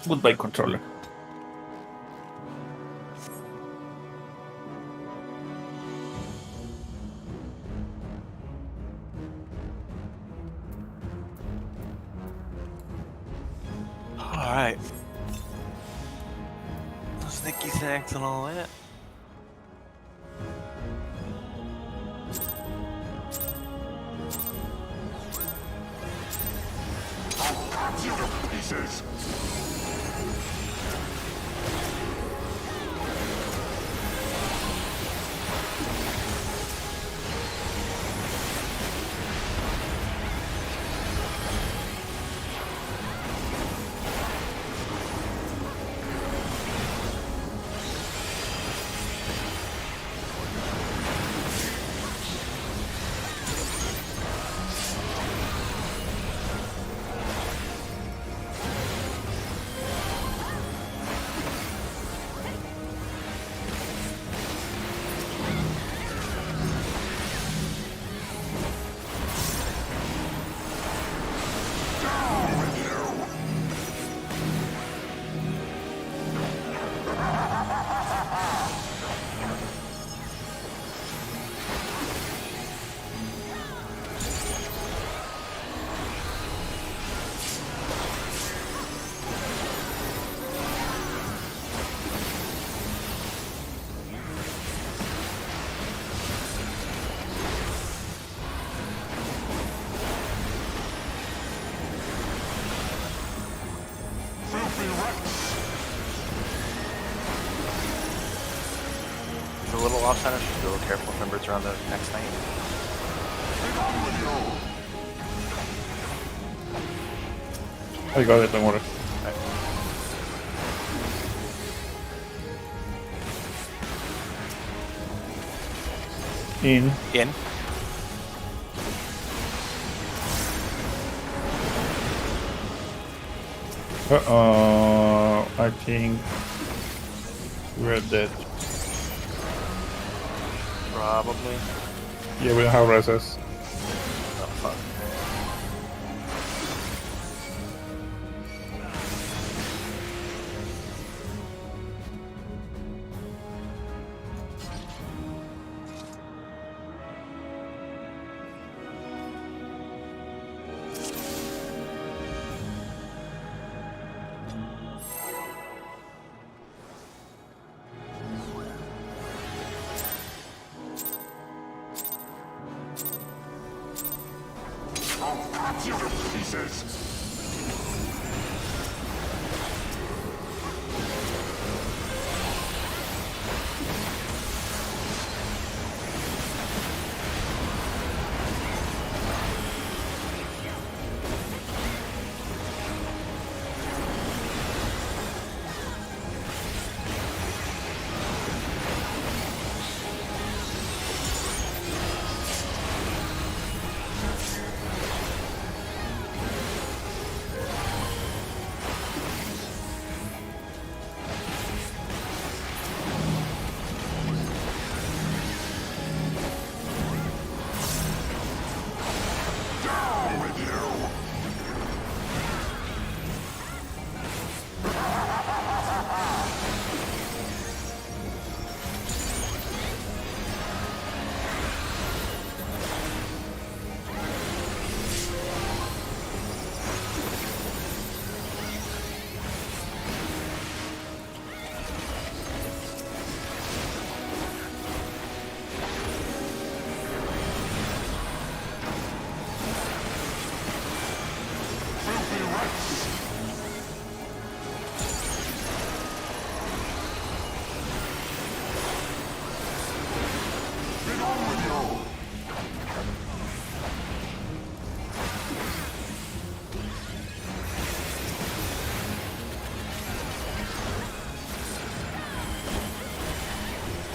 Goodbye, controller. Alright. Sneaky snacks and all that. I'll cut you to pieces! It's a little off center, so just be a little careful. Remember, it's around the next night. I got it, don't worry. Right. In. In. I think we're dead. Probably. Yeah, we don't have reses. Oh, fuck. I'll cut you to pieces!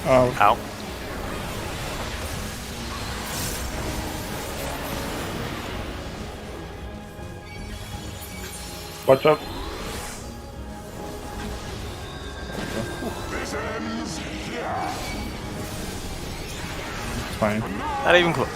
Ow. Watch out. This ends here! It's fine. Not even close.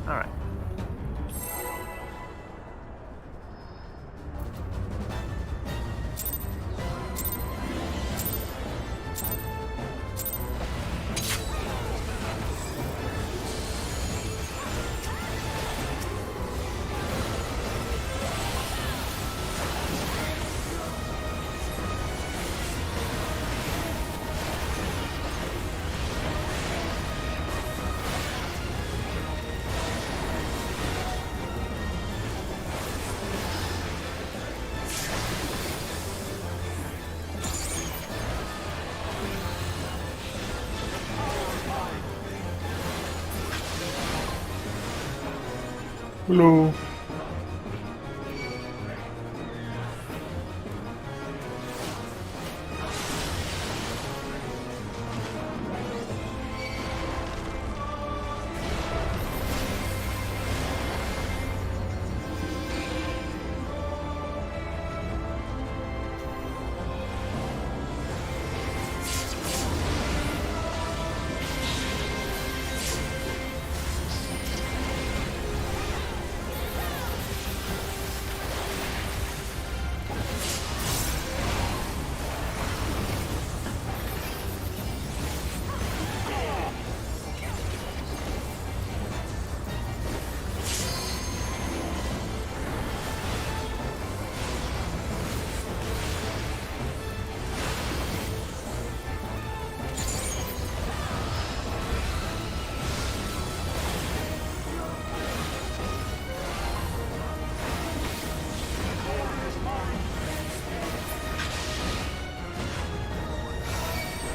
Alright. Hello.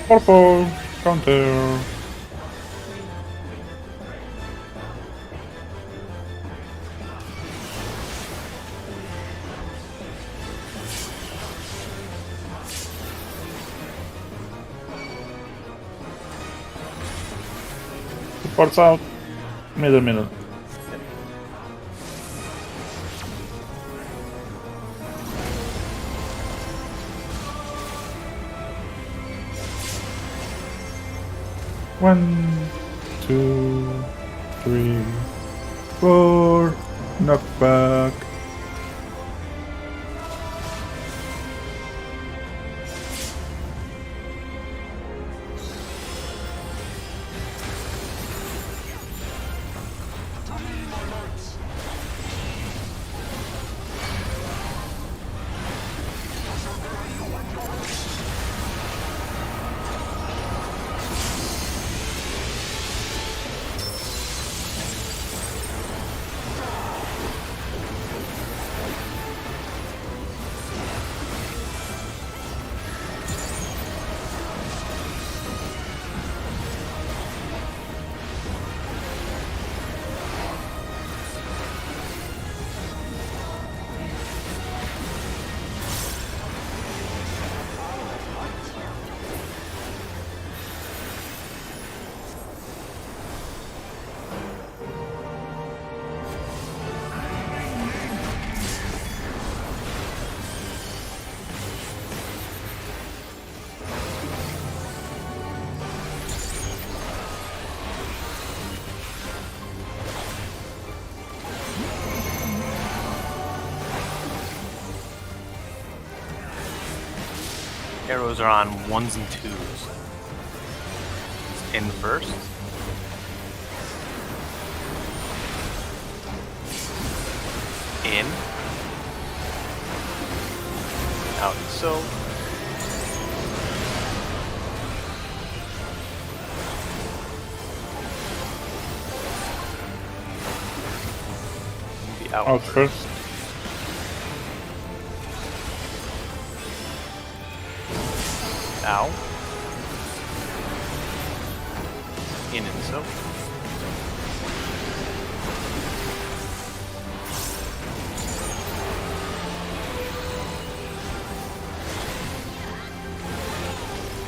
Purple. Counter. Supports out. Middle. One, two, three, four. Knockback. Arrows are on ones and twos. In first. In. Out so. Maybe Out first. Ow. In and so.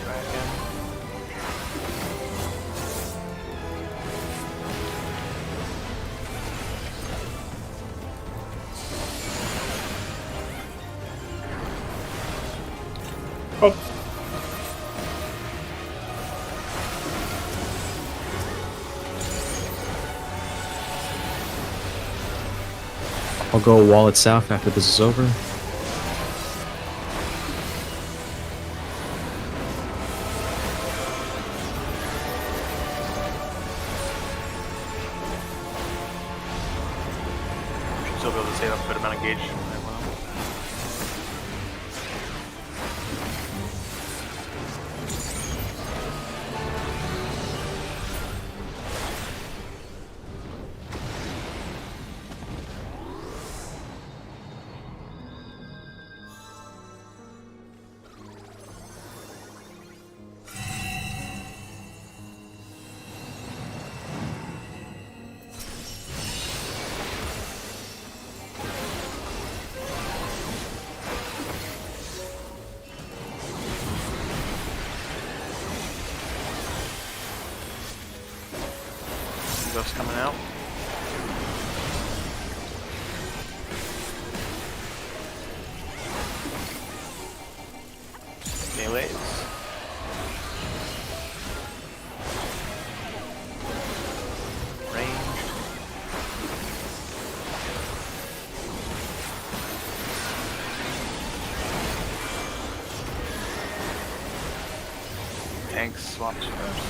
Try again. Out. I'll go wallet south after this is over. Should still be able to save up a good amount of gauge. Ghost coming out. Melees. Range. Tanks swaps first.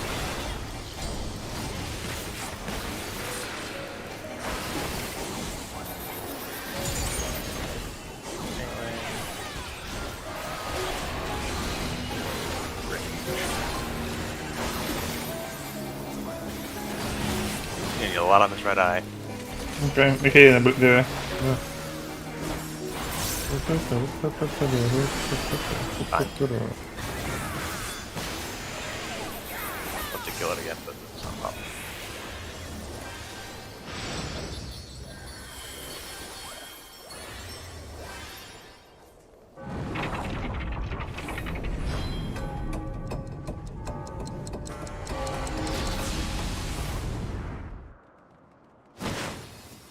A lot on this red eye. Okay, okay, the Love to kill it again, but it's not a problem.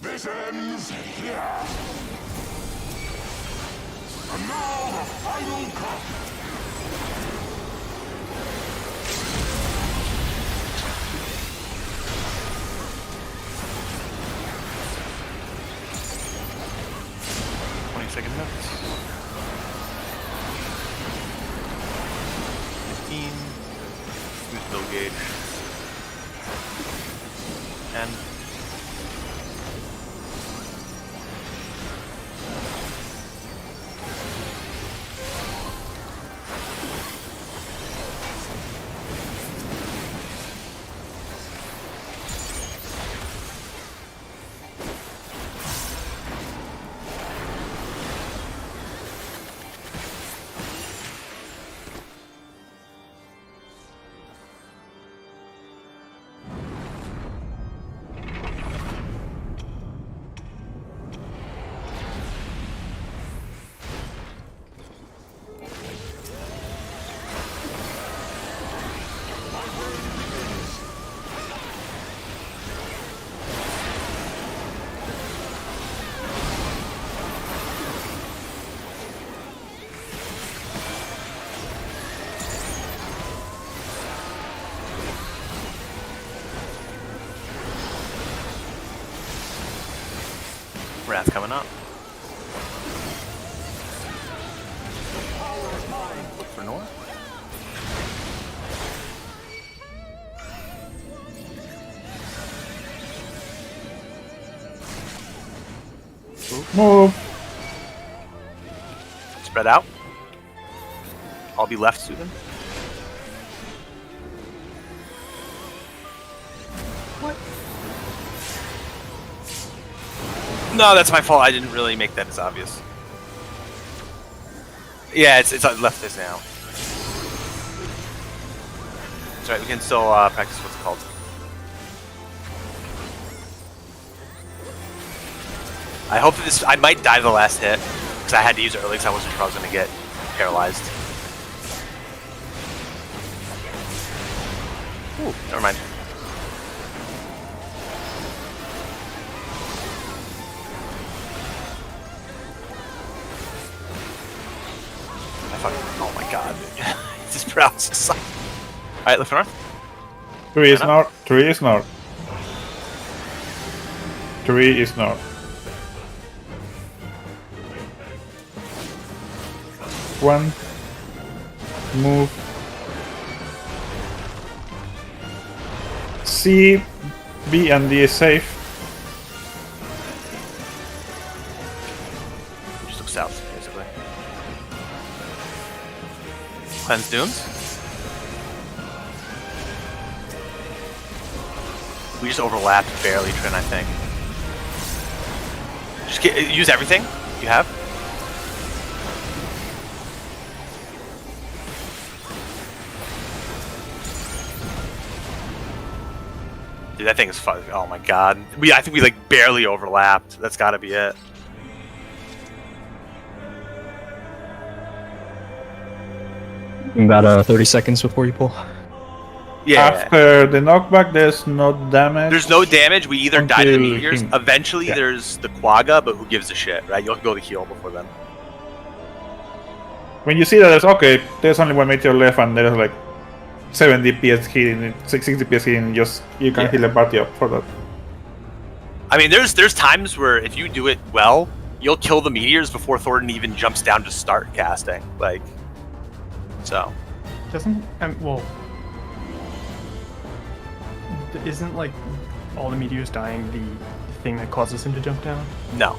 This ends here. And now the final cut. Second minutes. 15. Use build gauge. And Wrath coming up. Look for north. move. Spread out. I'll be left soon. What? No, that's my fault. I didn't really make that as obvious. Yeah, it's left this now. It's alright, we can still practice what's called. I hope that this. I might die the last hit because I had to use it early because I wasn't sure I was going to get paralyzed. Ooh, never mind. Oh my god. This paralysis sucks. Alright, look for north. 3 is north. 3 is north. 3 is north. 1. Move. C, B, and D is safe. Just look south, basically. Cleanse Dunes. We just overlapped barely, Trin, I think. Just use everything you have. Dude, that thing is fun. Oh my god. I think we like barely overlapped. That's gotta be it. About 30 seconds before you pull. Yeah. After the knockback, there's no damage. There's no damage. We either die to the Until meteors. he- Eventually, yeah. there's the Quagga, but who gives a shit, right? You'll go to heal before then. When you see that there's okay, there's only one meteor left and there's like 7 DPS hitting, 60 DPS hitting, just you can Yeah. heal the party up for that. I mean, there's times where if you do it well, you'll kill the meteors before Thornton even jumps down to start casting. Like, so. Doesn't well, isn't like all the meteors dying the thing that causes him to jump down? No.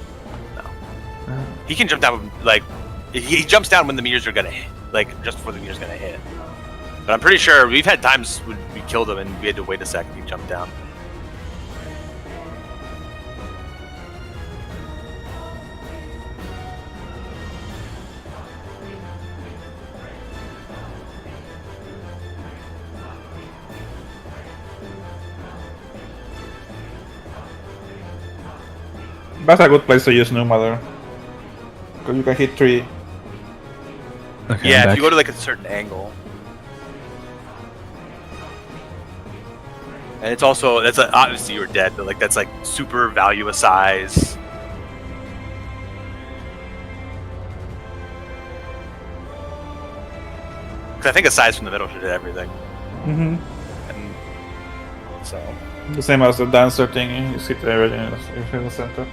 He can jump down, like, he jumps down when the meteors are gonna hit, like, just before the meteor's gonna hit. But I'm pretty sure we've had times when we killed him and we had to wait a second, he jumped down. That's a good place to use New Mother. Because you can hit 3. Okay, Yeah, I'm if back. you go to, like, a certain angle. And it's also, that's obviously you're dead, but, like, that's, like, super value a size. Because I think a size from the middle should hit everything. Mm-hmm. And so. The same as the dancer thing, you see everything in the center.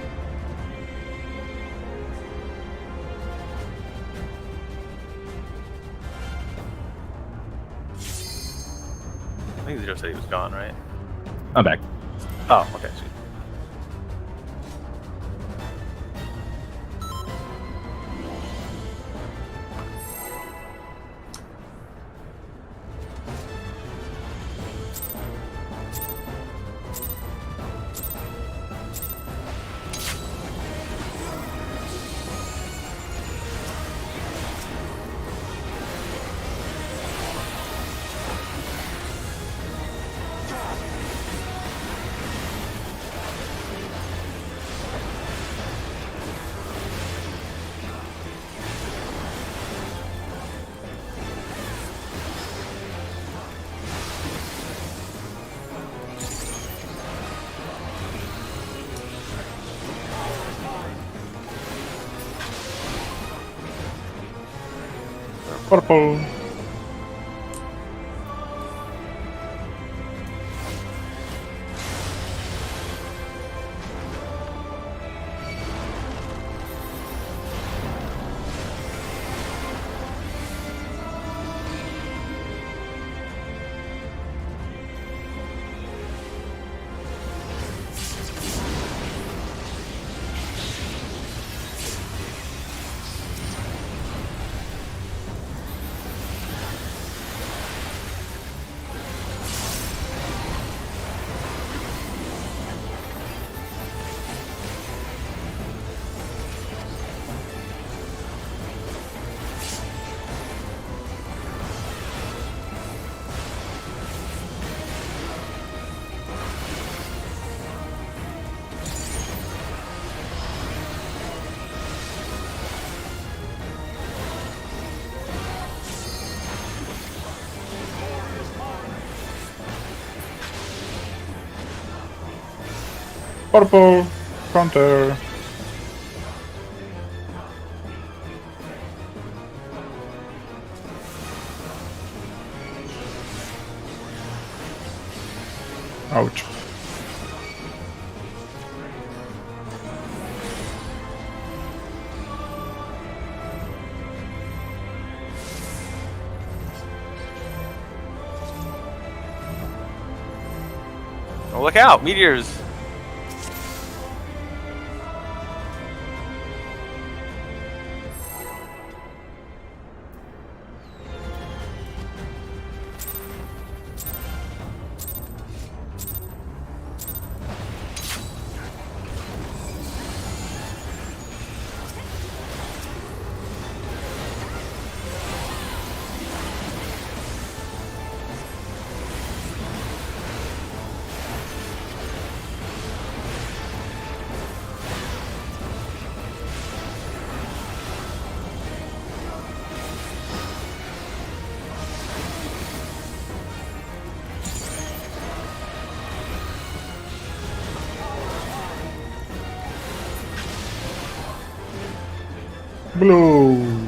I think Zero said he was gone, right? I'm back. Oh, okay. Sweet. Purple. Purple. Counter. Ouch. Oh, look out! Meteors! Blue.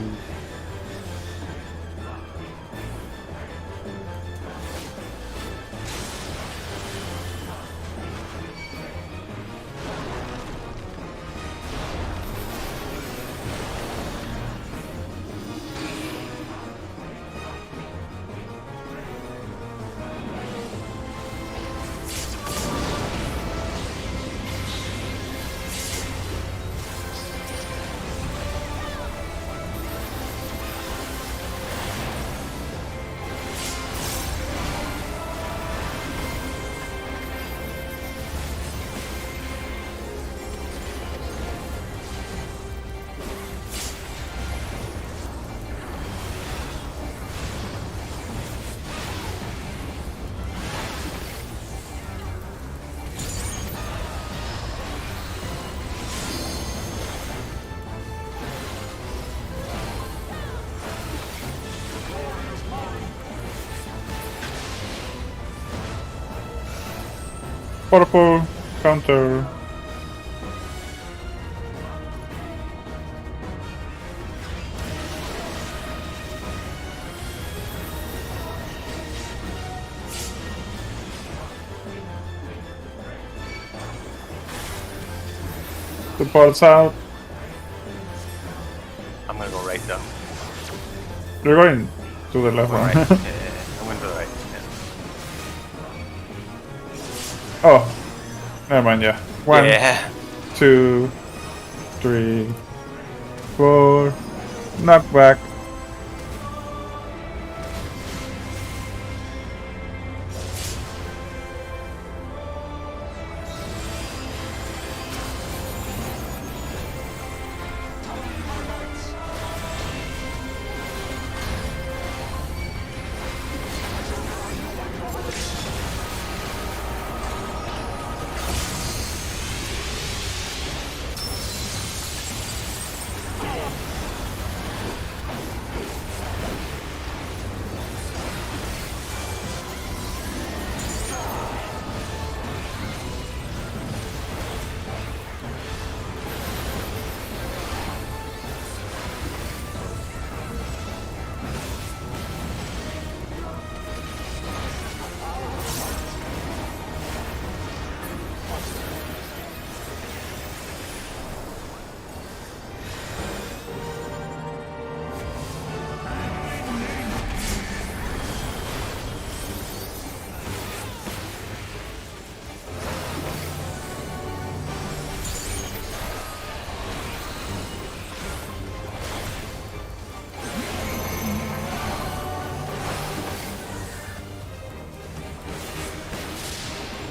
Purple counter. Supports out. I'm gonna go right though. You're going to the left All one. right. Yeah, I'm going to the right. Yeah. Oh, never mind. Yeah. 1, Yeah. 2, 3, 4. Knockback.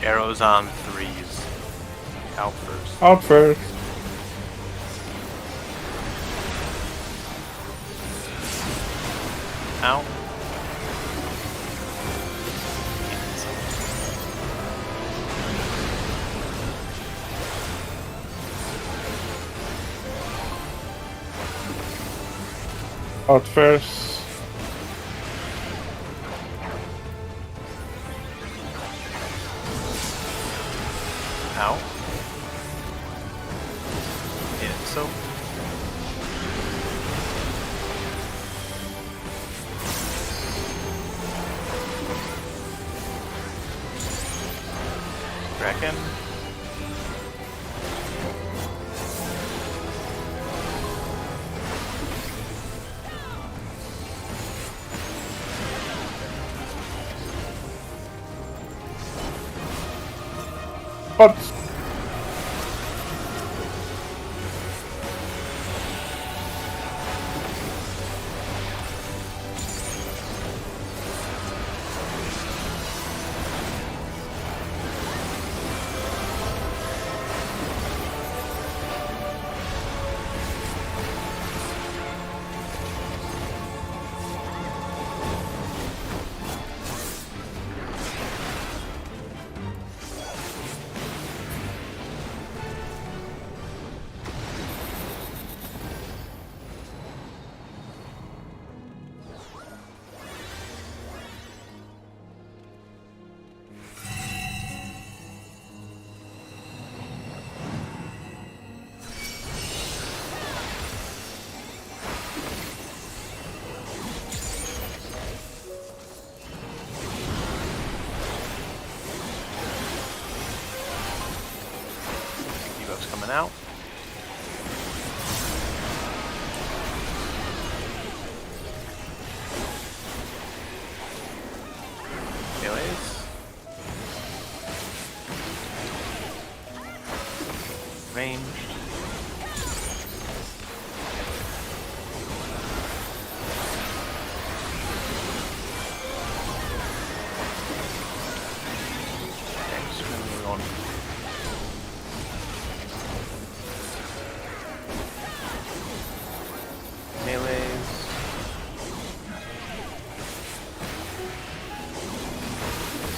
Arrows on 3s. Out first. Out first. Out. Out first. Out. Yeah, so. Reckon. What? Debuff's coming out. Melees. Ranged. Okay, so we're on. Melees.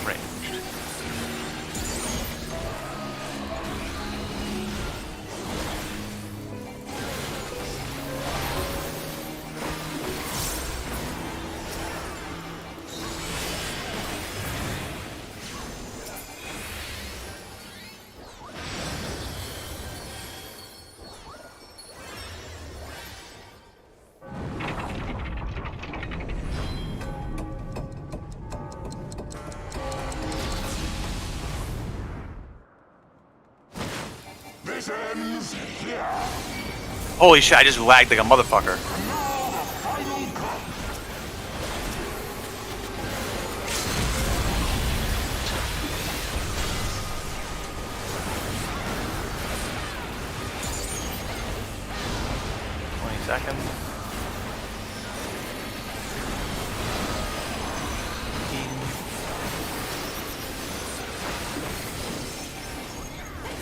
Ranged. This ends here. Holy shit, I just lagged like a motherfucker. Now the final cut. Seconds.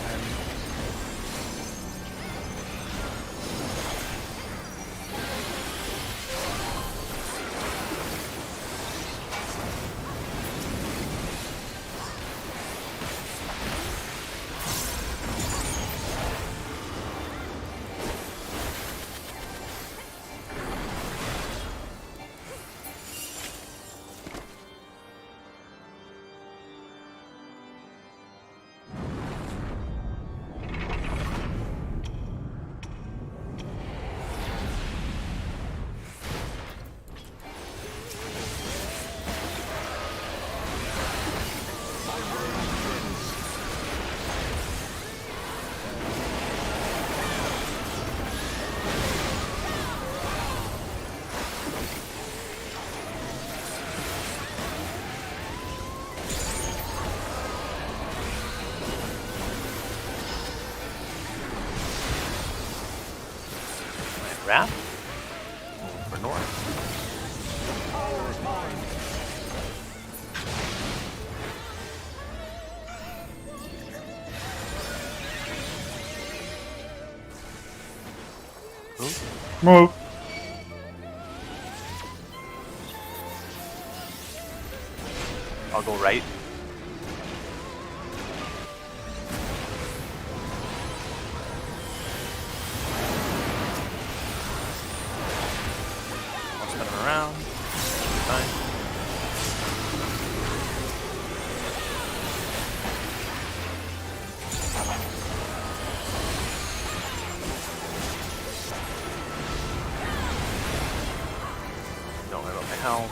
5. Wrap. For north. Move. I'll go right. I'll spin him around. Fine. Don't worry about my health.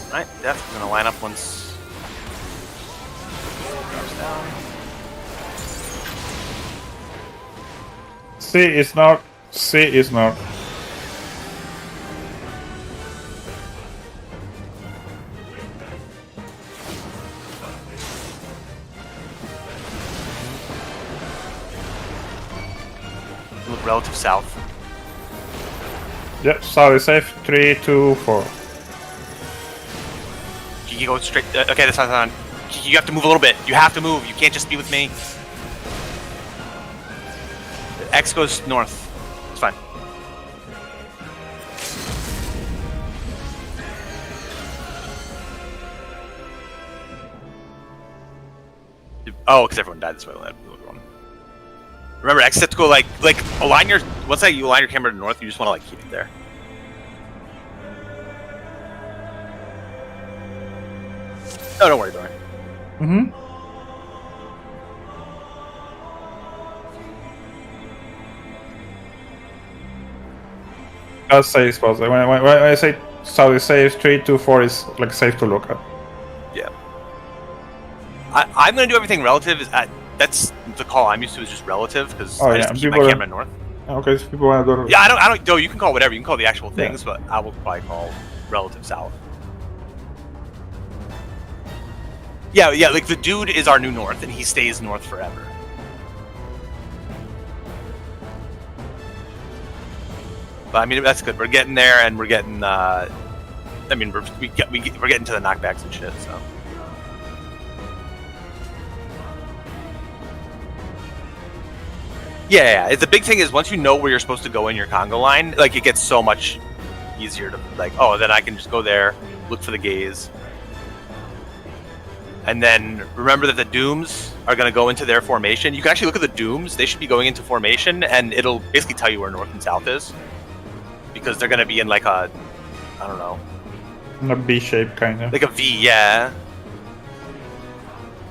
Alright, Death's gonna line up once drops down. See, it's not C is north. Look relative south. Yep, south is safe. 3, 2, 4. You go straight. Okay, that's not on. You have to move a little bit. You have to move. You can't just be with me. X goes north. It's fine. Oh, because everyone died this way. Remember, X has to go like align your. Once you align your camera to north, you just want to like keep it there. Oh, don't worry, don't worry. Mm-hmm. That's safe spots. When I say south is safe, 3, 2, 4 is like safe to look at. Yeah. I'm gonna do everything relative. That's the call I'm used to is just relative because I just keep my camera north. Okay, so people want to go. Yeah, I don't. No, you can call whatever. You can call the actual things, but I will probably call relative south. Yeah, like the dude is our new north, and he stays north forever. But I mean, that's good. We're getting there, and we're getting. I mean, we're getting to the knockbacks and shit. So. Yeah. The big thing is once you know where you're supposed to go in your Congo line, like it gets so much easier to like. Oh, then I can just go there, look for the gaze. And then remember that the Dooms are going to go into their formation. You can actually look at the Dooms. They should be going into formation, and it'll basically tell you where north and south is. Because they're going to be in like a, I don't know. In a B shape, kind of. Like a V, yeah.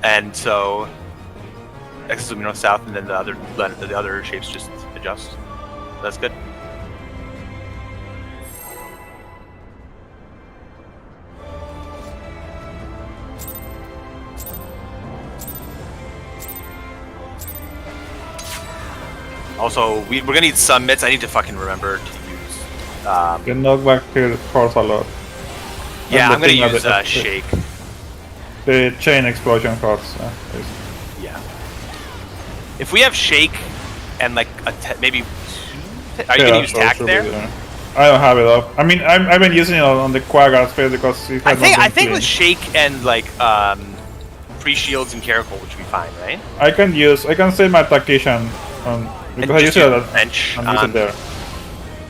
And so, X is moving north-south, and then the other shapes just adjust. That's good. Also, we're gonna need summits. I need to fucking remember to use. You knock back here costs a lot. Yeah, I'm gonna thing use that shake. The chain explosion costs. Yeah. If we have shake and like maybe two, are you gonna use tack there? I don't have it up. I mean, I've been using it on the Quagga space because it has I think with shake and like free shields and caracol, which would be fine, right? I can save my tactician on because I use it at bench. use it there.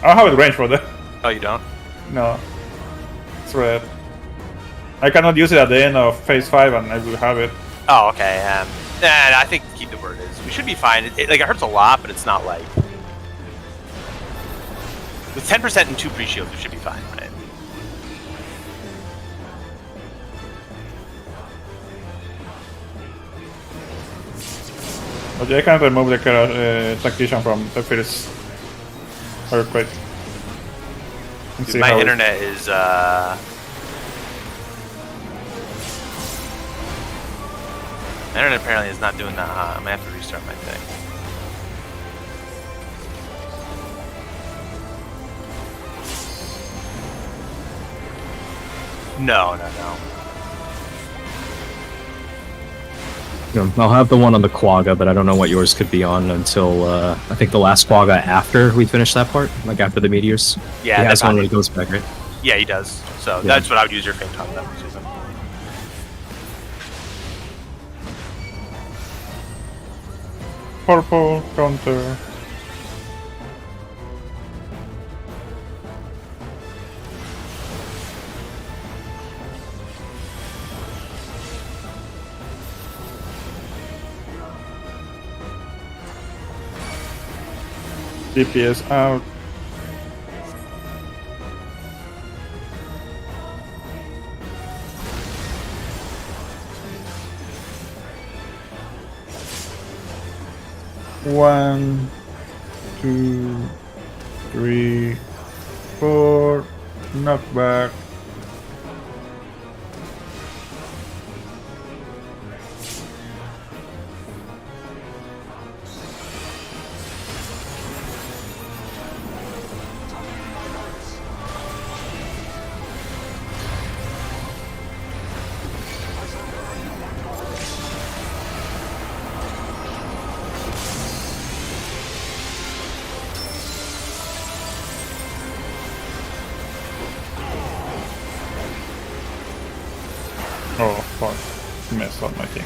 I don't have it range for that. Oh, you don't? No. It's red. I cannot use it at the end of phase 5 and I will have it. Oh, okay. I think keep it where it is. We should be fine. It hurts a lot, but it's not like with 10% and 2 pre-shields, we should be fine, right? But I can remove the tactician from the first earthquake. Dude, my internet is my internet apparently is not doing that hot. I'm gonna have to restart my thing. No. I'll have the one on the Quagga, but I don't know what yours could be on until I think the last Quagga after we finish that part, like after the meteors. Yeah, that's one when it goes back, right? Yeah, he does. So yeah. That's what I would use your faint on that. Purple counter. DPS out. One, 2, 3, 4. Knockback. Oh, fuck. Messed up my king.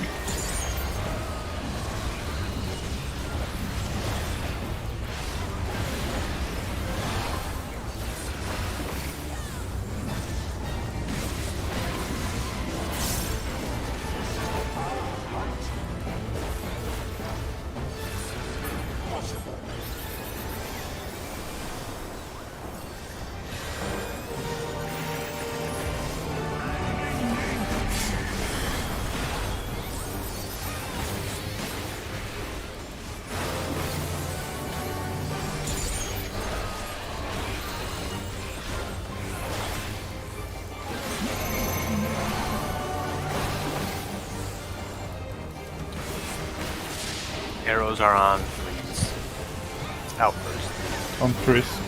Arrows are on 3s. Out first. On 3s.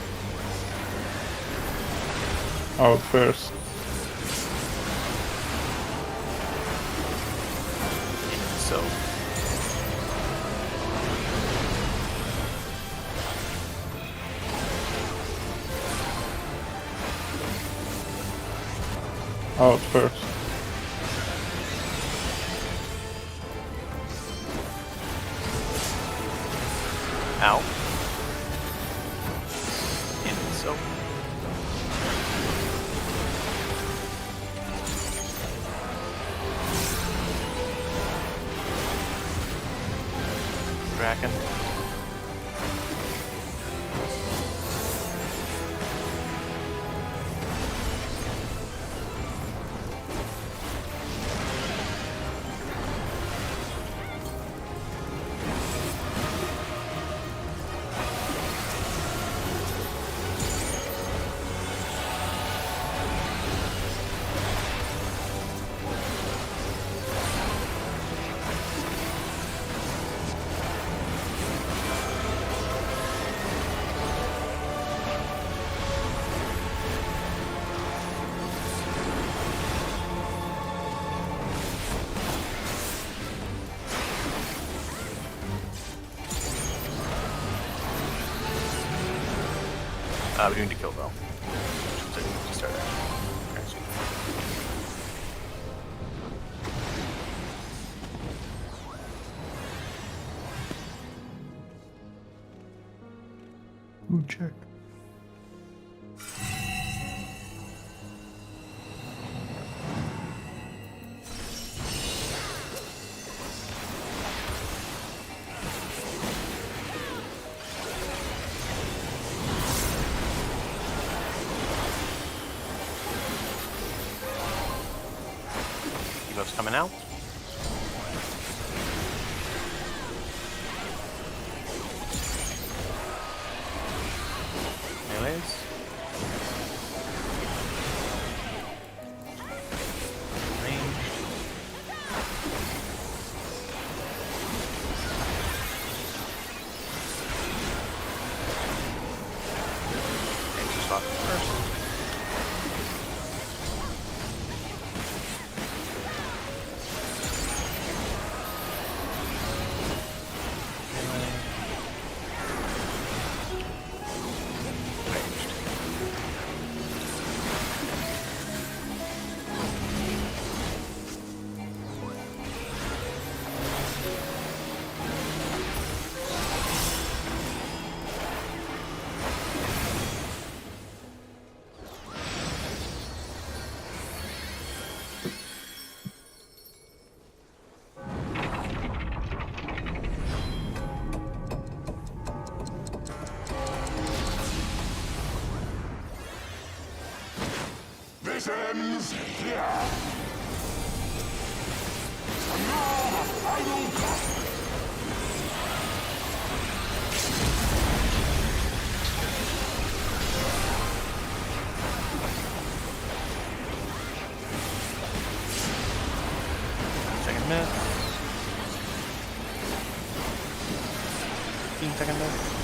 Out first. So Out first. out. In so. Kraken. We need to kill though. To start actually. Ooh, check. Debuff's coming out. Melees. Ranged. Ranged swap first. This ends here. And now the final cut. Second miss. 15-second miss.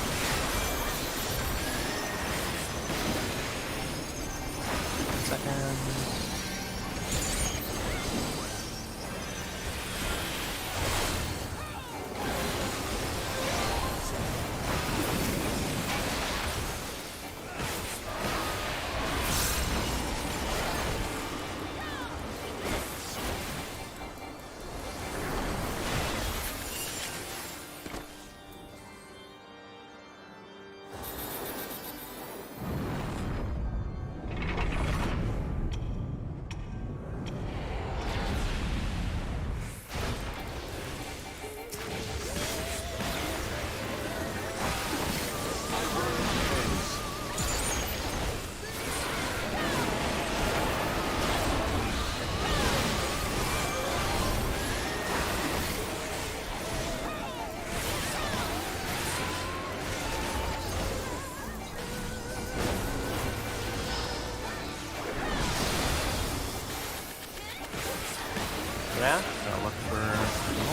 math. Gonna look for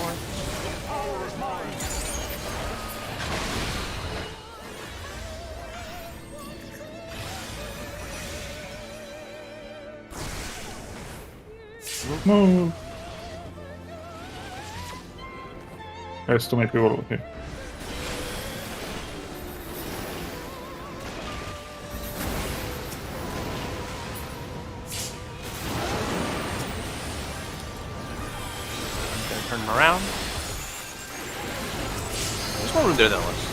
north. No. There's too many people over here. Gonna turn him around. There's more room there than there was.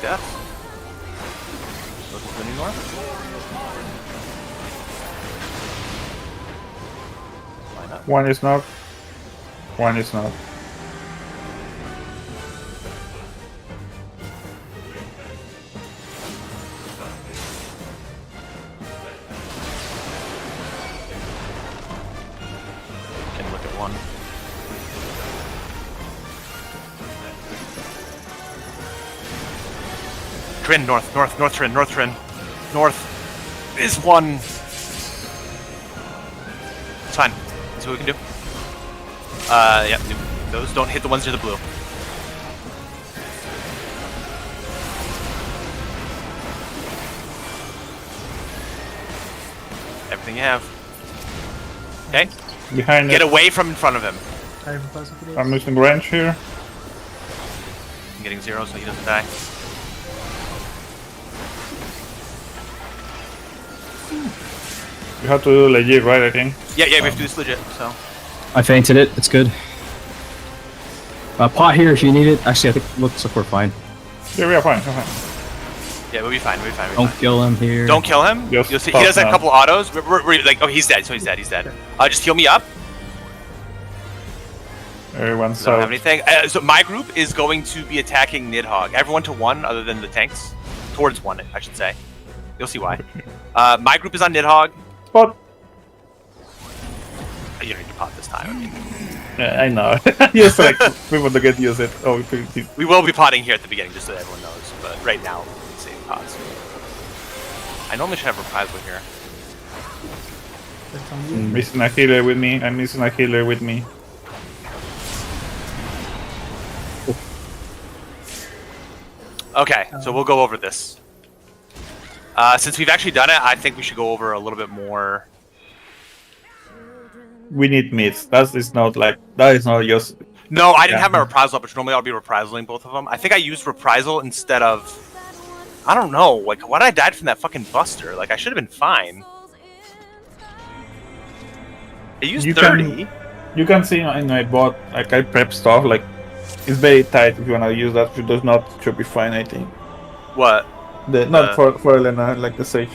Death. Looking for the new north. Why not? One is not. One is not. Can look at one. Trin, north, north, north Trin, north Trin. North is one. It's fine. That's what we can do. Yeah, those don't hit the ones near the blue. Everything you have. Okay, Behind get it. away from in front of him. I have a plus if it is. I'm losing range here. I'm getting 0 so he doesn't die. You have to do legit, right? I think. Yeah, we have to do this legit, so. I fainted it. It's good. Pot here if you need it. Actually, I think it looks like we're fine. Yeah, we are fine. We're fine. Yeah, we'll be fine, we'll be fine. Don't kill him here. Don't kill him. Just You'll see, he pop does a now. couple autos. We're like, oh, he's dead, so he's dead, he's dead. Just heal me up. Everyone's I don't out. have anything. So my group is going to be attacking Nidhogg. Everyone to 1 other than the tanks. Towards 1, I should say. You'll see why. My group is on Nidhogg. But You don't need to pot this time. I mean, yeah, I know. Just like we want to get used it. Oh, we will be potting here at the beginning, just so everyone knows. But right now, save pots. I normally should have reprisal here. That's on you. missing a healer with me. I'm missing a healer with me. Okay, so we'll go over this. Since we've actually done it, I think we should go over a little bit more. We need meats. That is not like that is not just. No, I didn't Yeah. have my reprisal up, which normally I'll be reprisaling both of them. I think I used reprisal instead of. I don't know. Like, why did I die from that fucking buster? Like, I should have been fine. I used You 30. You can see in my bot, like I prep stuff. Like it's very tight if you wanna use that. If it does not, should be fine. I think. What? The not for Elena, like the sage.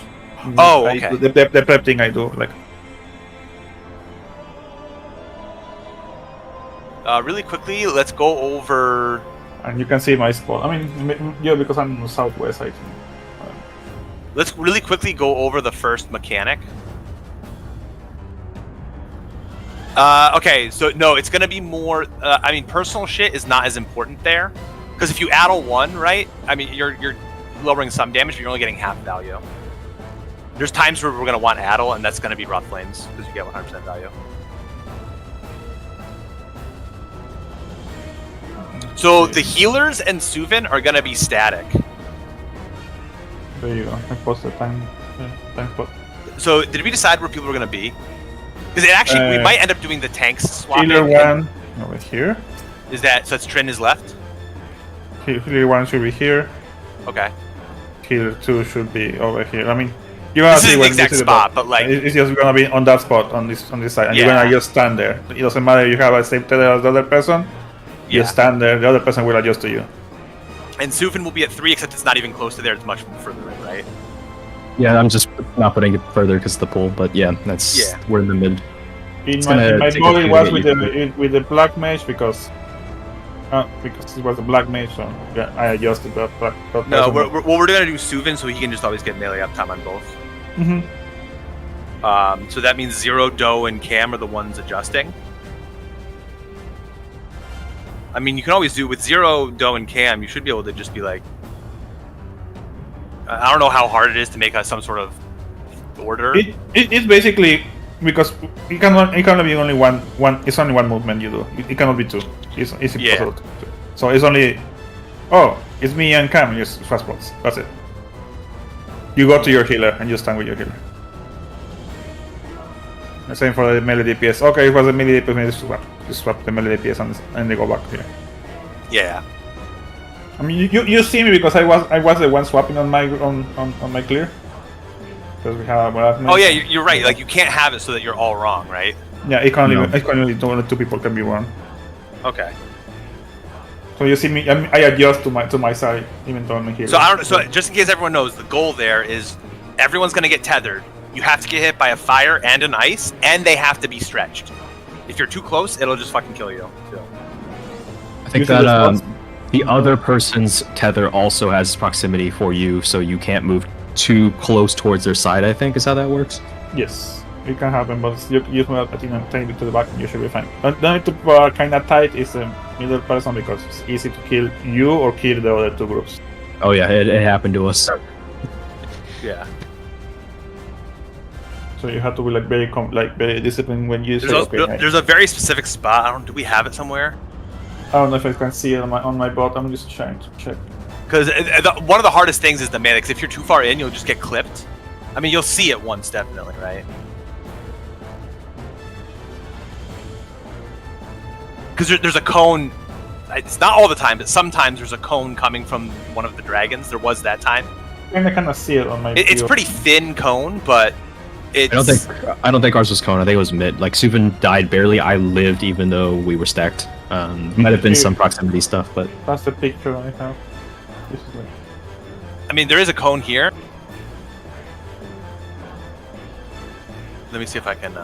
Oh, I okay. do- the prep thing I do like. Really quickly, let's go over. And you can see my spot. I mean, yeah, because I'm in the southwest, I think. Let's really quickly go over the first mechanic. Okay, so no, it's gonna be more. I mean, personal shit is not as important there, because if you add a 1, right? I mean, you're lowering some damage, but you're only getting half value. There's times where we're gonna want addle, and that's gonna be Wrath Flames because you get 100% value. So the healers and Suvin are gonna be static. There you go. I posted time spot. So did we decide where people are gonna be? Because it actually we might end up doing the tanks swap. Healer one over here. Is that so? It's Trin is left. Healer one should be here. Okay. Healer two should be over here. I mean, you're gonna This see isn't the when exact this is spot, about- but like it's just gonna be on that spot on this side, and you're Yeah. gonna just stand there. It doesn't matter if you have a same tether as the other person. You Yeah. stand there. The other person will adjust to you. and Suvin will be at 3, except it's not even close to there. It's much further in, right? Yeah, I'm just not putting it further because of the pool. But yeah, Yeah. we're in the mid. In It's my gonna in my take a body few was to with get the black mage because Because it was a black mage, so yeah, I adjusted that. No, we're gonna do Suvin so he can just always get melee uptime on both. So that means Zero, Doe, and Cam are the ones adjusting. I mean, you can always do with Zero, Doe, and Cam. You should be able to just be like, I don't know how hard it is to make some sort of order. It's basically because it cannot be only one. It's only one movement you do. It cannot be two. It's impossible. Yeah. So it's only. Oh, it's me and Cam. Just fast spots. That's it. You go to your healer and you stand with your healer. The same for the melee DPS. Okay, it was a melee DPS. You swap the melee DPS and they go back here. Yeah. I mean, you see me because I was the one swapping on my clear. Because we have. Oh yeah, you're right. Like you can't have it so that you're all wrong, right? Yeah, it can only two people can be wrong. Okay. So you see me, I adjust to my side, even though I'm here. So So just in case everyone knows, the goal there is everyone's gonna get tethered. You have to get hit by a fire and an ice, and they have to be stretched. If you're too close, it'll just fucking kill you. So. I think that the other person's tether also has proximity for you, so you can't move too close towards their side. I think is how that works. Yes, it can happen, but you move I think and take it to the back, and you should be fine. Don't need to kind of tight is the middle person because it's easy to kill you or kill the other two groups. Oh yeah, it happened to us. Yeah. So you have to be like very disciplined when you say there's a very specific spot. Do we have it somewhere? I don't know if I can see it on my bot. I'm just trying to check. Because one of the hardest things is the melee. Because if you're too far in, you'll just get clipped. I mean, you'll see it once definitely, right? Because there's a cone. It's not all the time, but sometimes there's a cone coming from one of the dragons. There was that time. I kind of see it on my. It's pretty thin cone, but it's. I don't think ours was cone. I think it was mid. Like Suvin died barely. I lived even though we were stacked. Might have been some proximity stuff, but that's the picture I have. This is like... I mean, there is a cone here. Let me see if I can.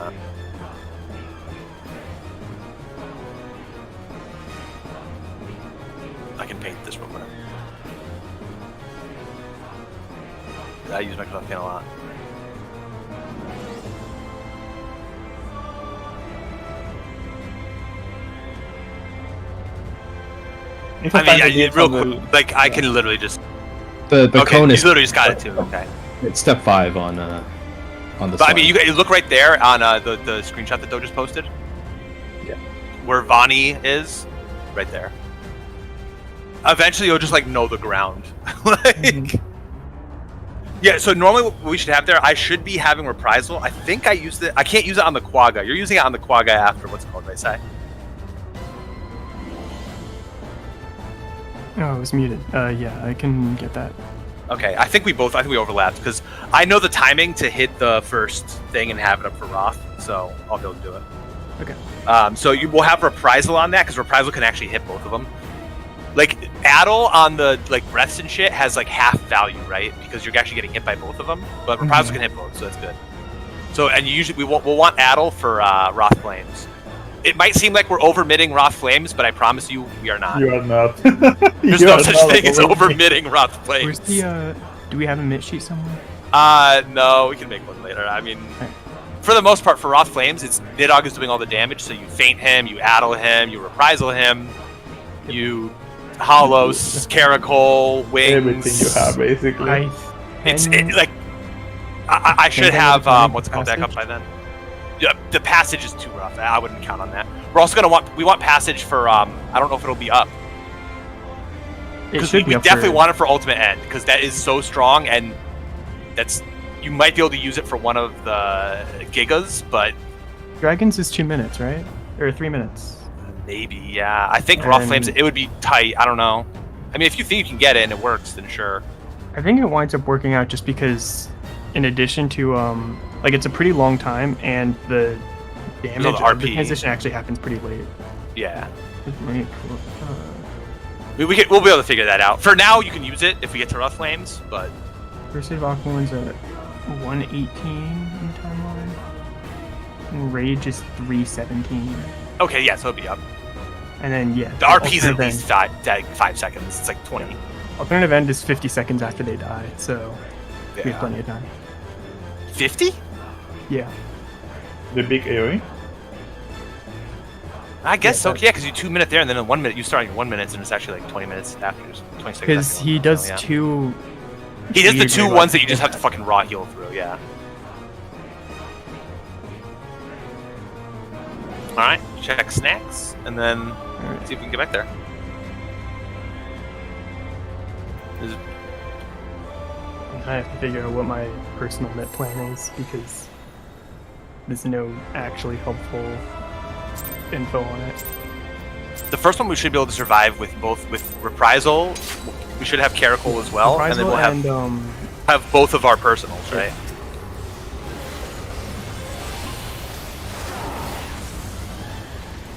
I can paint this real quick. I use Microsoft Paint a lot. I mean, real quick, like I can literally just. The okay, cone is. You literally just got it too. Okay. It's step 5 on the. But I mean, you look right there on the screenshot that Doe just posted. Yeah. Where Vani is, right there. Eventually, you'll just like know the ground. Like. Yeah. So normally, what we should have there, I should be having reprisal. I think I used it. I can't use it on the Quagga. You're using it on the Quagga after. What's it called? Did I say? Oh, it was muted. Yeah, I can get that. Okay, I think we overlapped because I know the timing to hit the first thing and have it up for Roth, so I'll be able to do it. Okay. So we'll have reprisal on that because reprisal can actually hit both of them. Like Addle on the like breaths and shit has like half value, right? Because you're actually getting hit by both of them, but reprisal can hit both, so that's good. So and usually we'll want Addle for Roth Flames. It might seem like we're over-mitting Roth Flames, but I promise you, we are not. You are not. There's no such thing as over-mitting Roth Flames. Where's the, do we have a mit sheet somewhere? No, we can make one later. I mean, for the most part, for Roth Flames, it's Nidhogg is doing all the damage, so you feint him, you addle him, you reprisal him, you hollows, caracol, wings. Everything you have, basically. It's like, I should have, what's it called back up by then? Yeah, the passage is too rough. I wouldn't count on that. We're also we want passage for, I don't know if it'll be up. Because we definitely want it for Ultimate End, because that is so strong, and you might be able to use it for one of the Gigas, but... Dragons is 2 minutes, right? Or 3 minutes? Maybe, yeah. I think Raw Flames, it would be tight. I don't know. I mean, if you think you can get it and it works, then sure. I think it winds up working out just because, in addition to, like, it's a pretty long time, and the damage of the transition actually happens pretty late. Yeah. We'll be able to figure that out. For now, you can use it if we get to Rough Flames, but... First Aid of Aquaman's at 118 in timeline. And Rage is 317. Okay, yeah, so it'll be up. And then yeah, The RP's at alternative least end- 5 seconds. It's like 20. Alternative end is 50 seconds after they die, so we have plenty of time. 50? Yeah. The big AoE. I guess Yeah, so. but- Yeah, because you 2 minute there, and then in 1 minute you start in 1 minute, and it's actually like 20 minutes after. 20 seconds. Because after he one, does so, yeah. two. He does the weird 2 way ones that left you just have to attacks. fucking raw heal through. Yeah. All right. Check snacks, and then Alright. see if we can get back there. Is it- I have to figure out what my personal net plan is because there's no actually helpful info on it. The first one we should be able to survive with reprisal. We should have Caracal as well, and then we'll have both of our personals, right?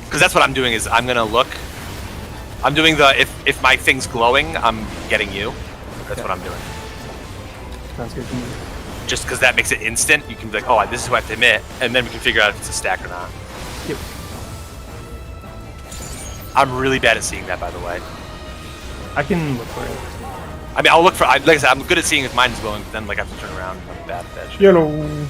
Because that's what I'm doing. Is I'm gonna look. I'm doing the if my thing's glowing, I'm getting you. That's what I'm doing. Sounds good to me. Just because that makes it instant, you can be like, oh, this is who I have to emit, and then we can figure out if it's a stack or not. Yep. I'm really bad at seeing that, by the way. I can look for it. I mean, I'll look for. Like I said, I'm good at seeing if mine is glowing, but then like I have to turn around. I'm bad at that shit. Yellow.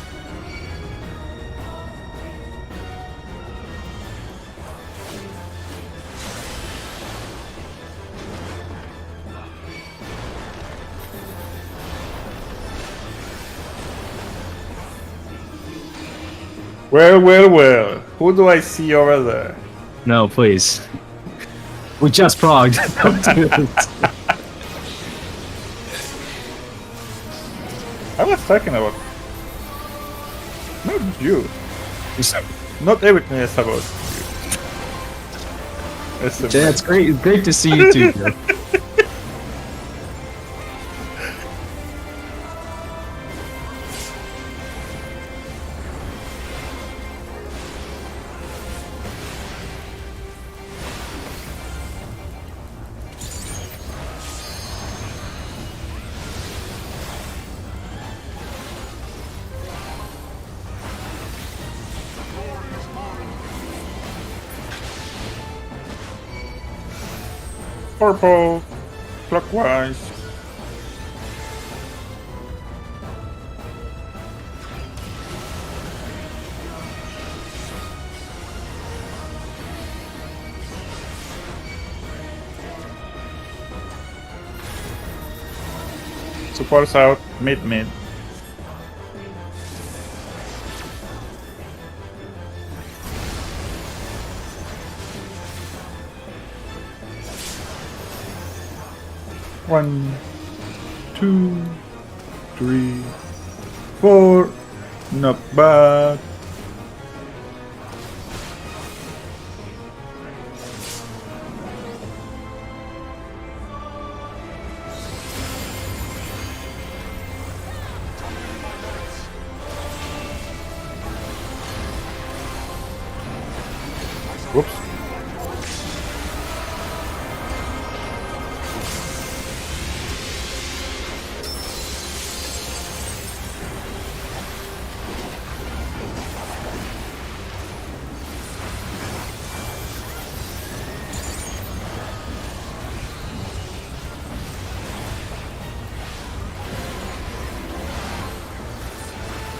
Well, well, well. Who do I see over there? No, please. We just progged. Don't do it. I was talking about. Not you. It's Not everything is about you. It's great. Great to see you too. Joe. purple, clockwise. Supports out, mid. One, 2, 3, 4. Not bad. Whoops.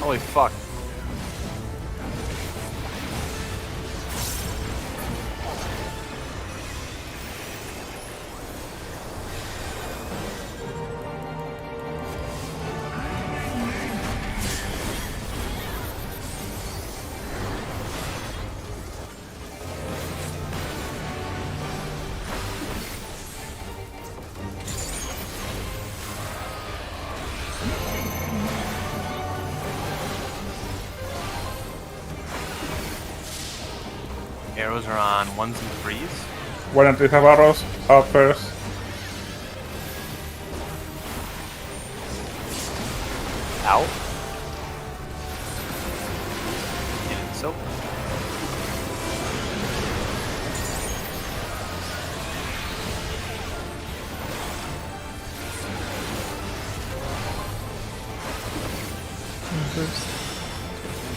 Holy fuck. Arrows are on 1s and 3s. Why don't we have arrows out first? Out. And so.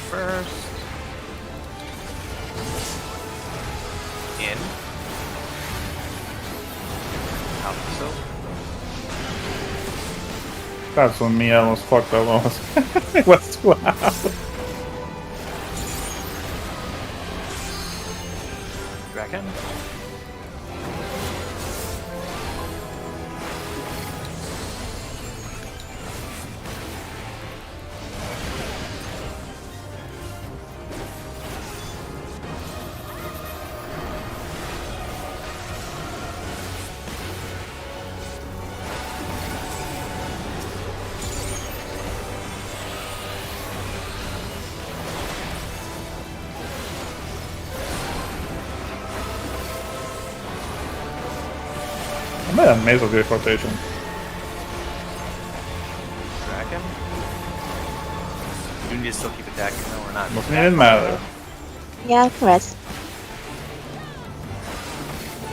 First. In. so. That's on me, I almost fucked up. It was too loud. Dragon. I made a maze of this rotation. Dragon. You need to still keep attacking though, or not? Doesn't even matter. Yeah, correct.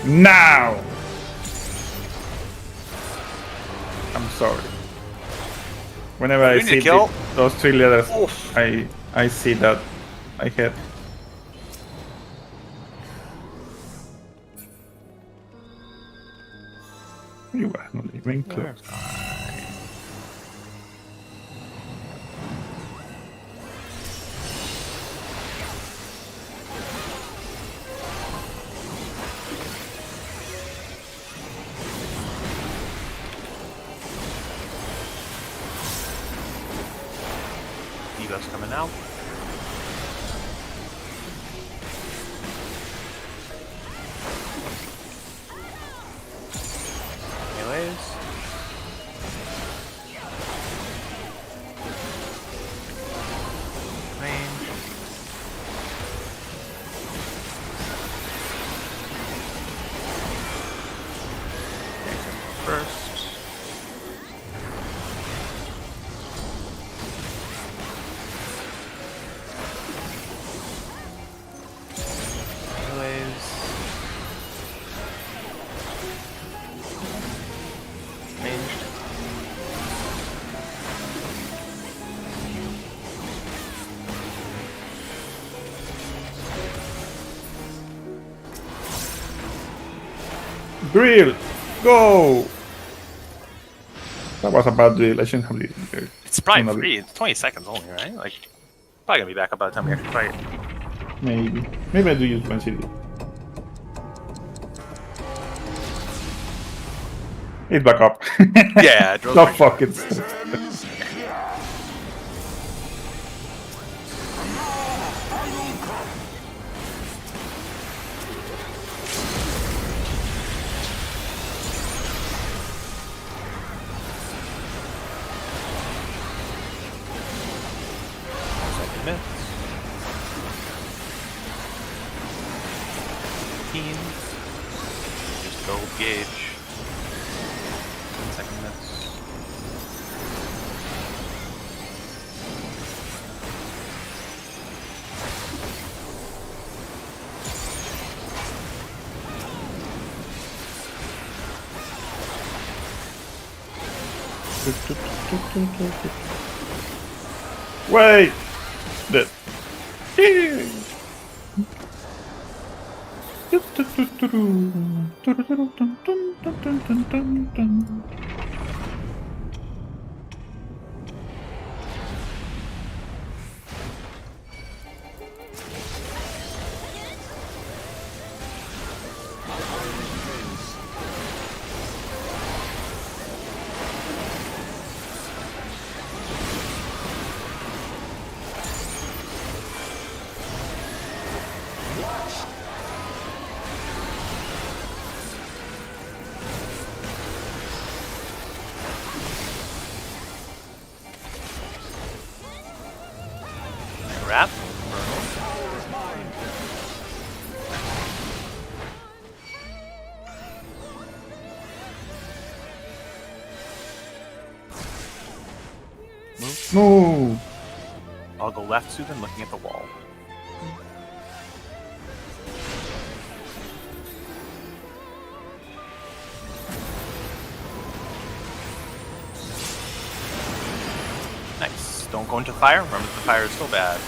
Now! I'm sorry. Whenever I You need see to kill. those 3 letters, Oof. I see that I hit. You are not even close. Ego's coming out. Melees. Range. First. Drill! Go! That was a bad drill. I shouldn't have did it. It's probably Maybe. free. It's 20 seconds only, right? Like, probably gonna be back up by the time we actually fight. Maybe. Maybe I do use one CD. It's back up. Yeah, it drove The back. fuck it's. This ends here. I will come. Second miss. 15. Just go gauge. Second miss. Wait! The. Wrap. No! I'll go left, Susan, looking at the wall. Nice. Don't go into fire. Remember, the fire is still bad.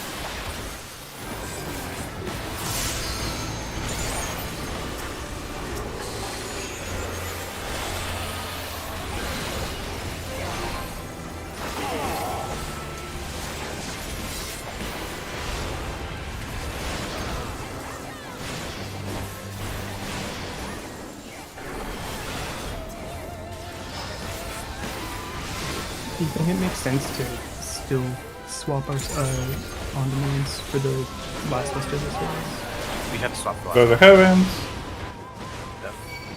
Do you think it makes sense to still swap our on demands for the last list of the series? We have to swap the Go last. to the heavens.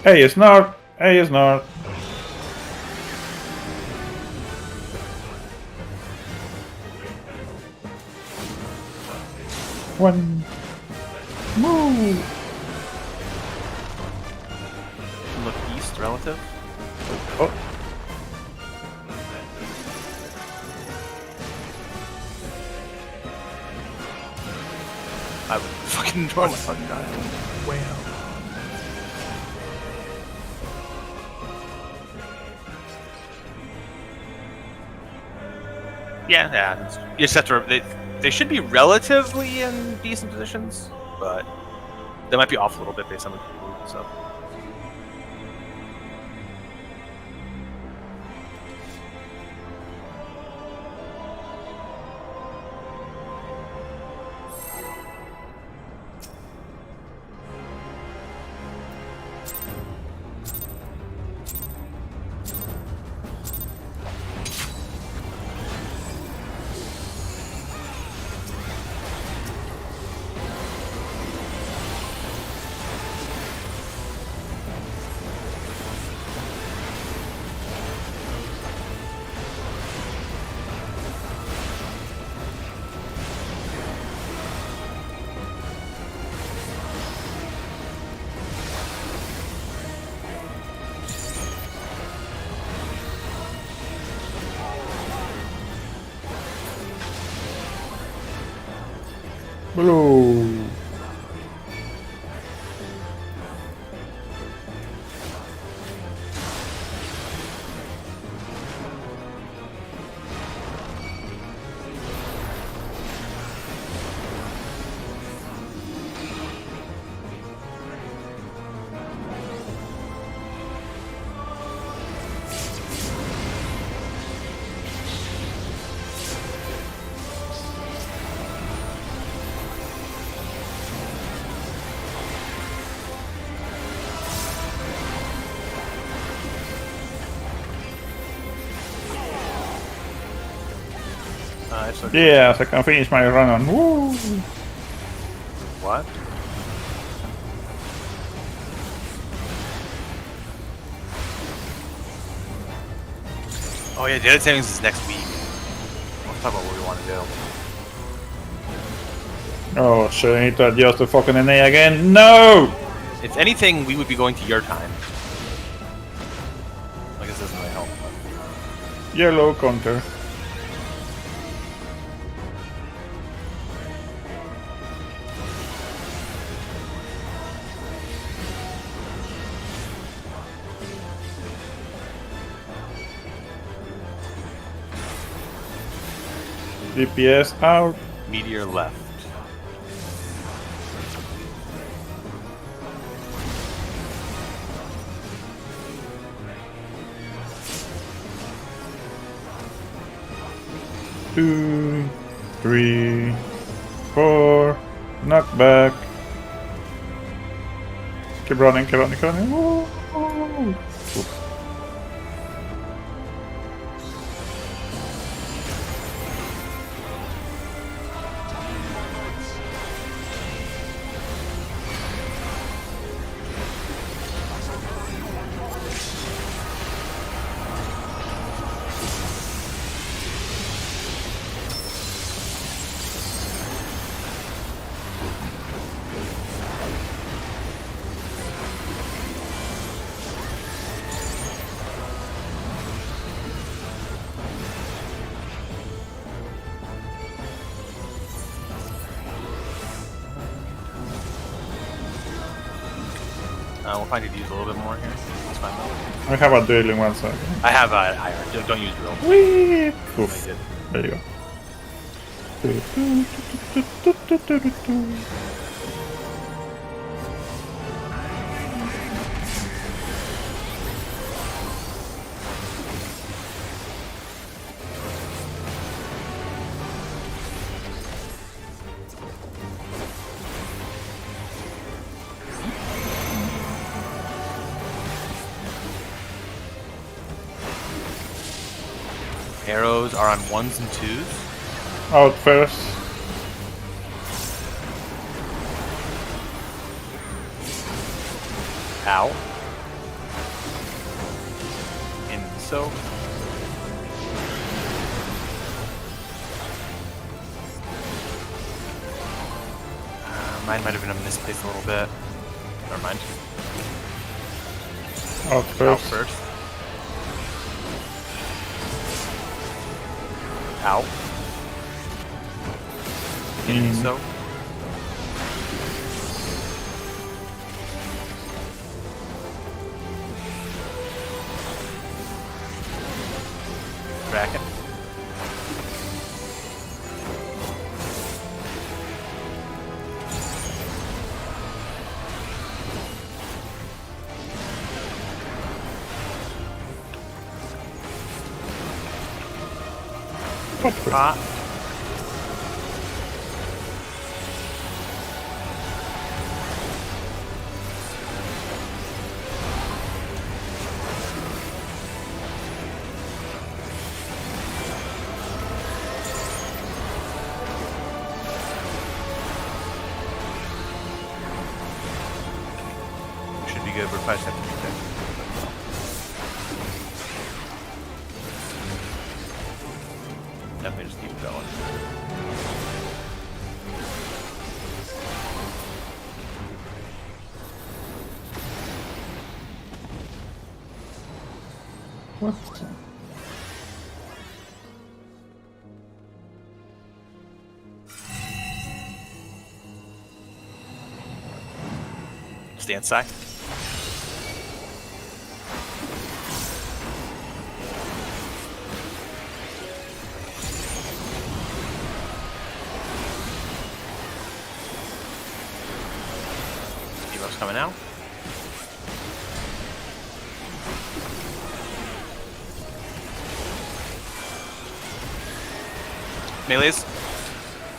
Yeah. A is north. A is north. One. Move. Look east, relative. Oh. I would fucking run. Way out. Yeah. You just have to. They should be relatively in decent positions, but they might be off a little bit based on the move. So. Blue. It's okay. Yes, I can finish my run on. Woo. What? Oh yeah, data savings is next week. We'll talk about what we want to do. Oh shit, I need to adjust the fucking NA again. No! If anything, we would be going to your time. I guess this doesn't really help. Yellow counter. DPS out. Meteor left. Two, three, four. Knockback. Keep running, keep running, keep running. Woo. Oof. We'll find you to use a little bit more here. That's fine though. I have a duel in 1 second. I have IR. Don't use drill. Whee! I Oof. did. There you go. Arrows are on 1s and 2s. Out first. Out. In so. Mine might have been misplaced a little bit. Never mind. Out Out first. first. Out. In so. Bracket. Pot. Should be good. We're 5 seconds. Definitely just keep going. What? Stand side. Evo's coming out. Melees.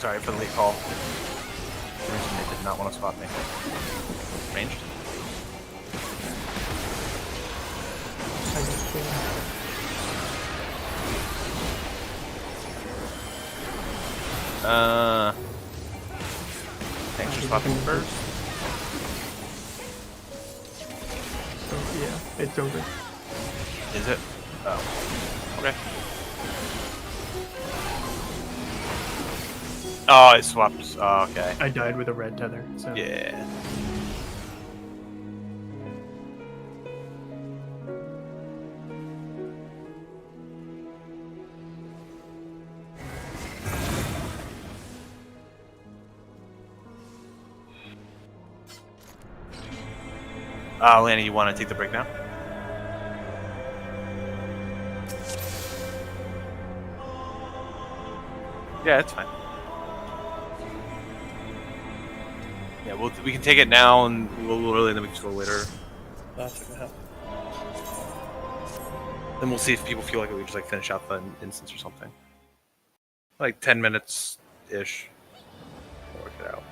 Sorry for the late call. For some reason they did not want to spot me. Ranged. Thanks for swapping first. So, yeah, it's over. Is it? Oh. Okay. Oh, it swapped. Oh, okay. I died with a red tether, so. Yeah. Lana, you want to take the break now? Yeah, it's fine. Yeah, we can take it now, and we'll really then we can just go later. That's gonna happen. Then we'll see if people feel like we just like finish out the instance or something. Like 10 minutes ish. Work it out.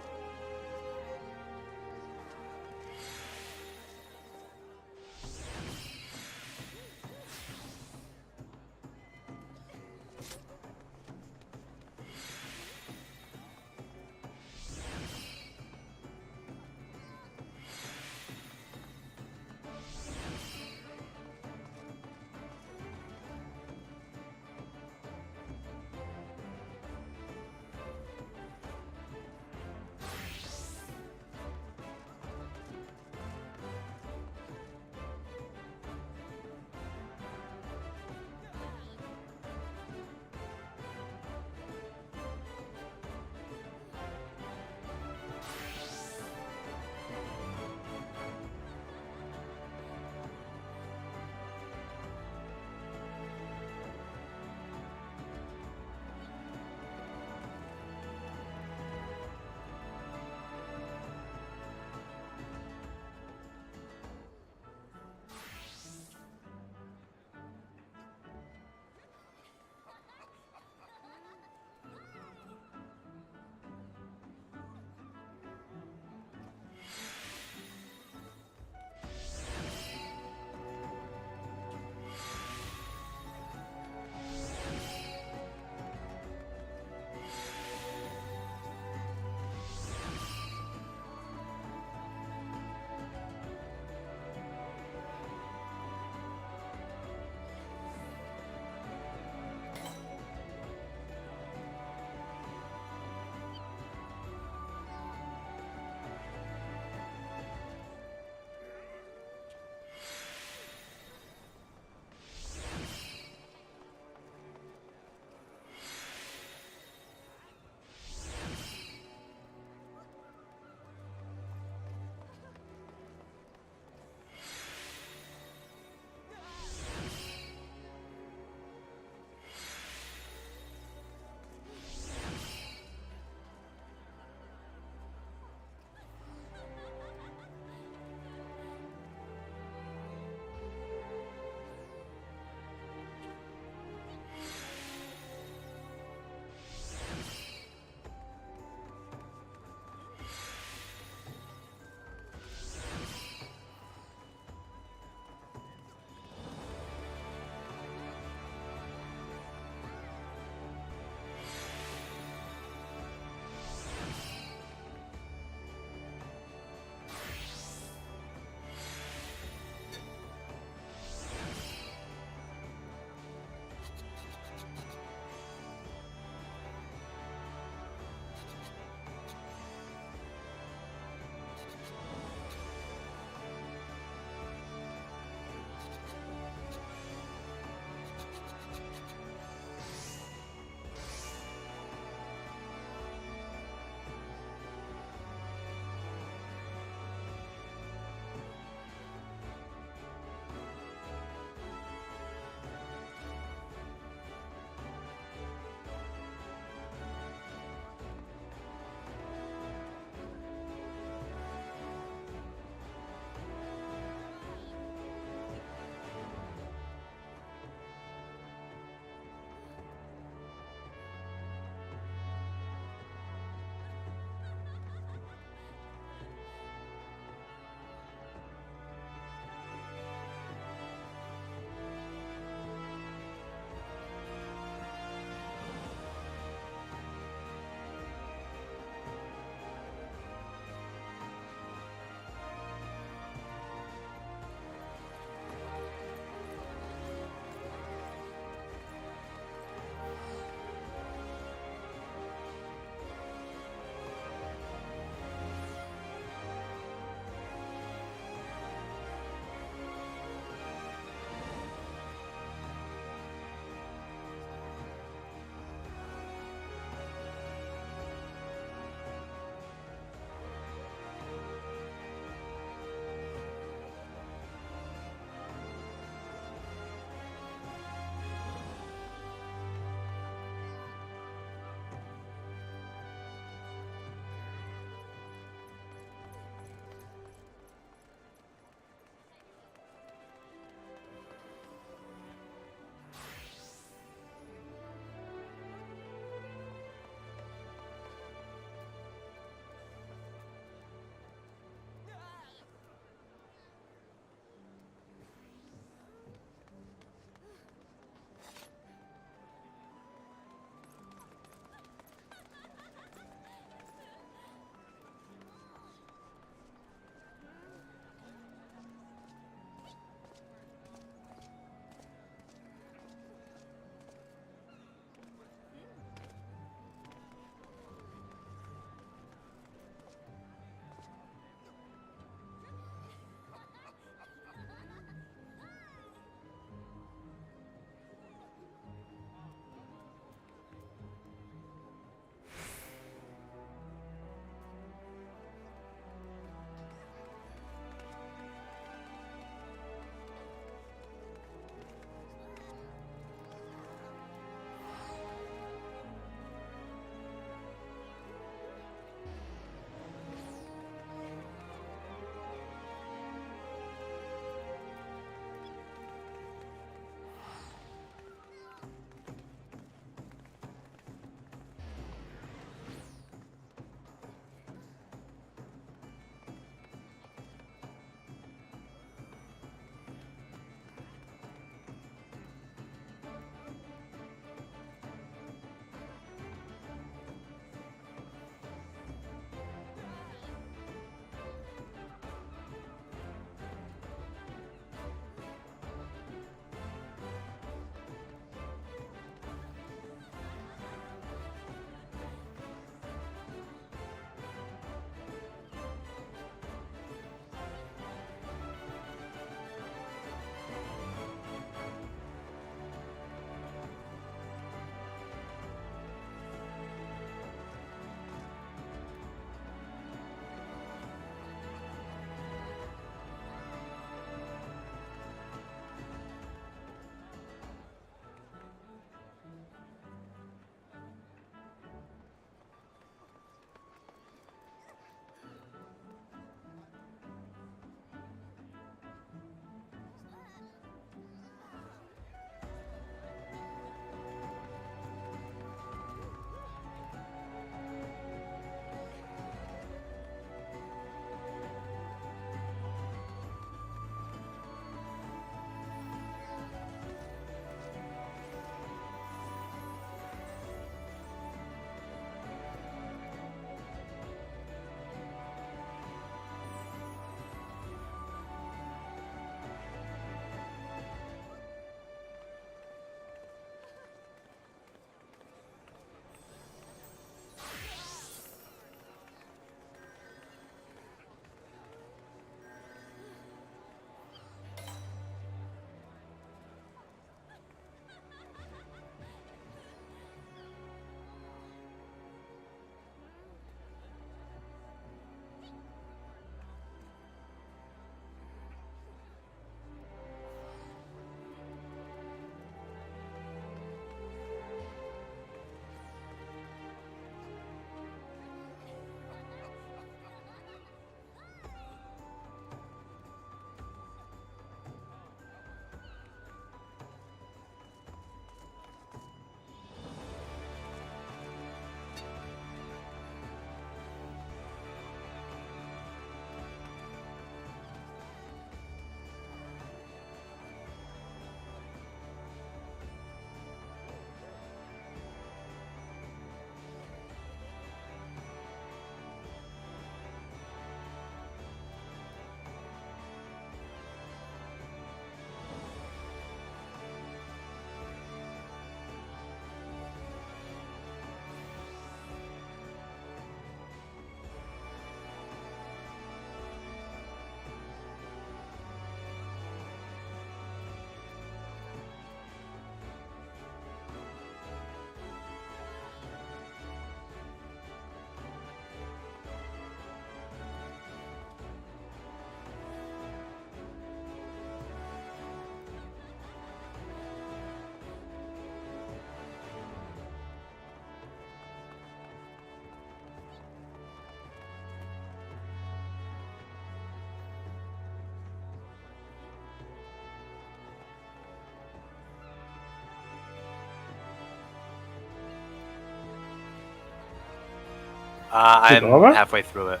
I'm over? halfway through it.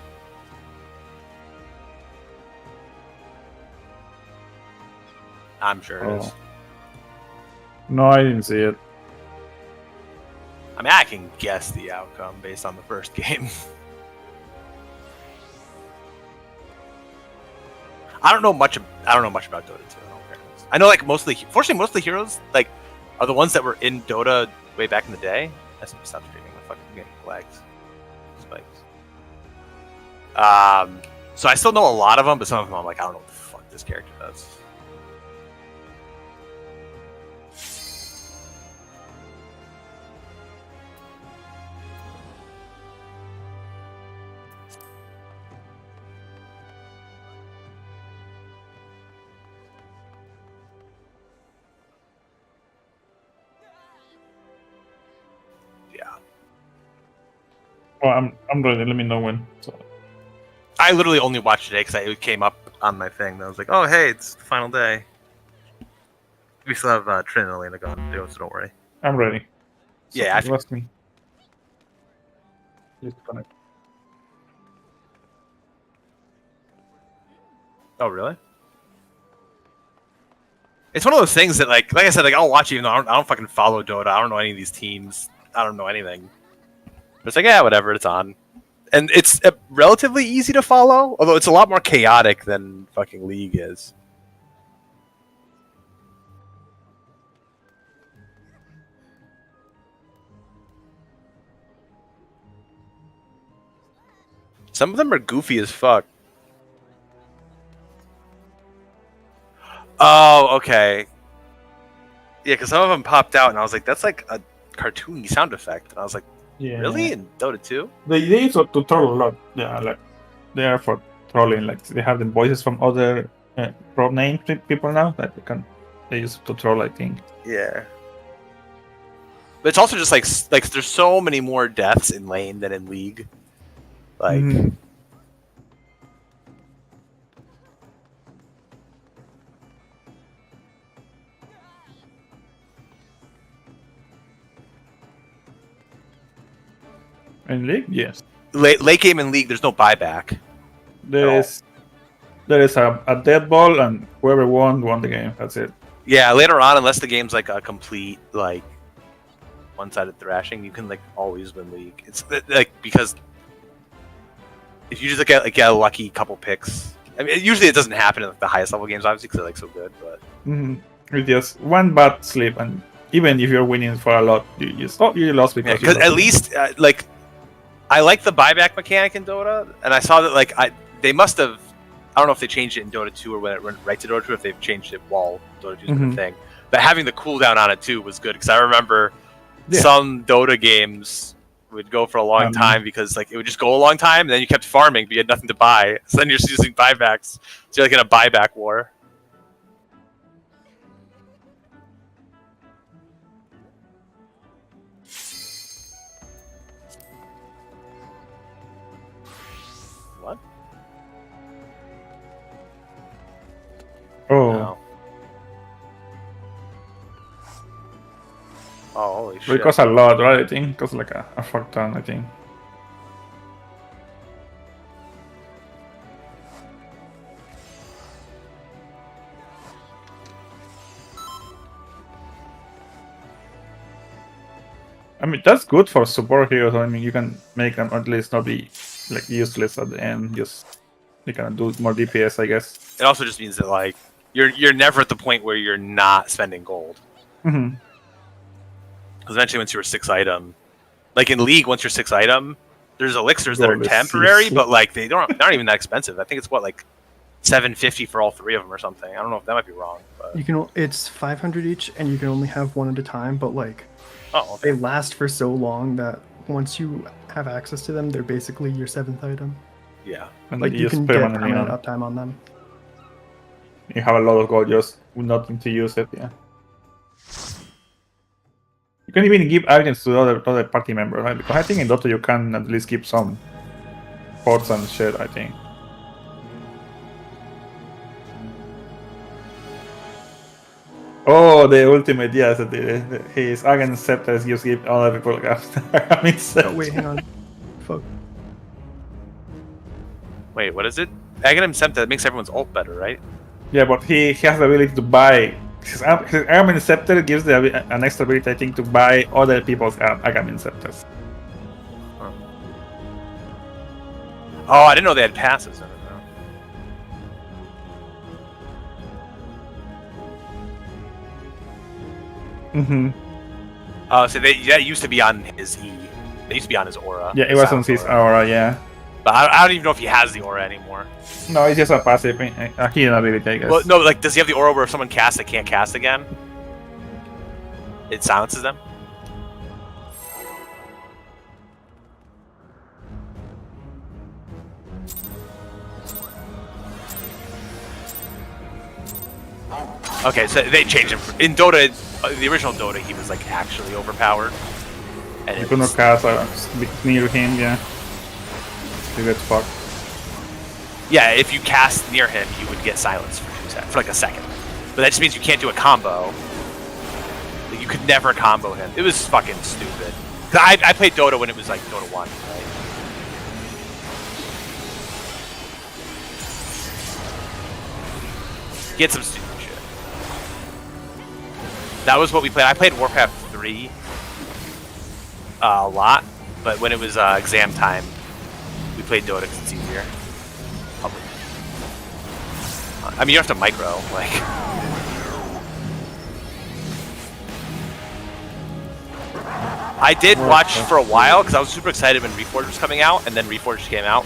I'm sure it is. Oh. No, I didn't see it. I mean, I can guess the outcome based on the first game. I don't know much about Dota 2. I know like fortunately most of the heroes like are the ones that were in Dota way back in the day. I stop streaming. My fucking getting lags, spikes. So I still know a lot of them, but some of them I'm like I don't know what the fuck this character does. Well, I'm ready. Let me know when. So. I literally only watched today because it came up on my thing. And I was like, oh hey, it's the final day. We still have Trin and Elena gone to do it, so don't worry. I'm ready. So Yeah, you asked me. Just connect. Oh really? It's one of those things that like I said, like I'll watch it even though I don't fucking follow Dota. I don't know any of these teams. I don't know anything. But it's like, yeah, whatever, it's on. And it's relatively easy to follow, although it's a lot more chaotic than fucking League is. Some of them are goofy as fuck. Oh, okay. Yeah, because some of them popped out, and I was like, that's like a cartoony sound effect. And I was like, Yeah. really? In Dota 2? They use it to troll a lot. Yeah, like they are for trolling. Like they have the voices from other pro name people now that they use it to troll. I think. Yeah. But it's also just like there's so many more deaths in lane than in League. Like. Mhm. In League, yes. Late game in League, there's no buyback. There is a dead ball, and whoever won the game. That's it. Yeah, later on, unless the game's like a complete like one-sided thrashing, you can like always win League. It's like because if you just get a lucky couple picks. I mean, usually it doesn't happen in like, the highest level games, obviously, because they're like so good. But It's just one bad slip, and even if you're winning for a lot, you lost because. Because at least like. I like the buyback mechanic in Dota, and I saw that like they must have. I don't know if they changed it in Dota 2 or when it went right to Dota 2, or if they've changed it while Dota 2 is a thing. But having the cooldown on it too was good because I remember some Dota games would go for a long time because like it would just go a long time, and then you kept farming, but you had nothing to buy. So then you're just using buybacks. So you're like in a buyback war. Oh. No. Oh, holy shit. It costs a lot, right? I think it costs like a fuck ton, I think. I mean, that's good for support heroes. I mean, you can make them at least not be like useless at the end. Just you can do more DPS, I guess. It also just means that like you're never at the point where you're not spending gold. Mm-hmm. Because eventually, once you're a 6 item, like in League, once you're 6 item, there's elixirs that are Gold is temporary, easy. but like they're not even that expensive. I think it's what like $750 for all 3 of them or something. I don't know if that might be wrong. But... It's 500 each, and you can only have one at a time. But like, okay. they last for so long that once you have access to them, they're basically your 7th item. Yeah, And like you can get permanently permanent on. uptime on them. You have a lot of gold just with nothing to use it. Yeah. You can even give items to other party members, right? Because I think in Dota you can at least keep some pots and shit. I think. Oh, the ultimate, yes. His Agent Scepters just give other people. I mean, Oh wait, hang on. Fuck. Wait, what is it? Aghanim Scepter, that makes everyone's ult better, right? Yeah, but he has the ability to buy. His Aghanim Scepter gives an extra ability, I think, to buy other people's Aghanim Scepters. Oh, I didn't know they had passes. I don't know. Oh, so that used to be on his E. They used to be on his aura. Yeah, it was on his aura, yeah. But I don't even know if he has the aura anymore. No, it's just a passive, a hidden ability, I guess. Well, no, like, does he have the aura where if someone casts, they can't cast again? It silences them? Okay, so they changed him. In Dota, the original Dota, he was like actually overpowered. And you couldn't cast near him, yeah. You get fucked. Yeah, if you cast near him, you would get silenced for like a second. But that just means you can't do a combo. Like, you could never combo him. It was fucking stupid. I played Dota when it was like Dota 1, right? Get some stupid shit. That was what we played. I played Warcraft 3 a lot, but when it was exam time, we played Dota because it's easier. I mean, you don't have to micro, like. I did watch for a while because I was super excited when Reforged was coming out, and then Reforged came out.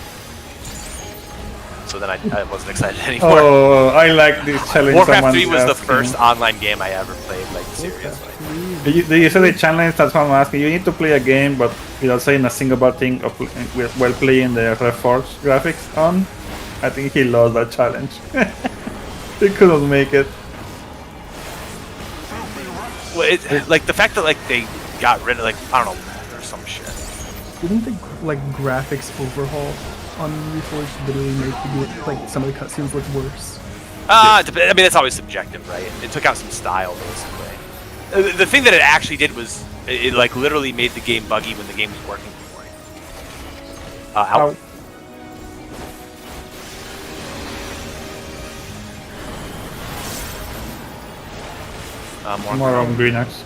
So then I wasn't excited anymore. Oh, I like this challenge. Warcraft 3 was the first online game I ever played, like, seriously. Do you say the challenge that someone asking? You need to play a game, but without saying a single bad thing while playing the Reforged graphics on. I think he lost that challenge. He couldn't make it. Well, like, the fact that, like, they got rid of, like, I don't know, or some shit. Didn't the, like, graphics overhaul on Reforged literally make like some of the cutscenes look worse? I mean, that's always subjective, right? It took out some style, basically. The thing that it actually did was it like literally made the game buggy when the game was working for you. Out. More on Green Axe.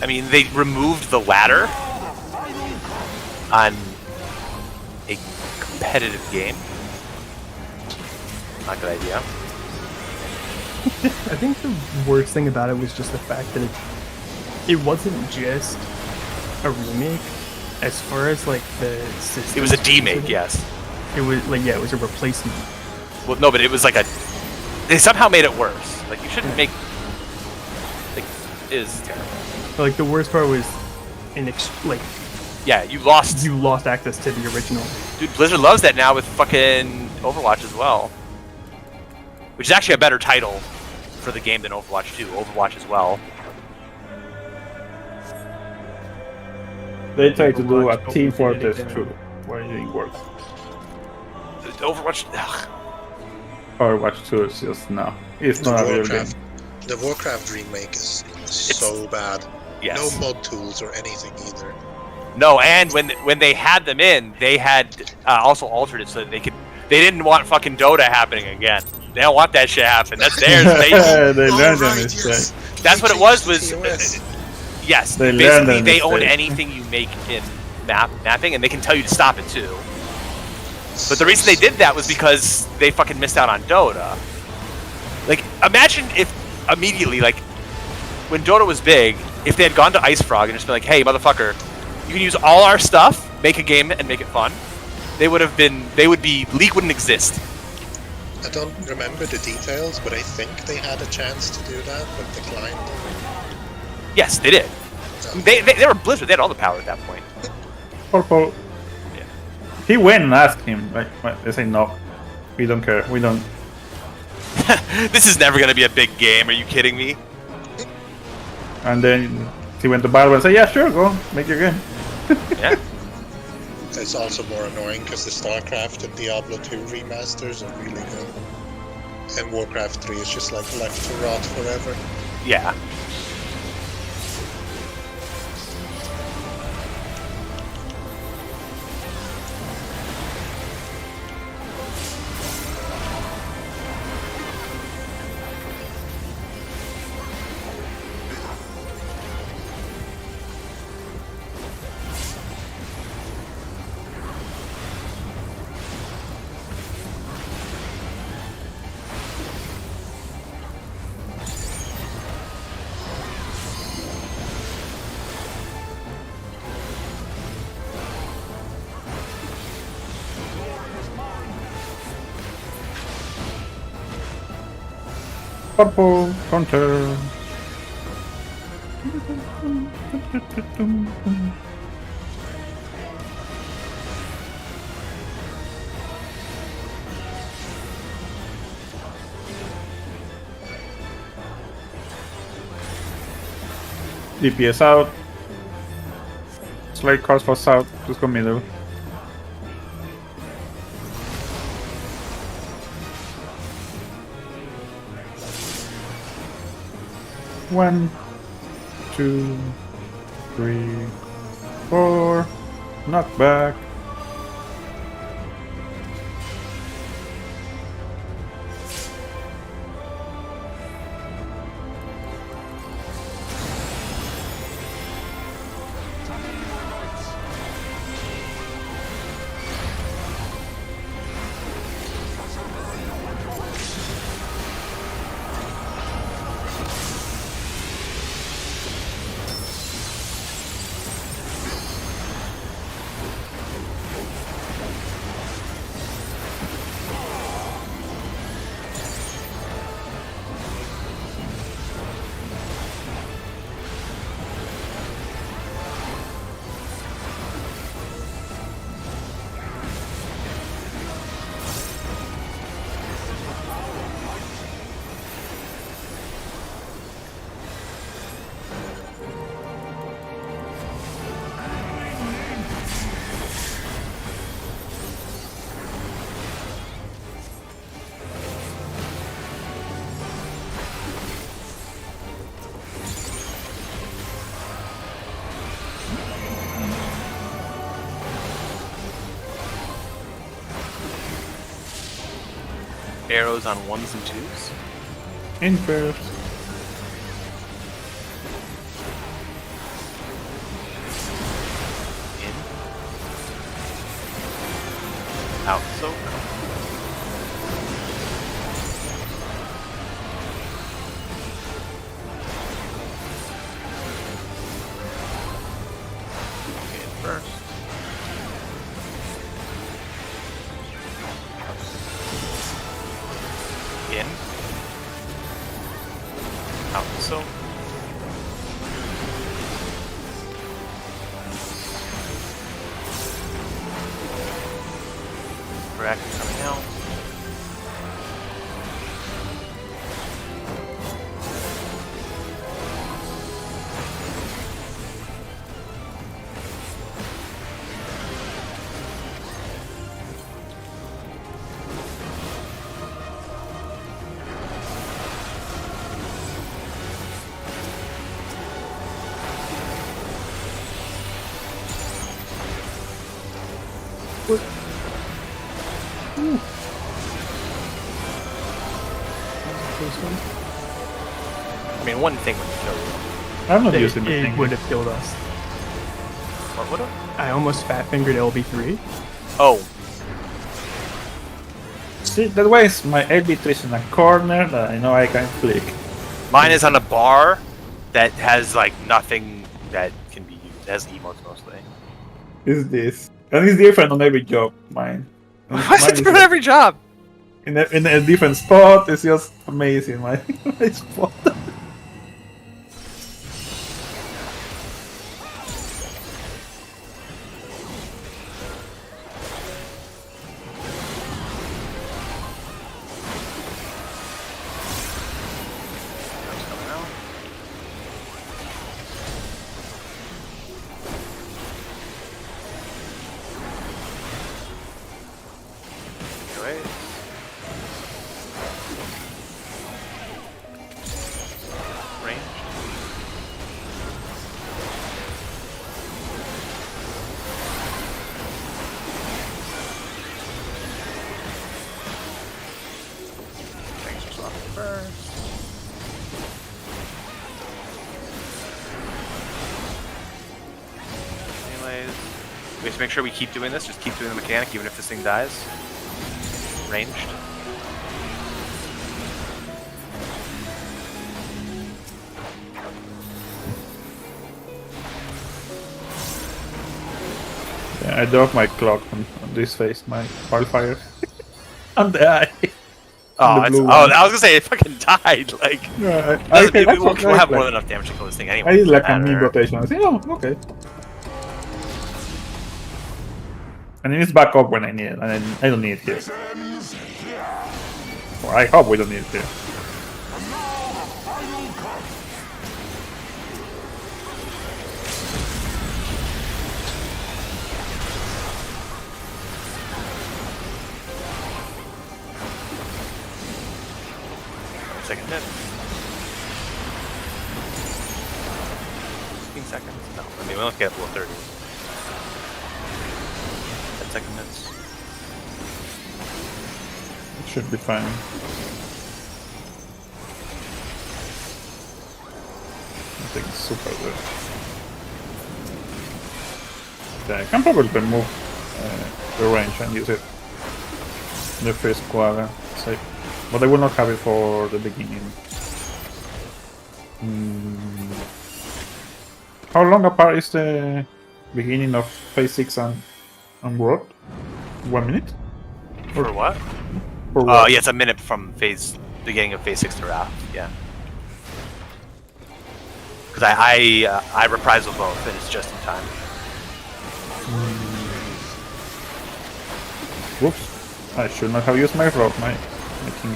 I mean, they removed the ladder on a competitive game. Not a good idea. I think the worst thing about it was just the fact that it wasn't just a remake. As far as like the system, it was a demake, yes. It was like, yeah, it was a replacement. Well, no, but it was like they somehow made it worse. Like, you shouldn't make. Like, it is terrible. But, like, the worst part was yeah, you lost access to the original. Dude, Blizzard loves that now with fucking Overwatch as well. Which is actually a better title for the game than Overwatch 2. Overwatch as well. They tried to do a Team Fortress 2, where it didn't work. Overwatch. Ugh. Overwatch 2 is just no. It's not a real game. The Warcraft remake is so bad. Yes. No mod tools or anything either. No, and when they had them in, they had also altered it so that they didn't want fucking Dota happening again. They don't want that shit happening. That's theirs. They learned on this shit. That's what it was. Yes, basically they own anything you make in mapping, and they can tell you to stop it too. But the reason they did that was because they fucking missed out on Dota. Like, imagine if immediately, like, when Dota was big, if they had gone to Ice Frog and just been like, hey, motherfucker, you can use all our stuff, make a game, and make it fun, League wouldn't exist. I don't remember the details, but I think they had a chance to do that, but declined. Yes, they did. They were Blizzard. They had all the power at that point. Purple. Yeah. He went and asked him. Like, they say no. We don't care. We don't. This is never gonna be a big game. Are you kidding me? And then he went to Valve and said, "Yeah, sure, go make your game." Yeah. It's also more annoying because the StarCraft and Diablo 2 remasters are really good. And Warcraft 3 is just like left to rot forever. Yeah. Purple counter. DPS out. Slate calls for south. Just go middle. One, two, three, four. Knock back. Arrows on 1s and 2s. In first. In. Out soak. Okay, in first. In. Out soak. Bracket coming out. I mean, one thing would kill you. I'm not It, using the thing. would have killed us. What would have? I almost fat fingered LB3. Oh, See, that way is my LB3 is in a corner that I know I can flick. mine is on a bar that has like nothing that can be used. It has emotes mostly. Is this? And it's different on every job, mine. Why is Mine it is different every job? in a different spot. It's just amazing, my, my spot. Arrows coming out. Wait. Rain. first. Anyways, we have to make sure we keep doing this. Just keep doing the mechanic, even if this thing dies. Ranged. Yeah, I dropped my clock on this face, my wildfire. On the eye. Oh, the blue I one. was gonna say it fucking died. Like, Yeah, we'll have more than enough damage to kill this thing anyway. I did like a Doesn't mid matter. rotation. I said, oh, okay. And then it's back up when I need it, and then I don't need it here. Enemies here. Or I hope we don't need it here. And now the final cut. Second hit. 15 seconds? No, I mean, we don't get below 30. 10 second hits. It should be fine. I think it's super good. Yeah, I can probably remove the range and use it in the first quarter. So, but I will not have it for the beginning. How long apart is the beginning of phase 6 and World? 1 minute? For what? For Oh, World? yeah, it's a minute from beginning of phase 6 to Wrath, yeah. Because I reprise with both, and it's just in time. Whoops. I should not have used my rock, my king.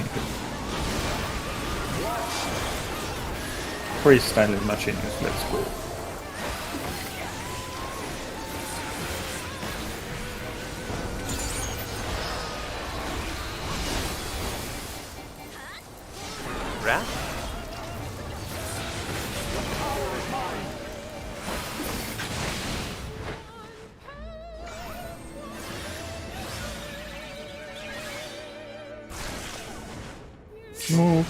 Freestyle is not genius, let's go. Wrath? Move.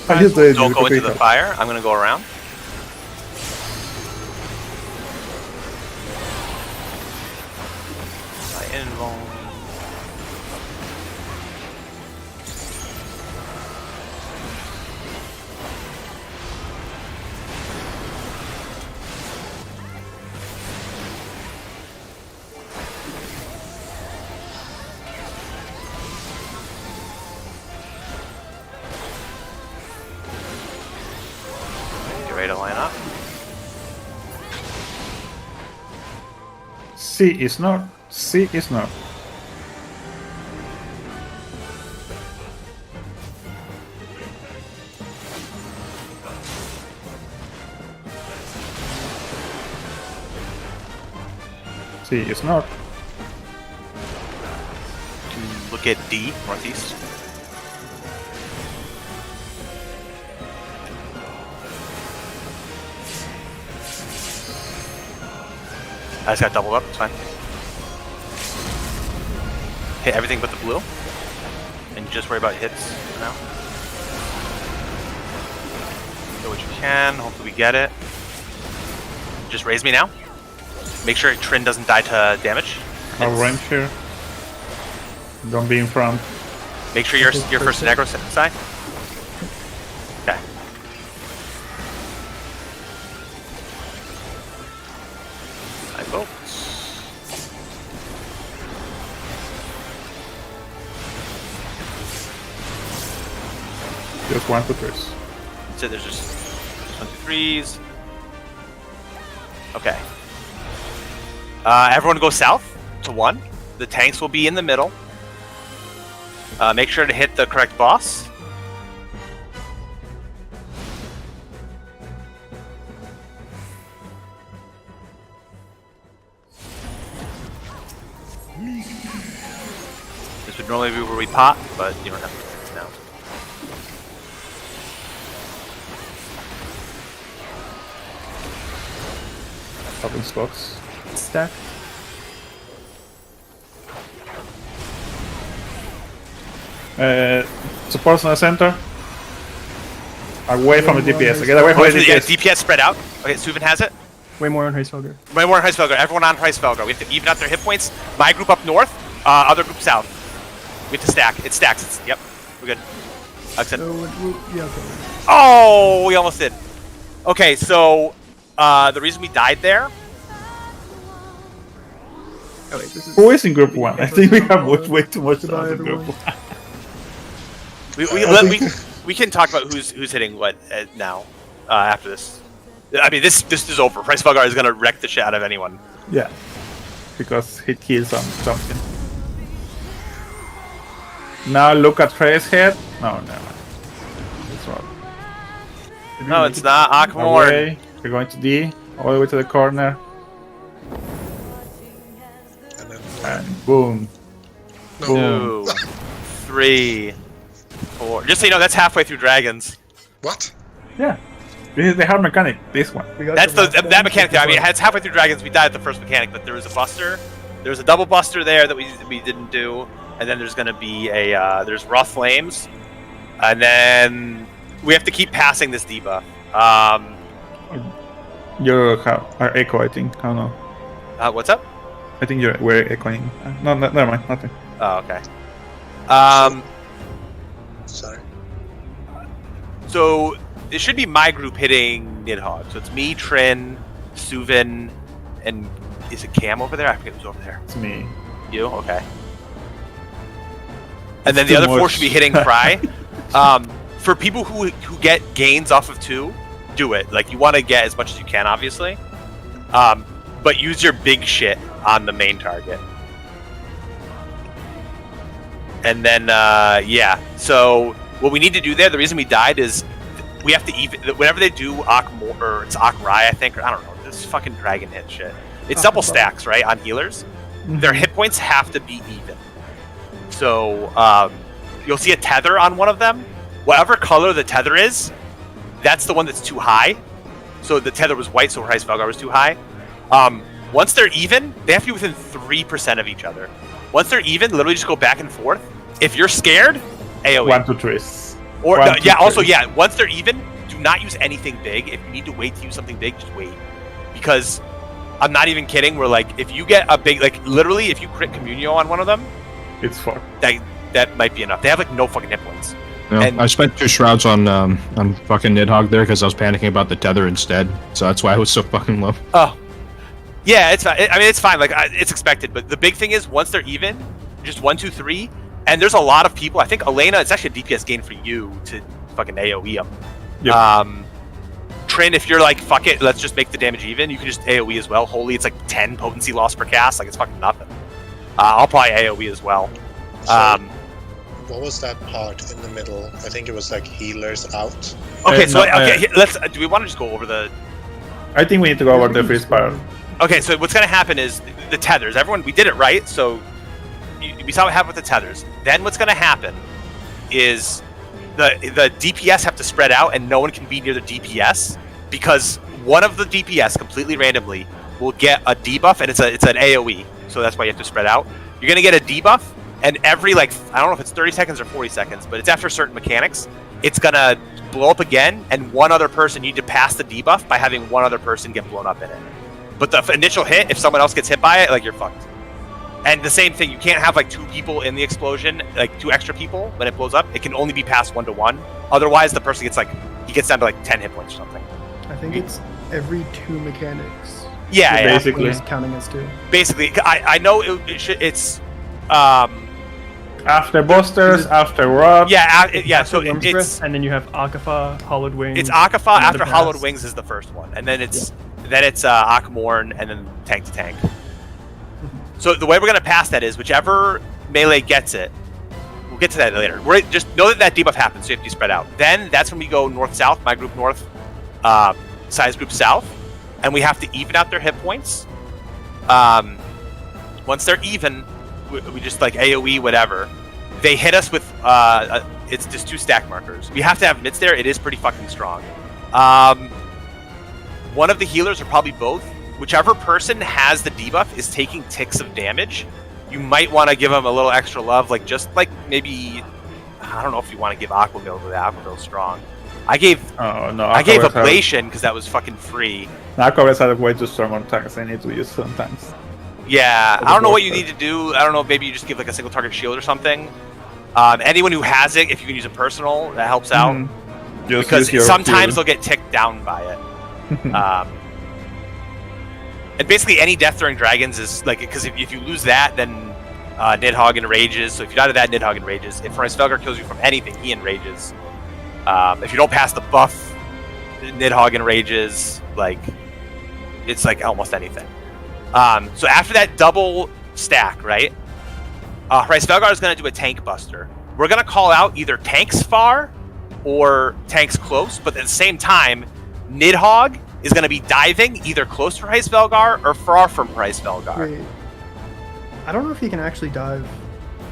I used the Don't go into the potato. fire. I'm gonna go around. My invuln. Get ready to line up. C is not. C is not. C is not. Look at D, northeast. I just got doubled up, it's fine. Hit everything but the blue. And just worry about hits for now. Do what you can, hopefully we get it. Just raise me now. Make sure Trin doesn't die to damage. I'll Hits. range here. Don't be in front. Make sure your first aggro side. Okay. I vote. Just 1, 2, 3. So there's just 1, 2, 3s. Okay. Everyone go south to 1. The tanks will be in the middle. Make sure to hit the correct boss. This would normally be where we pop, but you don't have to now. Open spots. Stack. Supports in the center. Away from the DPS. Get away from the Yeah, DPS. DPS spread out. Okay, Suvin has it. Way more on Heisfelger. Way more on Heisfelger. Everyone on Heisfelger. We have to even out their hit points. My group up north, other group south. We have to stack. It stacks. Yep, we're good. Excellent. Yeah, okay. Oh, we almost did. Okay, so the reason we died there. Oh, wait, this is... Who is in group 1? I think we have way too much time in group 1. We can talk about who's hitting what now after this. I mean, this is over. Heisfelger is gonna wreck the shit out of anyone. Yeah, because he kills something. Now look at Trey's head. No, never mind. It's wrong. No, it's not. Akmor. Away. We're going to D, all the way to the corner, And then and boom. Boom. 2, 3, 4. Just so you know, that's halfway through Dragons. what? Yeah. This is the hard mechanic, this one. That's that mechanic there. I mean, it's halfway through Dragons. We died at the first mechanic, but there was a buster. There was a double buster there that we didn't do, and then there's gonna be a there's Wrath Flames, and then we have to keep passing this debuff. You're are echo, I think. I don't know. What's up? I think we're echoing. No, never mind, nothing. Oh, okay. Sorry. So it should be my group hitting Nidhogg. So it's me, Trin, Suvin, and is it Cam over there? I forget who's over there. It's me. You? Okay. And then Too the other 4 much. should be hitting Fry. For people who get gains off of 2, do it. Like, you want to get as much as you can, obviously. But use your big shit on the main target. And then, yeah. So what we need to do there, the reason we died is we have to even, whenever they do Akmor, or it's Akrai, I think, or I don't know, this fucking dragon hit shit. It's double stacks, right, on healers. Their hit points have to be even. So you'll see a tether on one of them. Whatever color the tether is, that's the one that's too high. So the tether was white, so Heisfelger was too high. Once they're even, they have to be within 3% of each other. Once they're even, literally just go back and forth. If you're scared, AoE. 1, 2, 3. Or One, no, two, yeah, three. also yeah, once they're even, do not use anything big. If you need to wait to use something big, just wait. Because I'm not even kidding, we're like, if you get a big, like literally if you crit Communio on one of them, It's 4. that might be enough. They have like no fucking hit points. No, And- I spent 2 shrouds on fucking Nidhogg there because I was panicking about the tether instead. So that's why I was so fucking low. Oh. Yeah, it's fine. I mean, it's fine. Like, it's expected. But the big thing is, once they're even, just 1, 2, 3, and there's a lot of people. I think Elena, it's actually a DPS gain for you to fucking AoE them. Yep. Trin, if you're like, fuck it, let's just make the damage even, you can just AoE as well. Holy, it's like 10 potency loss per cast. Like, it's fucking nothing. I'll probably AoE as well. So, what was that part in the middle? I think it was like healers out. Okay, so no, let's. Do we want to just go over the? I think we need to go over the first part. Okay, so what's gonna happen is the tethers. Everyone, we did it right. So we saw what happened with the tethers. Then what's gonna happen is the DPS have to spread out, and no one can be near the DPS because one of the DPS completely randomly will get a debuff, and it's an AOE. So that's why you have to spread out. You're gonna get a debuff, and every like I don't know if it's 30 seconds or 40 seconds, but it's after certain mechanics. It's gonna blow up again, and one other person, you need to pass the debuff by having one other person get blown up in it. But the initial hit, if someone else gets hit by it, like you're fucked. And the same thing, you can't have like 2 people in the explosion, like 2 extra people when it blows up. It can only be passed 1 to 1. Otherwise, the person gets he gets down to like 10 hit points or something. I think it's every 2 mechanics. Yeah, yeah. Basically. It's counting as 2. Basically, I know it's After boosters, after Rob. yeah. So it's and then you have Akafa, Hollowed Wings. it's Akafa and after the Hollowed pass. Wings is the first one, and then it's Akmorn, and then tank to tank. So the way we're gonna pass that is whichever melee gets it. We'll get to that later. We're just know that debuff happens, so you have to spread out. Then that's when we go north south. My group north, size group south, and we have to even out their hit points. Once they're even, we just like AOE whatever. They hit us with it's just 2 stack markers. We have to have mitts there. It is pretty fucking strong. One of the healers, or probably both, whichever person has the debuff is taking ticks of damage, you might want to give them a little extra love, like just like maybe, I don't know if you want to give Aqua Build, but Aqua Build's strong. I gave Ablation because that was fucking free. Aqua have way too strong on attacks I need to use sometimes. Yeah, I don't know what you need to do. I don't know, maybe you just give like a single target shield or something. Anyone who has it, if you can use a personal, that helps out. Because sometimes they'll get ticked down by it. And basically any Death Throwing Dragons is like, because if you lose that, then Nidhogg enrages. So if you die to that, Nidhogg enrages. If Price Velgar kills you from anything, he enrages. If you don't pass the buff, Nidhogg enrages. Like, it's like almost anything. So after that double stack, right? Price Velgar is going to do a Tank Buster. We're going to call out either tanks far or tanks close, but at the same time, Nidhogg is going to be diving either close to Price Velgar or far from Price Velgar. Wait. I don't know if he can actually dive.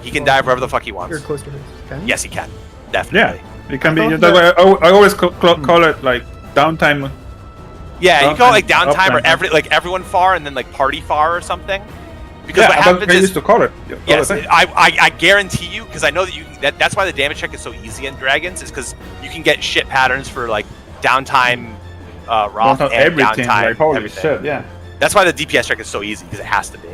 He can dive wherever the fuck he wants. Or close to his. Can he? Yes, he can. Definitely. Yeah, it can be. I always call it like downtime. Yeah, you call it like downtime or everyone far and then like party far or something. Because what happens is, used to call it. Yes, I guarantee you, because I know that that's why the damage check is so easy in Dragons, is because you can get shit patterns for like downtime, Roth, and everything, downtime. like, holy everything. shit, yeah. That's why the DPS check is so easy, because it has to be.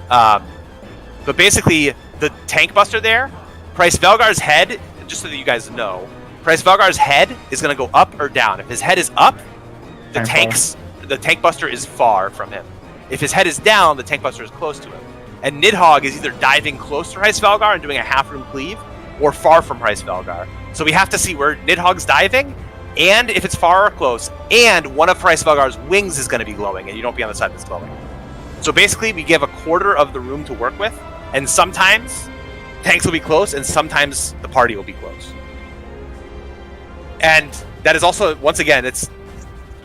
But basically, the Tank Buster there, Price Velgar's head, just so that you guys know, Price Velgar's head is going to go up or down. If his head is up, the Tank Buster is far from him. If his head is down, the Tank Buster is close to him. And Nidhogg is either diving close to Price Velgar and doing a half-room cleave, or far from Price Velgar. So we have to see where Nidhogg's diving, and if it's far or close, and one of Price Velgar's wings is going to be glowing, and you don't be on the side that's glowing. So basically, we give a quarter of the room to work with, and sometimes tanks will be close, and sometimes the party will be close. And that is also, once again, it's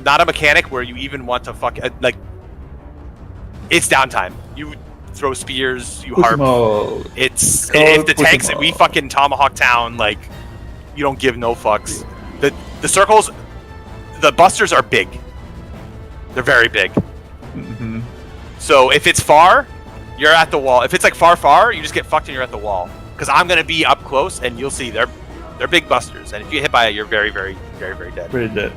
not a mechanic where you even want to like, it's downtime. You throw spears, you harp. It's if the tanks and we fucking Tomahawk Town, like, you don't give no fucks. The circles, the busters are big. They're very big. Mm-hmm. So if it's far, you're at the wall. If it's like far, you just get fucked and you're at the wall. Because I'm gonna be up close and you'll see they're big busters. And if you get hit by it, you're very, very, very, very dead. Very dead.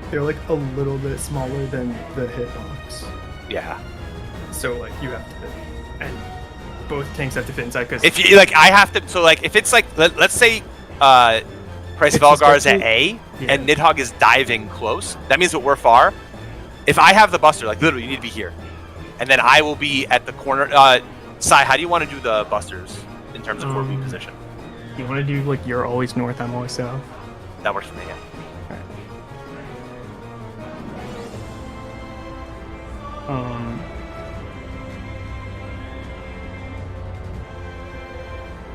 They're like a little bit smaller than the hitbox. Yeah. So like you have to fit, and both tanks have to fit inside. Because if you like, I have to. So like, if it's like, let's say, Price Velgar is at A, and Nidhogg is diving close. That means that we're far. If I have the Buster, like literally, you need to be here, and then I will be at the corner. Sai, how do you want to do the Busters in terms of 4V position? You want to do like you're always north, I'm always south. That works for me. Yeah.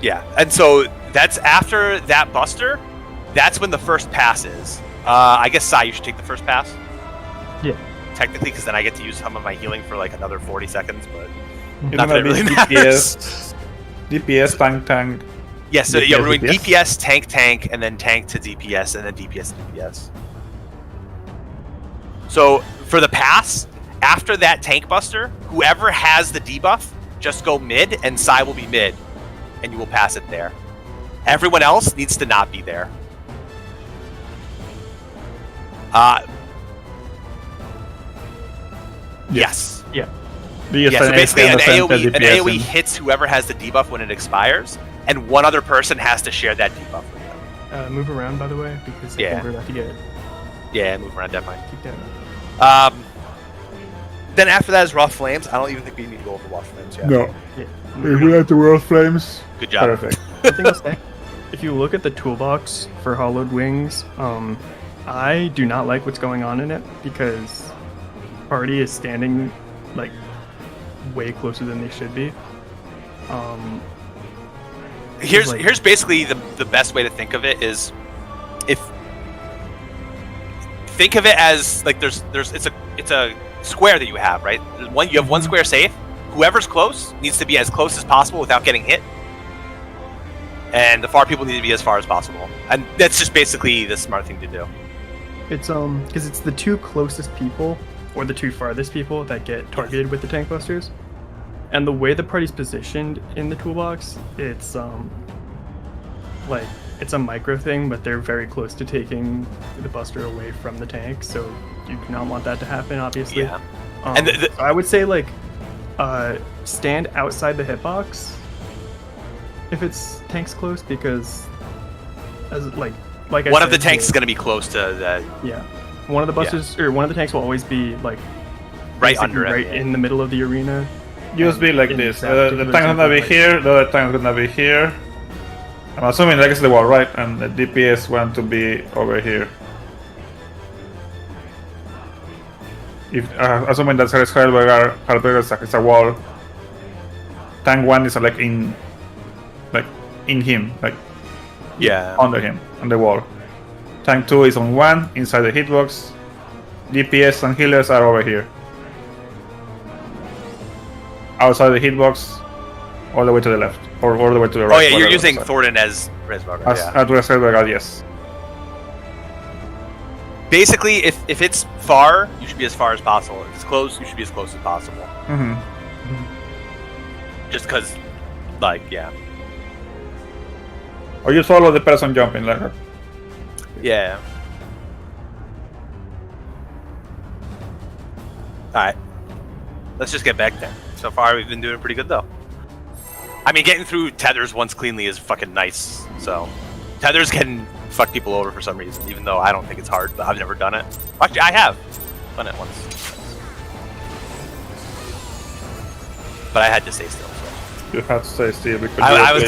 Yeah, and so that's after that Buster. That's when the first pass is. I guess Sai, you should take the first pass. Yeah. Technically, because then I get to use some of my healing for like another 40 seconds, but not that it really matters. DPS, tank. Yeah, so yeah, we're doing DPS, tank, and then tank to DPS, and then DPS to DPS. So for the pass, after that Tank Buster, whoever has the debuff, just go mid, and Sai will be mid, and you will pass it there. Everyone else needs to not be there. Yes. Yeah. Yeah, so basically an AoE hits whoever has the debuff when it expires, and one other person has to share that debuff with them. Move around, by the way, because I think we're about to get it. Yeah, move around, definitely. Keep down. Then after that is Wrath Flames. I don't even think we need to go over Wrath Flames yet. No. If we have the Wrath Flames, good job. Perfect. I think I'll say, if you look at the toolbox for Hollowed Wings, I do not like what's going on in it because party is standing like way closer than they should be. Here's basically the best way to think of it is, think of it as like it's a square that you have, right? You have one square safe. Whoever's close needs to be as close as possible without getting hit, and the far people need to be as far as possible. And that's just basically the smart thing to do. It's because it's the two closest people or the 2 farthest people that get targeted with the tank busters. And the way the party's positioned in the toolbox, it's like it's a micro thing, but they're very close to taking the buster away from the tank, so you do not want that to happen, obviously. Yeah. And so I would say like stand outside the hitbox if it's tanks close, because as like I one of said, the tanks is going to be close to that. Yeah, one of the busters or one of the tanks will always be like Right basically under it, right yeah. in the middle of the arena. Just be like in this. that The particular tank's gonna be example, here, the other tank's gonna be here. I'm assuming that is the wall, right? And the DPS want to be over here. If assuming that Hardberger is a wall, tank 1 is like in him, like Yeah. under him, on the wall. Tank 2 is on 1 inside the hitbox. DPS and healers are over here. Outside the hitbox, all the way to the left, or all the way to the right. Oh yeah, you're whatever, using sorry. Thornton as Resvarga. As Yeah. at Reservoir, yes. Basically, if it's far, you should be as far as possible. If it's close, you should be as close as possible. Mm-hmm. Just because, like, yeah. Or you follow the person jumping, like. Yeah. Alright. Let's just get back there. So far, we've been doing pretty good, though. I mean, getting through tethers once cleanly is fucking nice. So, tethers can fuck people over for some reason, even though I don't think it's hard, but I've never done it. Actually, I have done it once. But I had to stay still, so. You have to stay still because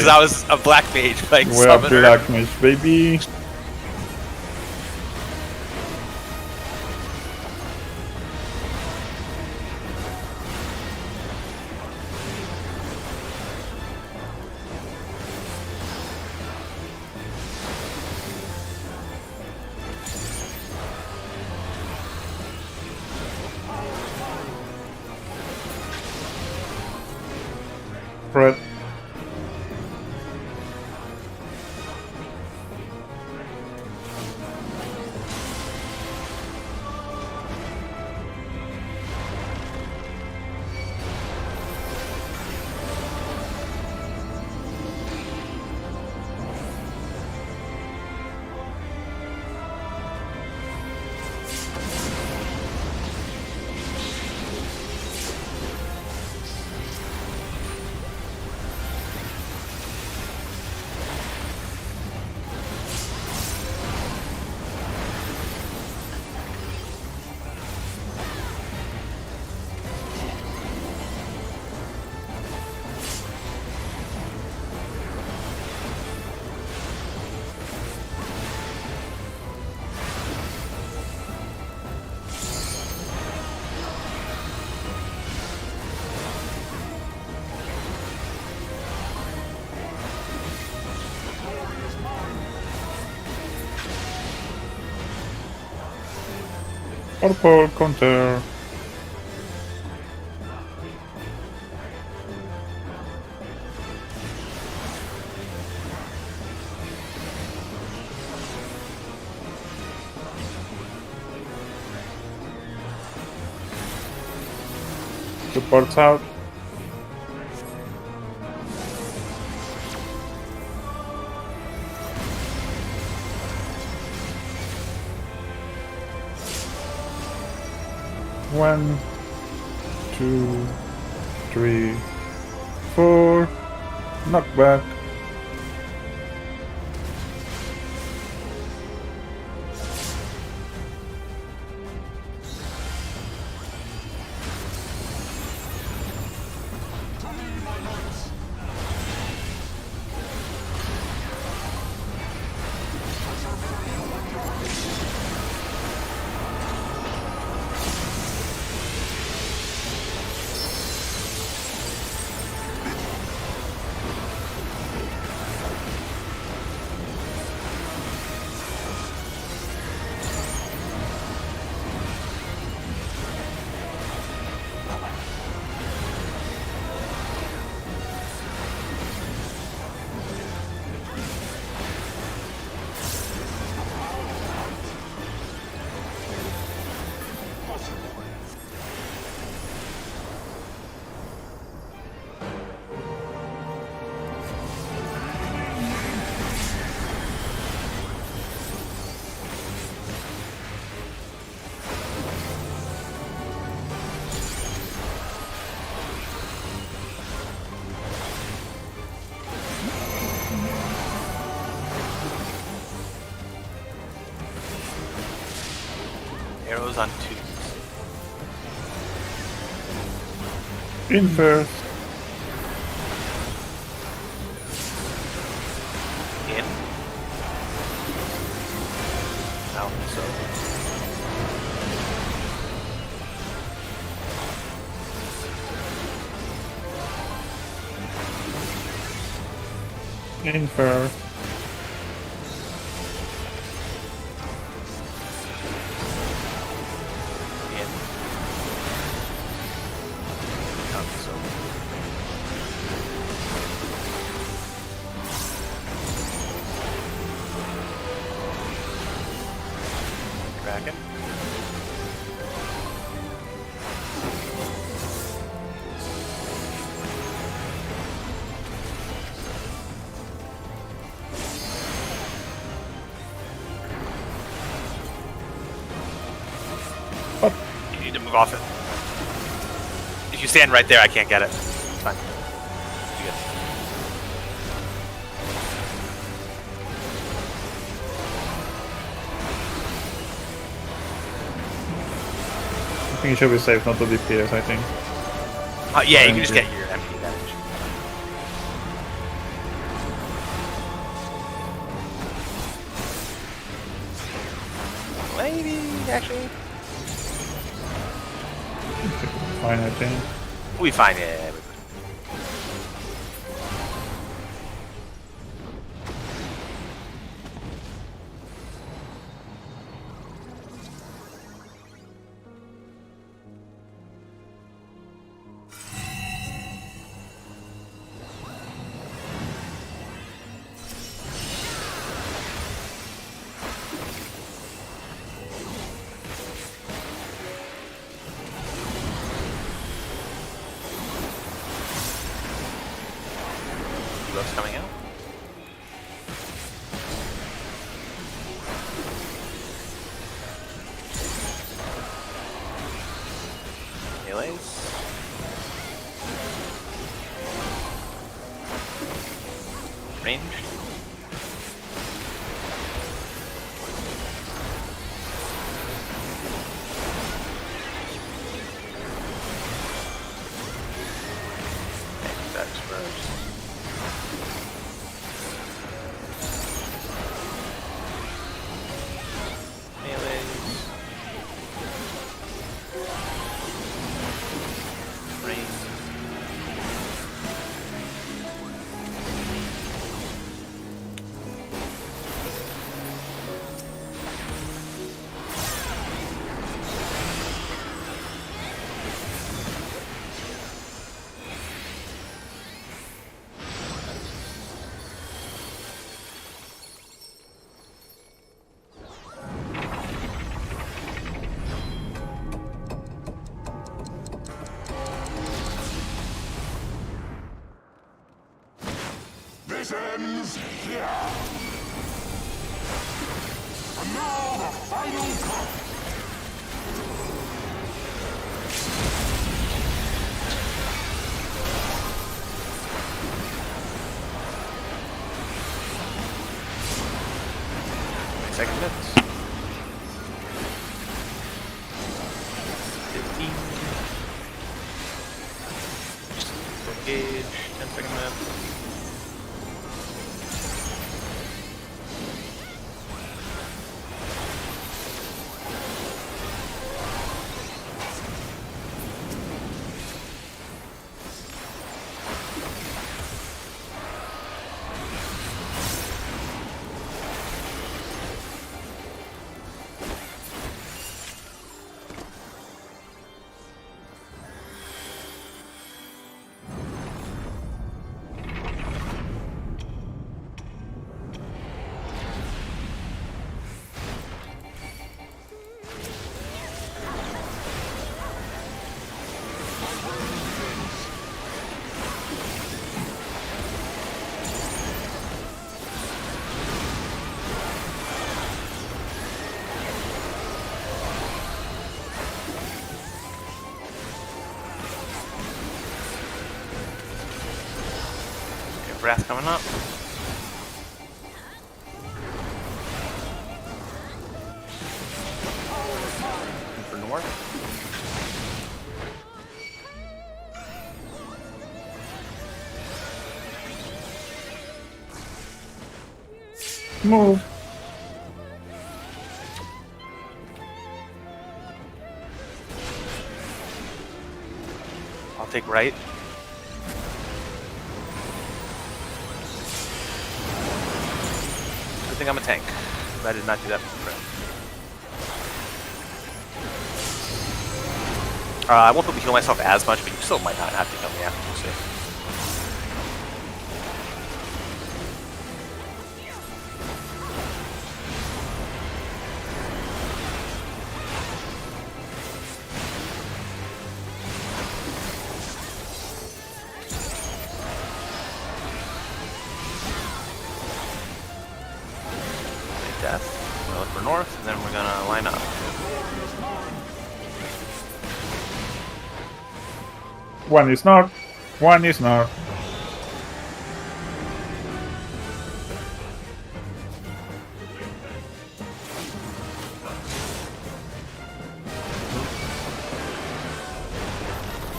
I was a black mage, like, we're a summoner. black mage, baby. Fred. Purple counter. Supports out. One, 2, 3, 4. Knockback. goes on 2. In first. In. Out. So. In first. In. Out. So. Dragon. You need to move off it. If you stand right there, I can't get it. It's fine. You good. I think it should be safe not to be pierced, I think. Yeah, you can just get your MP damage. Maybe, actually. Fine, I think. We'll be fine, yeah. Debuff's coming out. Melees. Ranged. Okay, that's first. This ends here. And now the final cut. Second minutes. 15. Engage. 10-second minutes. Wrath coming up. north. Move. I'll take right. Good thing I'm a tank. I did not do that for I won't be able to heal myself as much, but you still might not have to kill me after you see. Death. We'll look for north, and then we're gonna line up. One is north. One is north.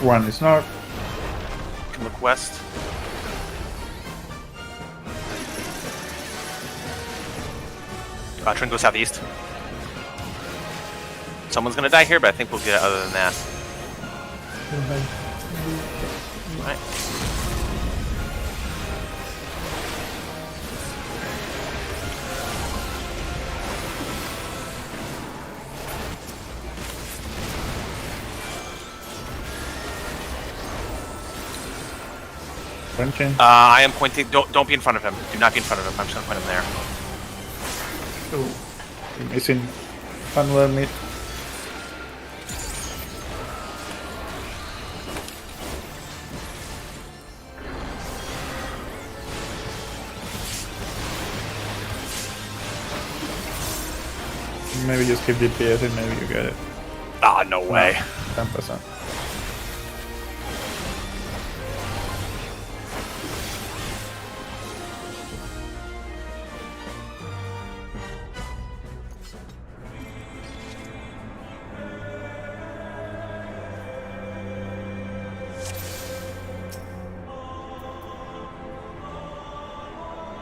One is north. Can look west. Try and go southeast. Someone's gonna die here, but I think we'll get it other than that. Alright. Punching. I am pointing. Don't be in front of him. Do not be in front of him. I'm just gonna point him there. Oh. Missing. Another mid. Maybe just keep DPS and maybe you get it. Ah, no way. 10%.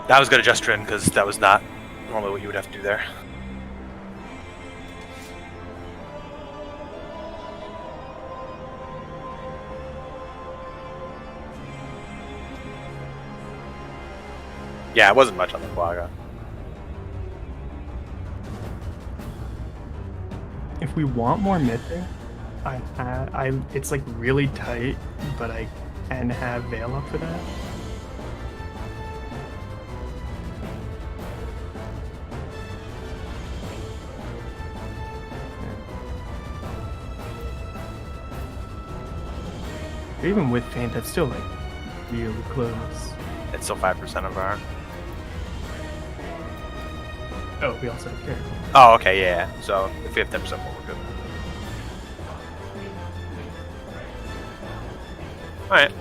That was gonna just trim because that was not normally what you would have to do there. Yeah, it wasn't much on the Quagga. If we want more mythic, it's like really tight, but I can have Veil up for that. Even with Feint, that's still like really close. It's still 5% of our. Oh, we also have Carry. Oh, okay, yeah. So if we have 10% more, we're good. All right.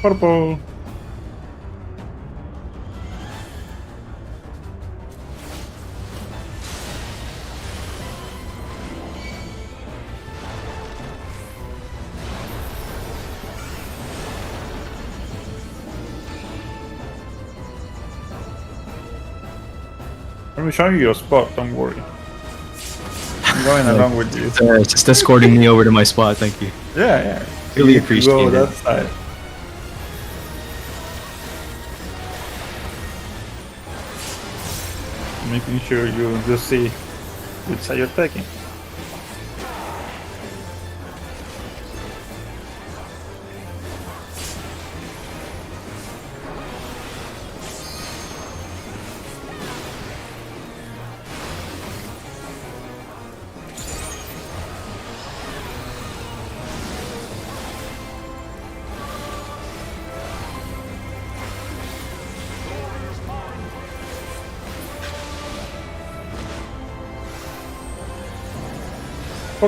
Purple. I'm showing you your spot, don't worry. I'm going along with you. Just escorting me over to my spot, thank you. Yeah, yeah. Really You appreciate go it. that side. Making sure you just see which side you're taking.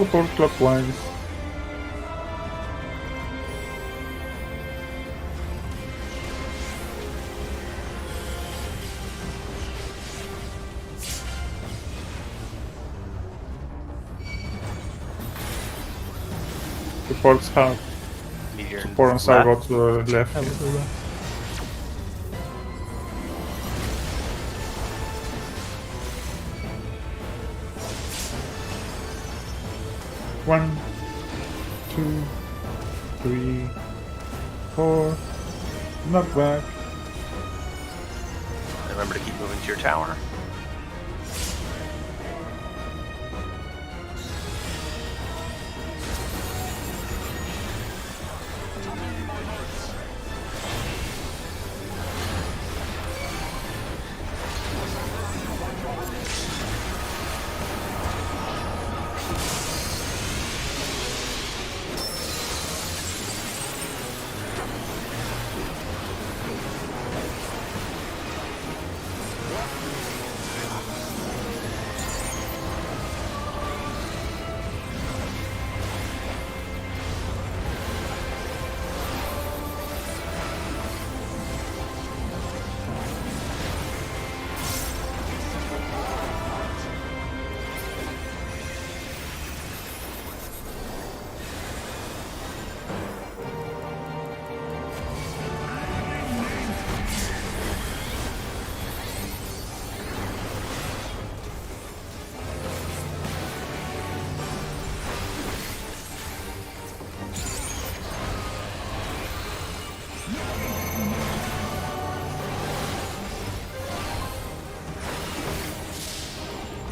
purple clockwise. Supports hard. Meteor and Support on flat. Sargo to the left. I will do that. One, 2, 3, 4. Not back. Remember to keep moving to your tower.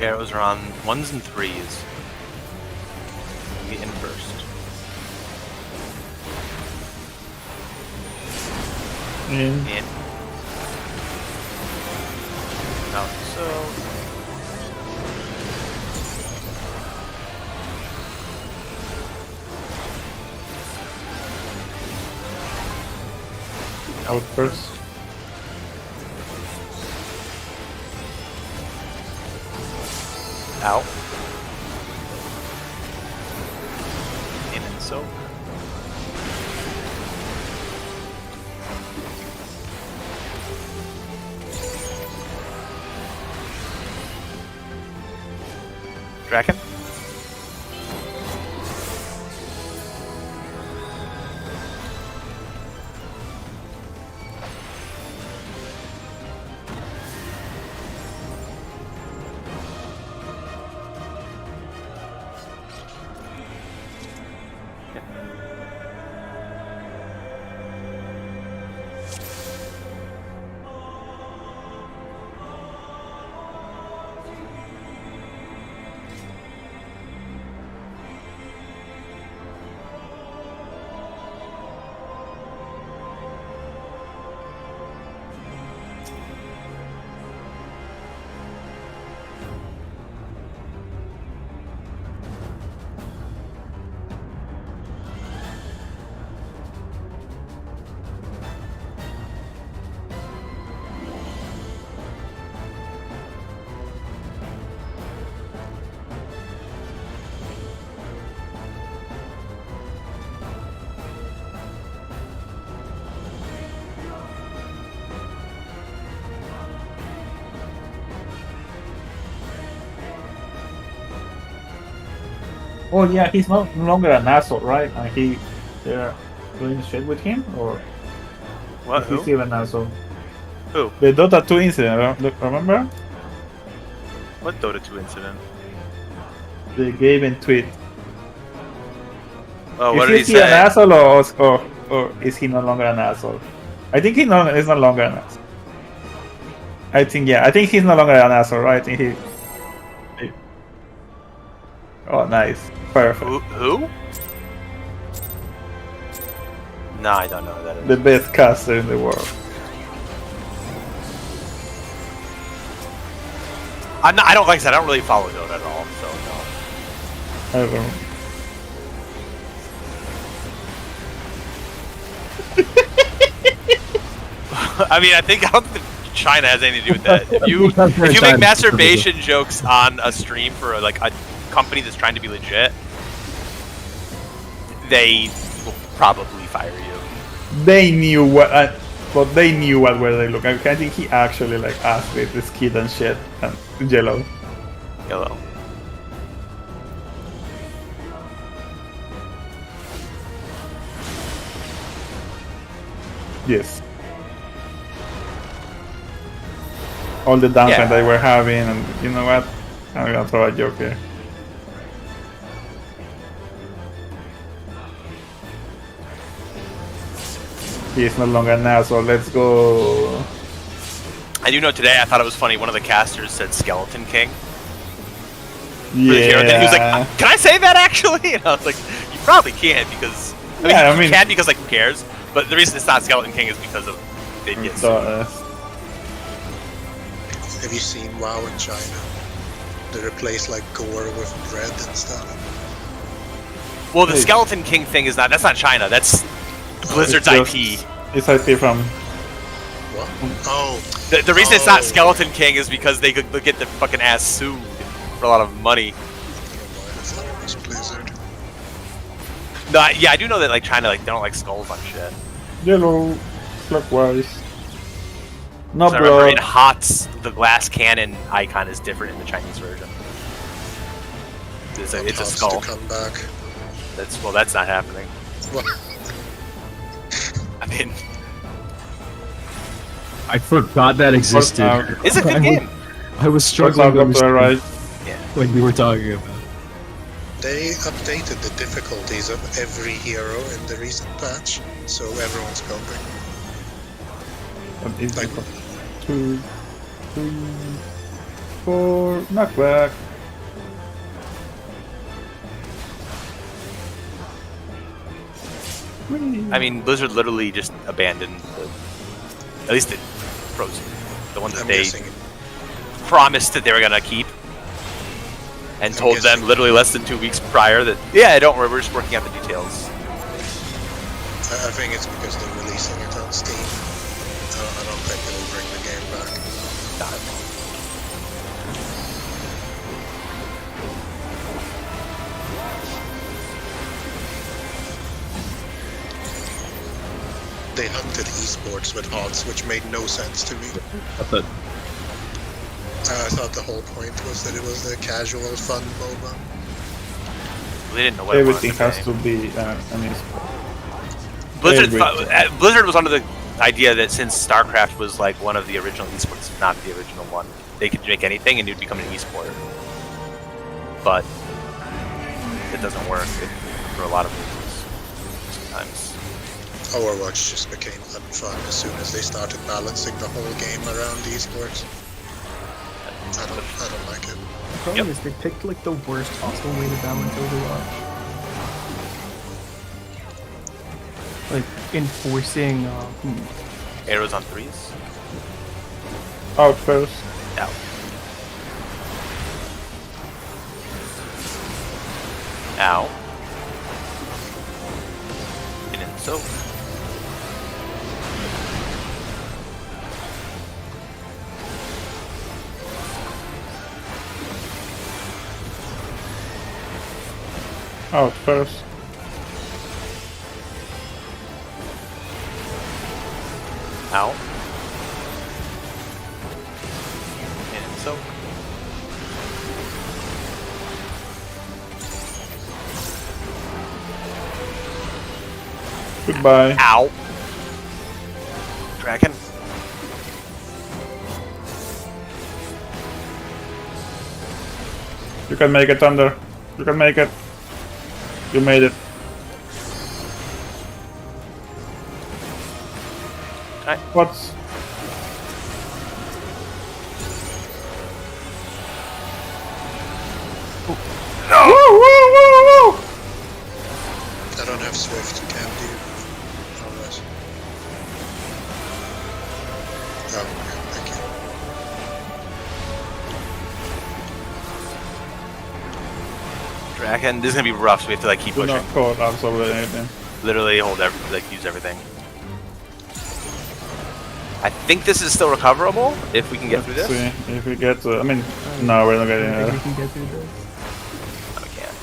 Arrows are on 1s and 3s. Get in first. In. Out so. Out first. Out. In and so. Draken. Oh yeah, he's no longer an asshole, right? And they're doing shit with him, or What? is he Who? still an asshole? Who? The Dota 2 incident, remember? What Dota 2 incident? The Gaben tweet. Oh, what did he Is he an say? asshole, or is he no longer an asshole? I think is no longer an asshole. I think he's no longer an asshole, right? I think he. Oh, nice. Perfect. Who? No, I don't know who that is. The best caster in the world. I don't like I said. I don't really follow Dota at all, so no. I don't know. I mean, I don't think China has anything to do with that. If you make masturbation jokes on a stream for like a company that's trying to be legit, they will probably fire you. They knew what, but they knew what where they look. I think he actually like asked with this kid and shit and yellow. Yellow. Yes. All the downtime Yeah. they were having, and you know what? I'm gonna throw a joke here. He is no longer now, so let's go. I do know today. I thought it was funny. One of the casters said Skeleton King. Yeah. And he was like, "Can I say that actually?" And I was like, "You probably can't because you can because like who cares?" But the reason it's not Skeleton King is because of they get sued. Have you seen WoW in China? They replace like gore with bread and stuff. Well, the Skeleton King thing is that's not China. That's Blizzard's IP. It's IP from. What? Oh. The reason it's not Skeleton King is because they could get their fucking ass sued for a lot of money. I thought it was Blizzard. No, yeah, I do know that like China like they don't like skulls on shit. Yellow, clockwise. No So I remember in blood. HOTS, the glass cannon icon is different in the Chinese version. It's a skull. To come back. That's not happening. What? I mean, I forgot that existed. it's a good game. I was What's struggling up, to understand right? when you were talking about. They updated the difficulties of every hero in the recent patch, so everyone's coping. Like, 2, 3, 4, knockback. I mean, Blizzard literally just abandoned at least the pros, the ones that I'm they guessing. promised that they were gonna keep, and I'm told them guessing. literally less than 2 weeks prior that don't worry, we're just working out the details. I think it's because they're releasing it on Steam. I don't think it'll bring the game back. They hunted esports with HOTS, which made no sense to me. I thought the whole point was that it was a casual, fun MOBA. They didn't know what Everything it was has in to the game. be an esport. Blizzard was under the idea that since StarCraft was like one of the original esports, not the original one, they could make anything and it would become an esport. But it doesn't work for a lot of reasons. Sometimes. Overwatch just became unfun as soon as they started balancing the whole game around esports. I don't like it. The problem is they picked like the worst possible way to balance Overwatch. Like enforcing Arrows on threes. Out first. Out. Ow. And then so. Out first. Ow. And so. Goodbye. Ow. Dragon. You can make it, Thunder. You can make it. You made it. Alright. What's... No! Woo, woo, woo, woo! I don't have Swift, can do. Unless. Oh, okay, thank you. Dragon. This is gonna be rough, so we have to like keep Do pushing. not call absolutely anything. Literally hold use everything. I think this is still recoverable if we can get through Let's this. see if we get to... I mean, no, we're not getting I think we there. can get through this. No, we can't.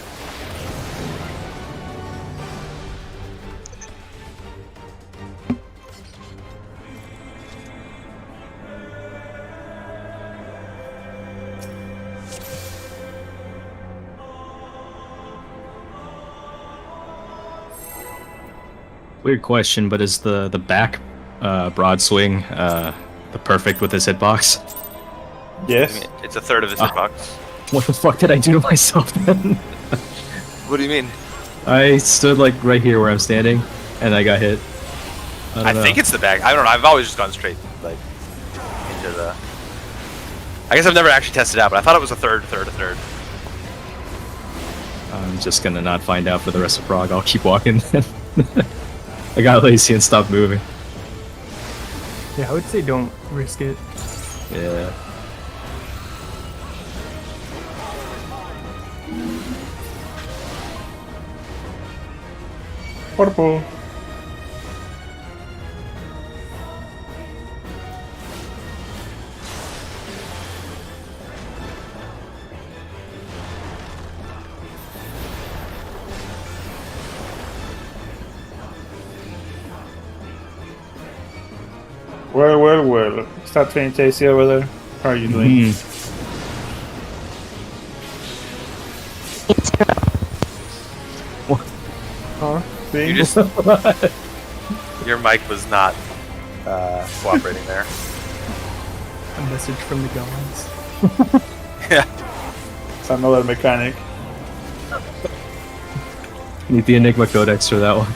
Weird question, but is the back broad swing the perfect with his hitbox? I Yes. mean, it's a third of his hitbox. What the fuck did I do to myself then? What do you mean? I stood like right here where I'm standing, and I got hit. I think it's the back. I don't know. I've always just gone straight like into the. I guess I've never actually tested it out, but I thought it was a third. I'm just gonna not find out for the rest of Prague. I'll keep walking. I got lazy and stopped moving. Yeah, I would say don't risk it. Yeah. Purple. Well. Start training JC over there. How are you doing? Huh? You just your mic was not cooperating there. A message from the gods. Yeah. It's another mechanic. Need the Enigma Codex for that one.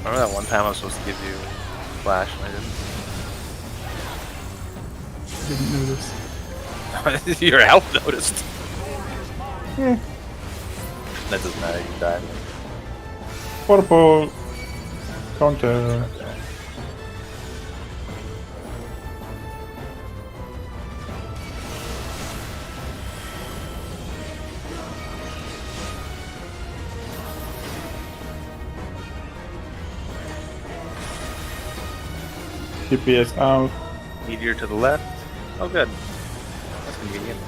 Remember that one time I was supposed to give you flash and I Didn't notice. didn't? Your health noticed. That doesn't matter. You died. Purple. Counter. GPS out. Meteor to the left. Oh, good. That's convenient.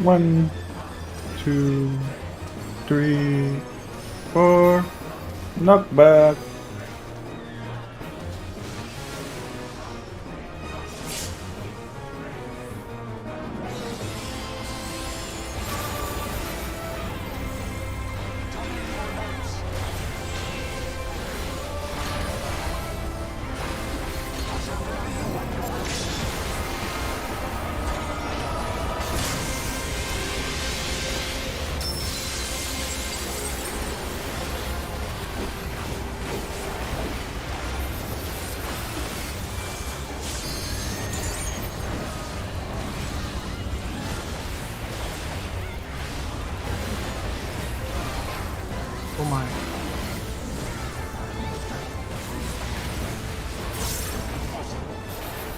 One, 2, 3, 4. Knockback. Oh my.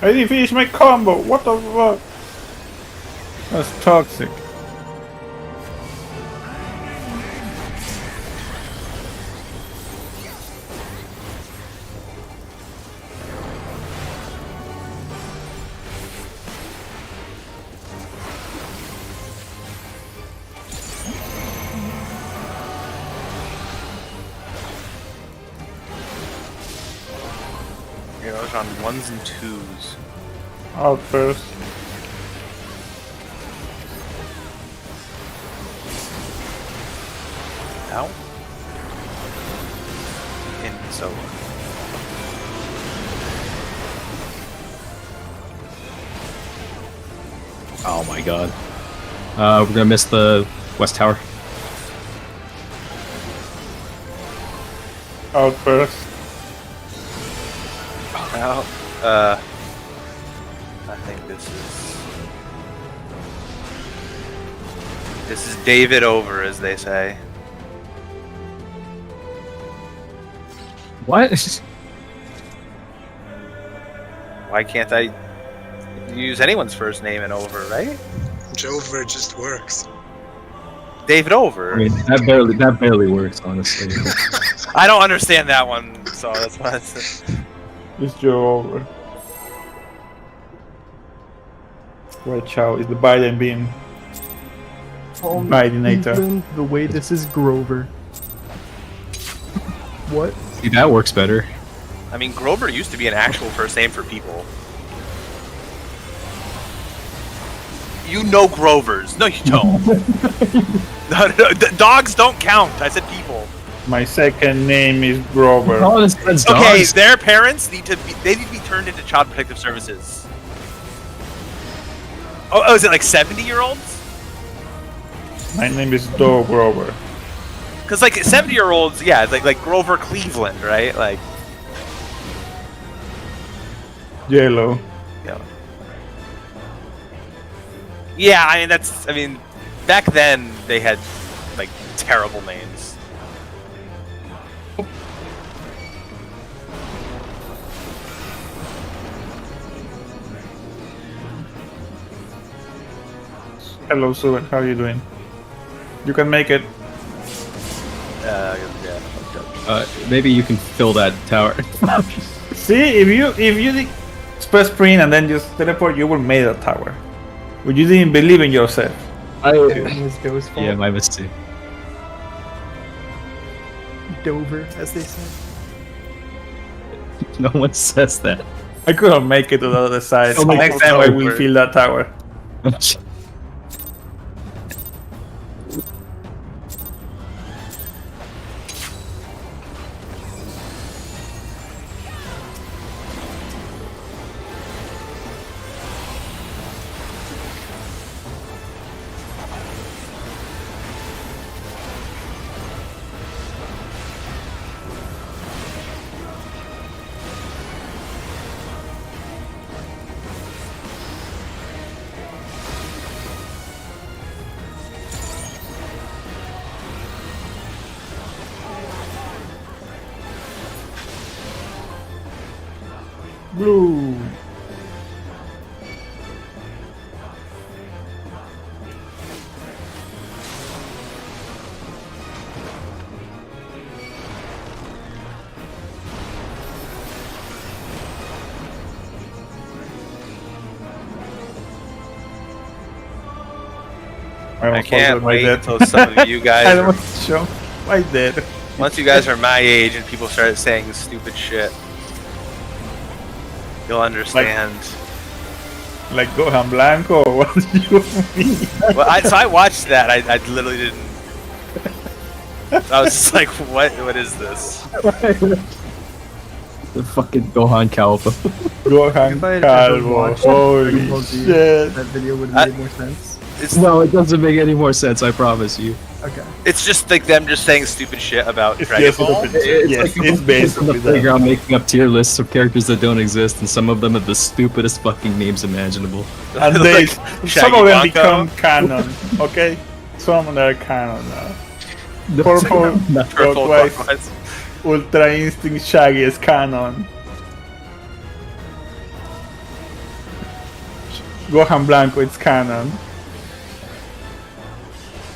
I didn't finish my combo. What the fuck? That's toxic. You know, it's on 1s and 2s. Out first. Out. In so. Oh my god. We're gonna miss the West Tower. Out first. Out. I think this is David over, as they say. What? Why can't I use anyone's first name in over, right? Jover just works. David over. I mean, that barely works, honestly. I don't understand that one, so that's why I said. It's Joe over. Watch out, it's the Biden beam. Bidenator. Even the way this is Grover. What? See, that works better. I mean, Grover used to be an actual first name for people. You know Grovers. No, you don't. No, dogs don't count. I said people. My second name is Grover. Oh, that's Okay, dogs. their parents need to be turned into child protective services. Oh, is it like 70-year-olds? My name is Doe Grover. Because like 70-year-olds, yeah, it's like Grover Cleveland, right? Like, Yellow. yeah. Yeah, I mean, back then they had like terrible names. Hello, Susan. How are you doing? You can make it. Yeah. Maybe you can fill that tower. See, if you press sprint and then just teleport, you will make a tower. But you didn't believe in yourself. It was Doe's fault. Yeah, my mistake. Dover, as they say. No one says that. I couldn't make it to the other side. Oh, Next time I will Dover. fill that tower. Blue. I can't wait until some of you I guys, almost jumped. I did. once you guys are my age and people start saying stupid shit, you'll understand. Like Gohan Blanco. What do you mean? Well, I watched that. I literally didn't. I was just like, what is this? The fucking Gohan Calvo. Gohan If I had ever Calvo. watched Holy Triple G, shit. that video would have made more sense. It's No, it doesn't make any more sense, I promise you. Okay. it's just like them just saying stupid shit about It's Dragon just Ball. stupid. Yes, like it's on basically the that. playground making up tier lists of characters that don't exist, and some of them have the stupidest fucking names imaginable. And they, Like some Shaggy of them Blanco. become canon. Okay? Some of them are canon now. Purple, Purple clockwise, clockwise. Ultra Instinct Shaggy is canon. Gohan Blanco, it's canon.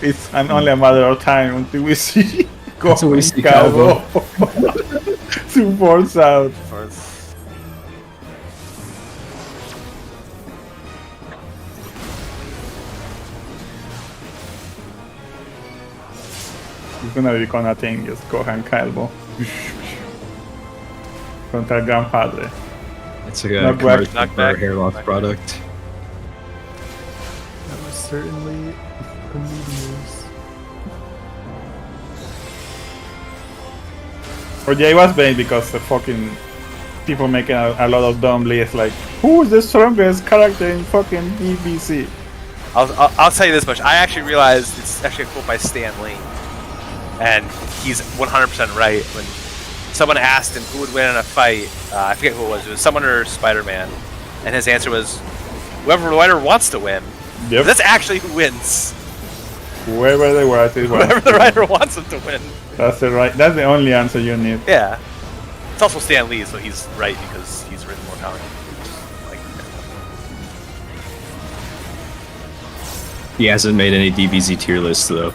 It's only a matter of time until we see Until we see Calvo to force out. It's gonna become a thing, just Gohan Calvo. Contra el Gran Padre. It's like a Knock back. commercial Knock for back. a hair loss product. That was certainly a news. But yeah, it was bad because the fucking people making a lot of dumb lists like, who's the strongest character in fucking BBC? I'll tell you this much. I actually realized it's actually a quote by Stan Lee, and he's 100% right. When someone asked him who would win in a fight, I forget who it was. It was someone or Spider-Man, and his answer was, "Whoever the writer wants to win." Yep. That's actually who wins. Whoever the writer Whoever the writer wants him to win. That's the right. That's the only answer you need. Yeah. It's also Stan Lee, so he's right because he's written more comic books. Like, He hasn't made any DBZ tier lists though.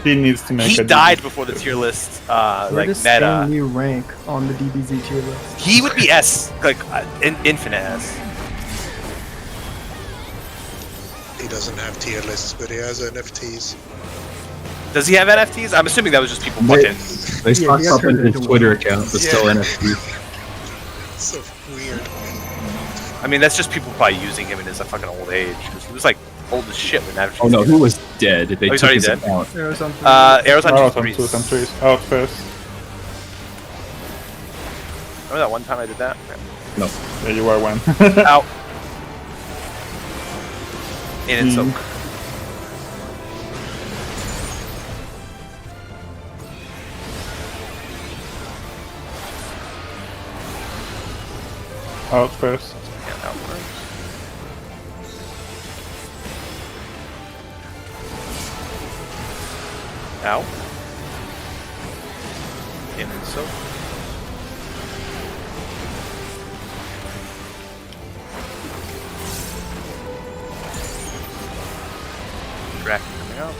He needs to make. he a died DVD. before the tier list, Where like does Stan meta. Lee rank on the DBZ tier list? He would be S, like infinite S. He doesn't have tier lists, but he has NFTs. Does he have NFTs? I'm assuming that was just people fucking. They Yeah, stocked he up got in turned his into Twitter one. account, but still NFT. So weird. I mean, that's just people probably using him in his fucking old age. 'Cause he was like old as shit when that. Oh no, who was dead? They he's took already his dead? account. Arrows on Arrows on Out two on threes. 2s and 3s. Out first. Remember that one time I did that? No. Yeah, you are one. Out. In and soak. Out first. Yeah, that works. Out. In and soak. Drac coming out.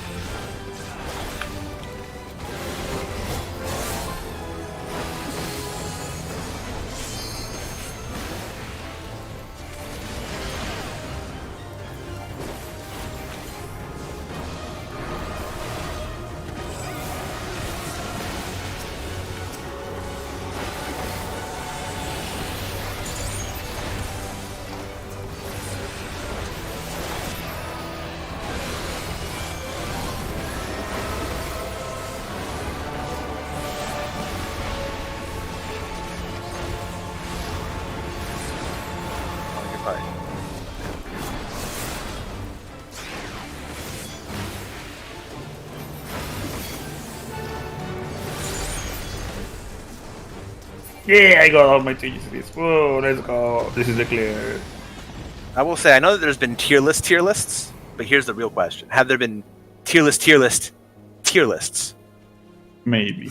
Goodbye. Yeah, I got all my TGCs. Whoa, let's go. This is the clear. I will say, I know that there's been tier lists, but here's the real question. Have there been tier lists? Maybe.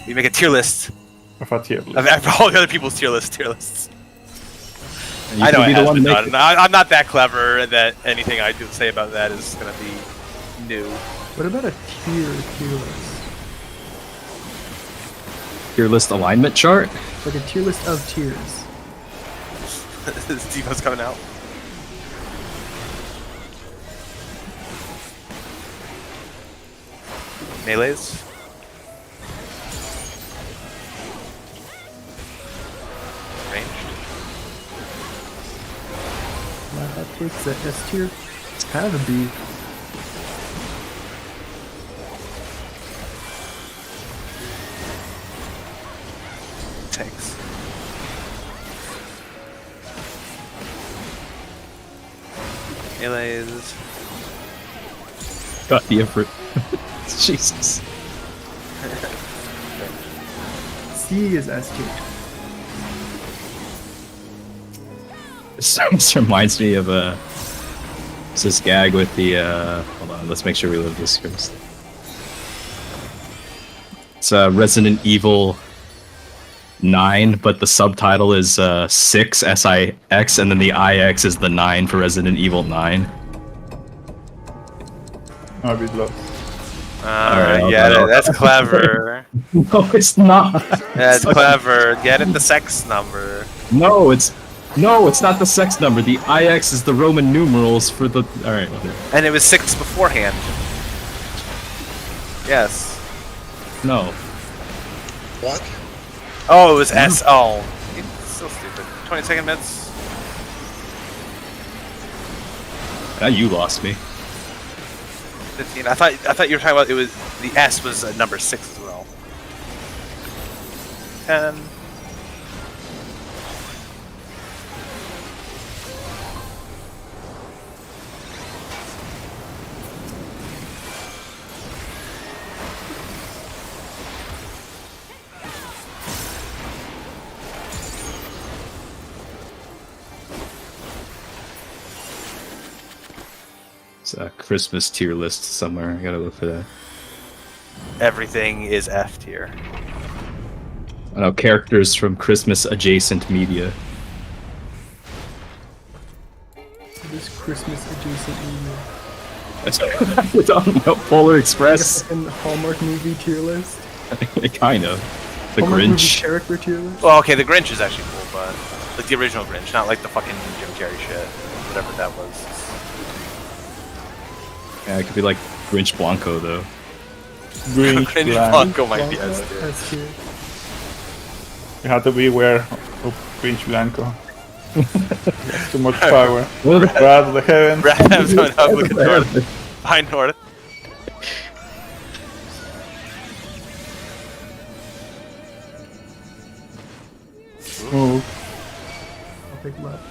You make a tier list Of a tier list. of all the other people's tier lists. And you I know could it be the has one been making done. I'm not that clever that anything I do say about that is going to be new. What about a tier list? tier list alignment chart. Like a tier list of tiers. Devo's coming out. Melees. Ranged. That takes the S tier. It's kind of a B. Tanks. Melees. Got the effort. Jesus. C is S tier. This reminds me of this gag with the hold on, let's make sure we live this first. It's Resident Evil 9, but the subtitle is 6 SIX, and then the IX is the 9 for Resident Evil 9. I'm a bit lost. Alright, Yeah, I'll- that's clever. No, it's not. That's clever. Get it the sex number. No, it's not the sex number. The IX is the Roman numerals for the. All right. And it was 6 beforehand. Yes. No. What? Oh, it was S. Oh. It's so stupid. 20-second minutes. Now you lost me. 15. I thought you were talking about it was the S was number 6 as well. 10. It's a Christmas tier list somewhere. I gotta look for that. Everything is F tier. I know characters from Christmas adjacent media. This Christmas adjacent media. That's on Polar Like a Express. fucking Hallmark movie tier list. Kind of. The Hallmark movie Grinch. character tier list. Well, okay, the Grinch is actually cool, but like the original Grinch, not like the fucking Jim Carrey shit, whatever that was. Yeah, it could be like Grinch Blanco though. Green Cringe Blanco. Blanco might be S tier. That's cute. You have to beware of Green Blanco. Too much power. Wrath of the heavens. Wrath going up, look at north. Behind north. Move. I'll take left.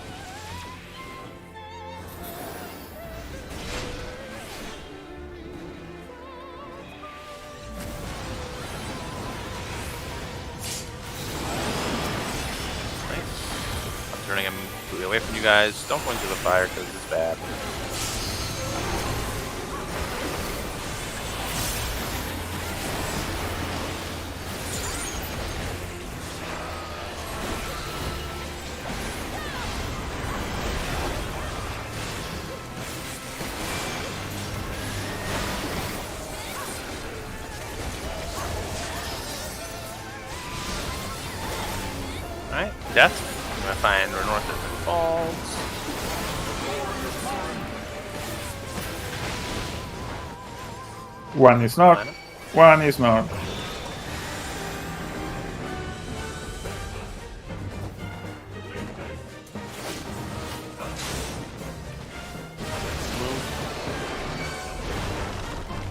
I'm turning him completely away from you guys. Don't go into the fire because it's bad. Alright, death. I'm gonna find where north is and falls. One is not. One is not.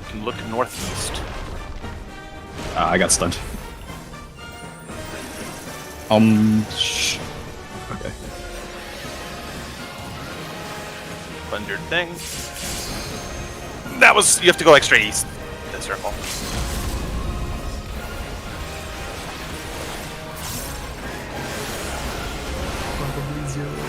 You can look northeast. I got stunned. Okay. Thundered thing. That was, you have to go like straight east. The circle. Probably 0 over.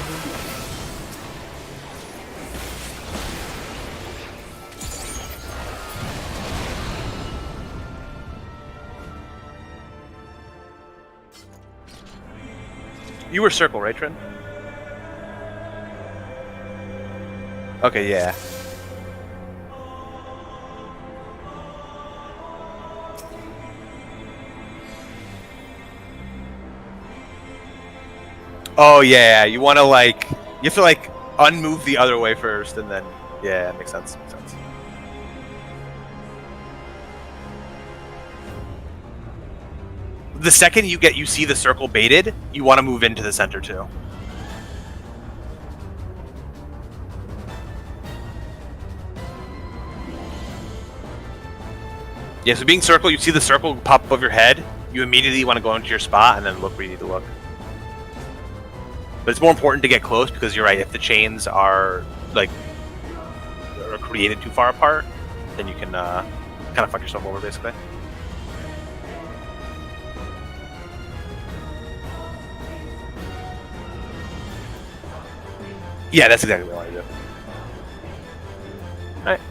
You were circle, right, Trent? Okay, yeah. Oh yeah, you want to like, you have to like unmove the other way first, and then yeah, makes sense. Makes sense. The second you see the circle baited, you want to move into the center too. Yeah, so being circle, you see the circle pop above your head, you immediately want to go into your spot and then look where you need to look. But it's more important to get close because you're right, if the chains are like are created too far apart, then you can kind of fuck yourself over basically. Yeah, that's exactly what I want to do. Alright.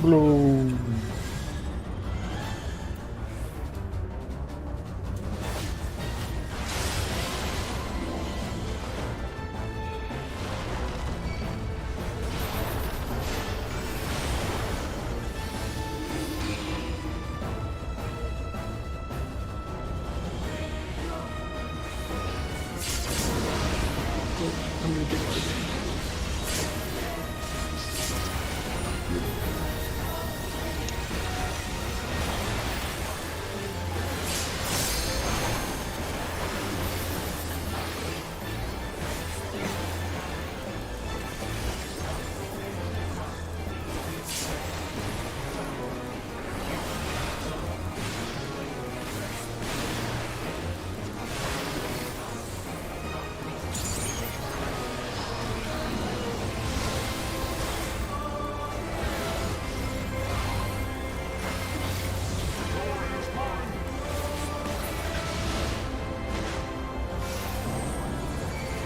Blue. I'm gonna get it.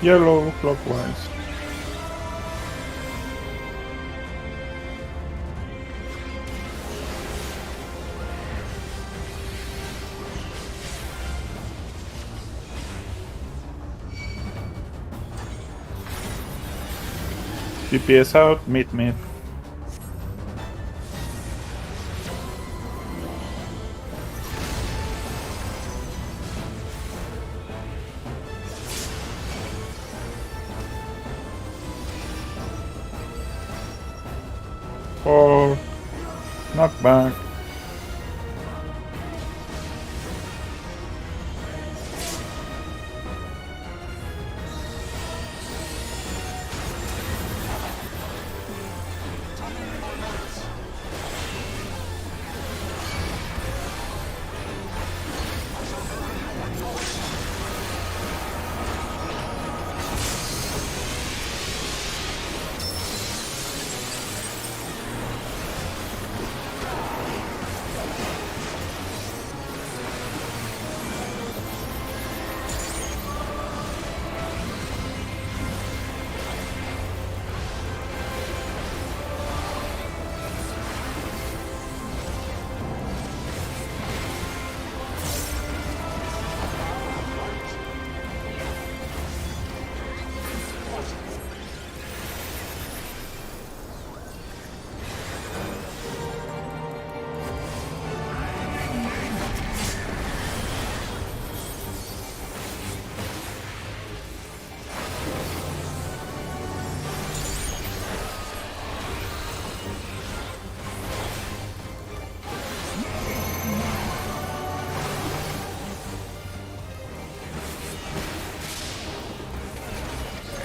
Yellow clockwise. GPS out, meet me. Or knockback.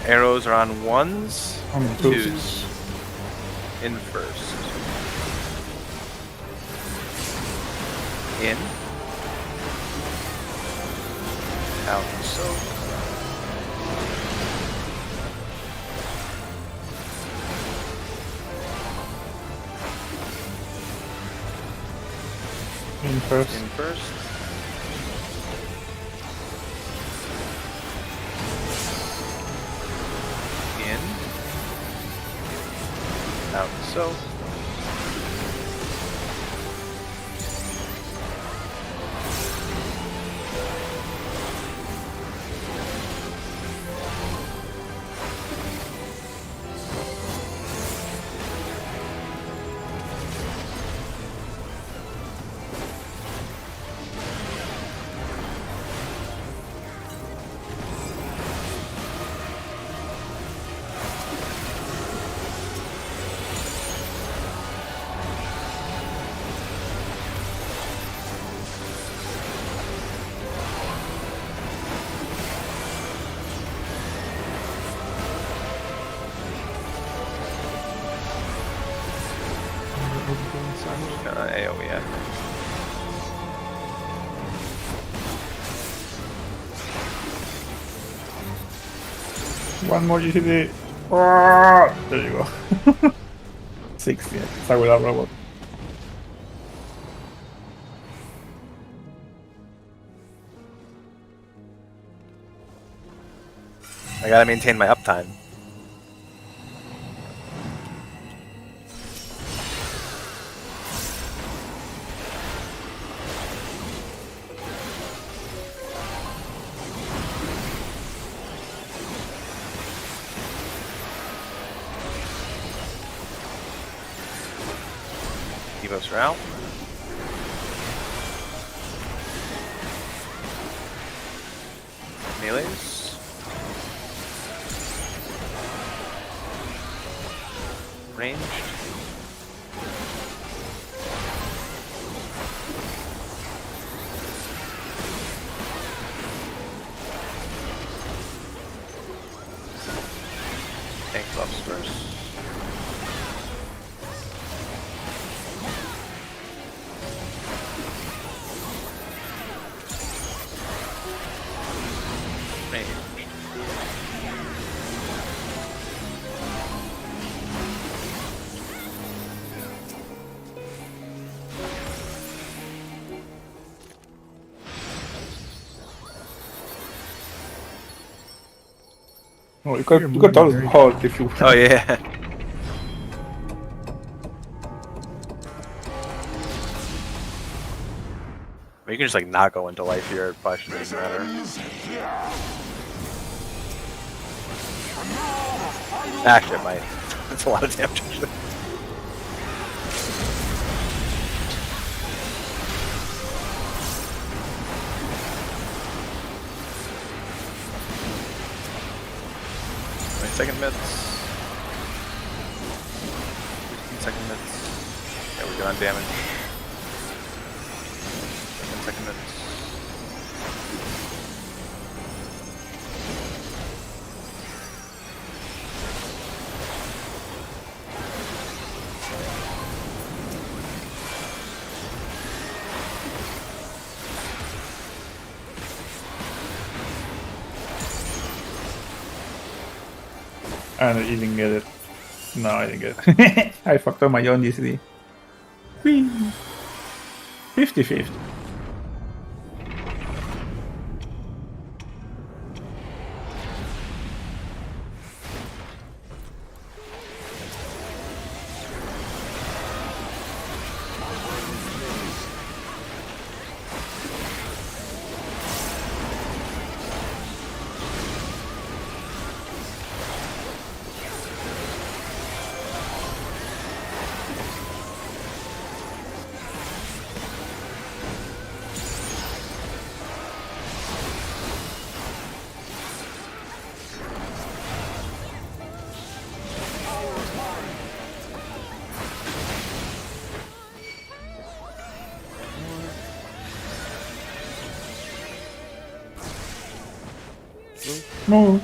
Arrows are on ones, On twos. In first. In. Out. So. In first. In first. In. Out. So. AoE. One more GCD. Oh, there you go. 60. Start with a robot. I gotta maintain my uptime. Evo's route. Melees. Ranged. Tank buffs first. Oh, you could always hold if you. Oh yeah. You can just like not go into life here. It probably shouldn't even matter. Actually, it might. That's a lot of damage. Actually. Second mids. 15-second mids. Yeah, we're good on damage. Second mids. I didn't get it. No, I didn't get it. I fucked up my own DCD. 50-50. No.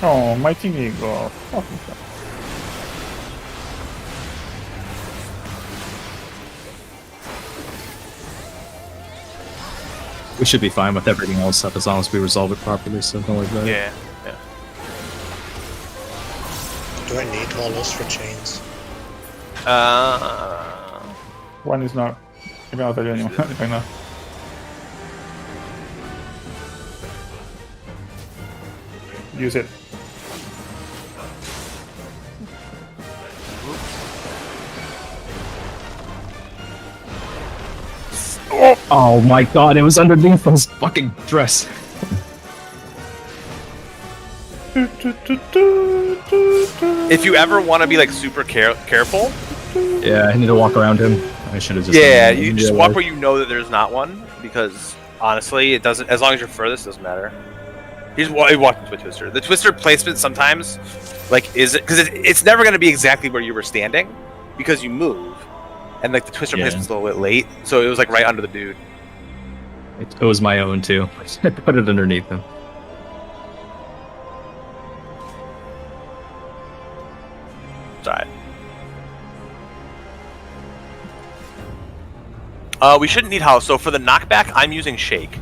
Oh, my thingy go. Fucking crap. We should be fine with everything else up as long as we resolve it properly, so don't worry about it. Yeah. Do I need hollows for chains? One is not. I cannot tell you anymore right now. Use it. Oh my god, it was underneath his fucking dress. If you ever want to be like super careful, Yeah, I need to walk around him. I should have just. yeah, you just walk where you know that there's not one, because honestly, it doesn't. As long as you're furthest, it doesn't matter. He walked into a twister. The twister placement sometimes, like, is it because it's never going to be exactly where you were standing, because you move, and like the twister placement's a little bit late, so it was like right under the dude. It was my own too. I put it underneath him. Sorry. We shouldn't need house. So for the knockback, I'm using shake.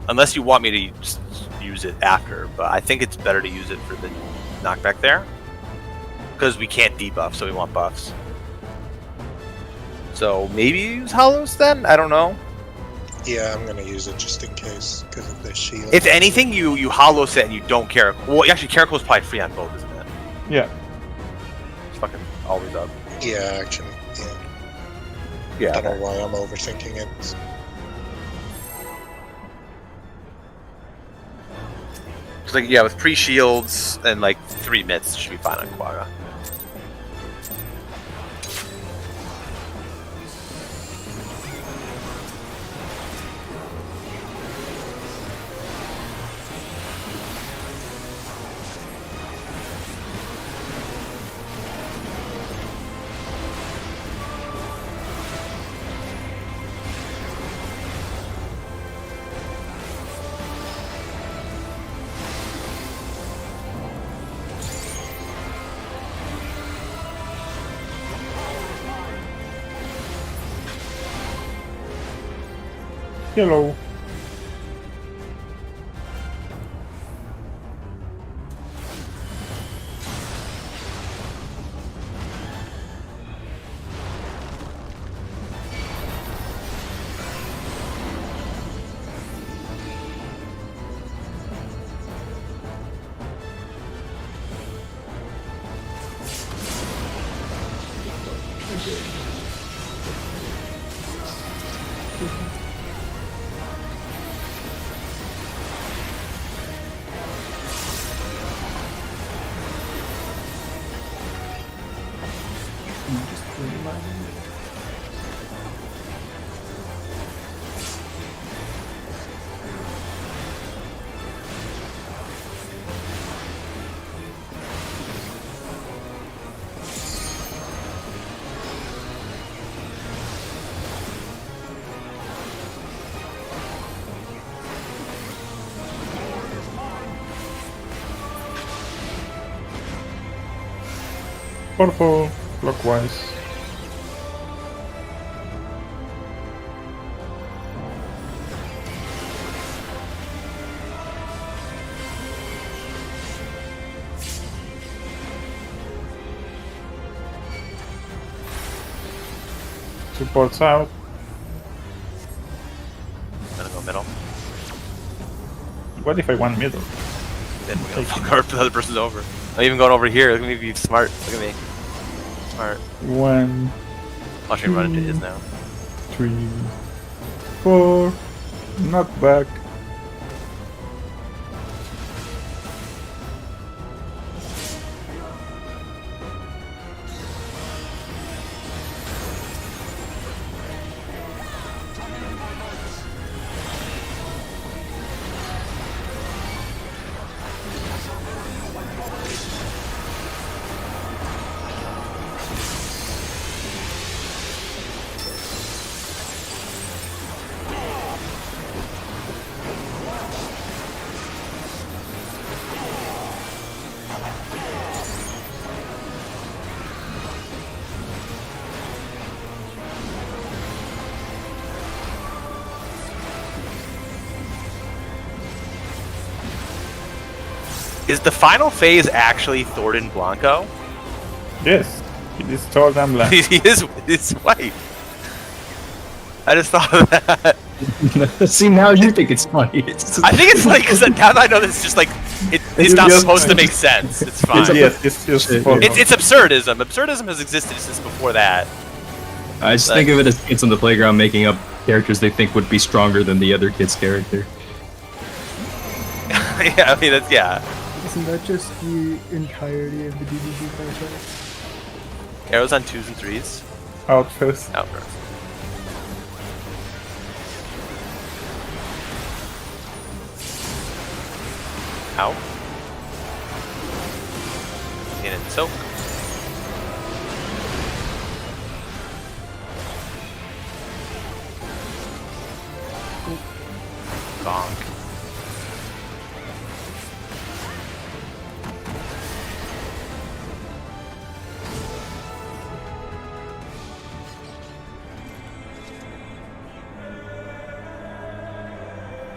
Unless you want me to use it after, but I think it's better to use it for the knockback there. Because we can't debuff, so we want buffs. So maybe use hollows then? I don't know. Yeah, I'm gonna use it just in case, because of the shield. If anything, you hollow set and you don't care. Well, actually, Caracol is probably free on both, isn't it? Yeah. It's fucking always up. Yeah, actually, yeah. Yeah. I don't know why I'm overthinking it. It's like, yeah, with pre-shields and like 3 mitts, should be fine on Quagga. Hello. Purple, clockwise. Supports out. Gonna go middle. What if I want middle? Then we're gonna fuck our the other person's over. I'm even going over here. Look at me be smart. Look at me. Smart. 1, Watch me run into his now. 3, 4. Not back. Is the final phase actually Thornton Blanco? Yes, it is tall and black. He is white. I just thought of that. See, now you think it's funny. I think it's funny because now that I know this is just like it's not just- supposed to make sense. It's fine. Yes, it's just for It's absurdism. Absurdism has existed since before that. I just think of it as kids on the playground making up characters they think would be stronger than the other kid's character. Yeah, I mean that's yeah. Isn't that just the entirety of the DBZ franchise? Arrows on 2s and 3s. out first. Out first. Out. In and soak. Bonk.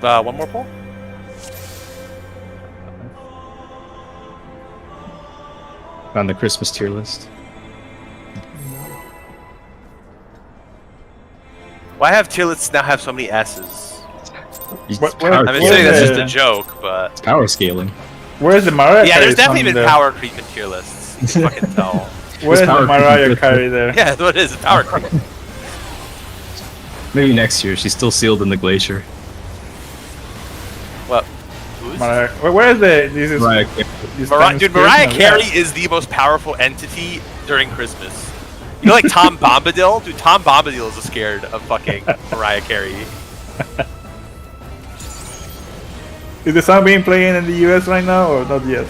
One more pull. On the Christmas tier list. Why have tier lists now have so many S's? Where- I'm Where's assuming that's just the- a joke, but It's power scaling. Where's the Mariah yeah, Carey there's definitely song been there? power creep in tier lists. You can fucking tell. Where's the power Mariah creep. Carey there? Yeah, that's what it is. It's power creep. Maybe next year. She's still sealed in the glacier. What? Who's? Where's the? This is Mariah this Mariah, time dude, is Mariah Christmas, Carey yeah. is the most powerful entity during Christmas. You know, like Tom Bombadil? Dude, Tom Bombadil is scared of fucking Mariah Carey. Is the song being played in the US right now or not yet?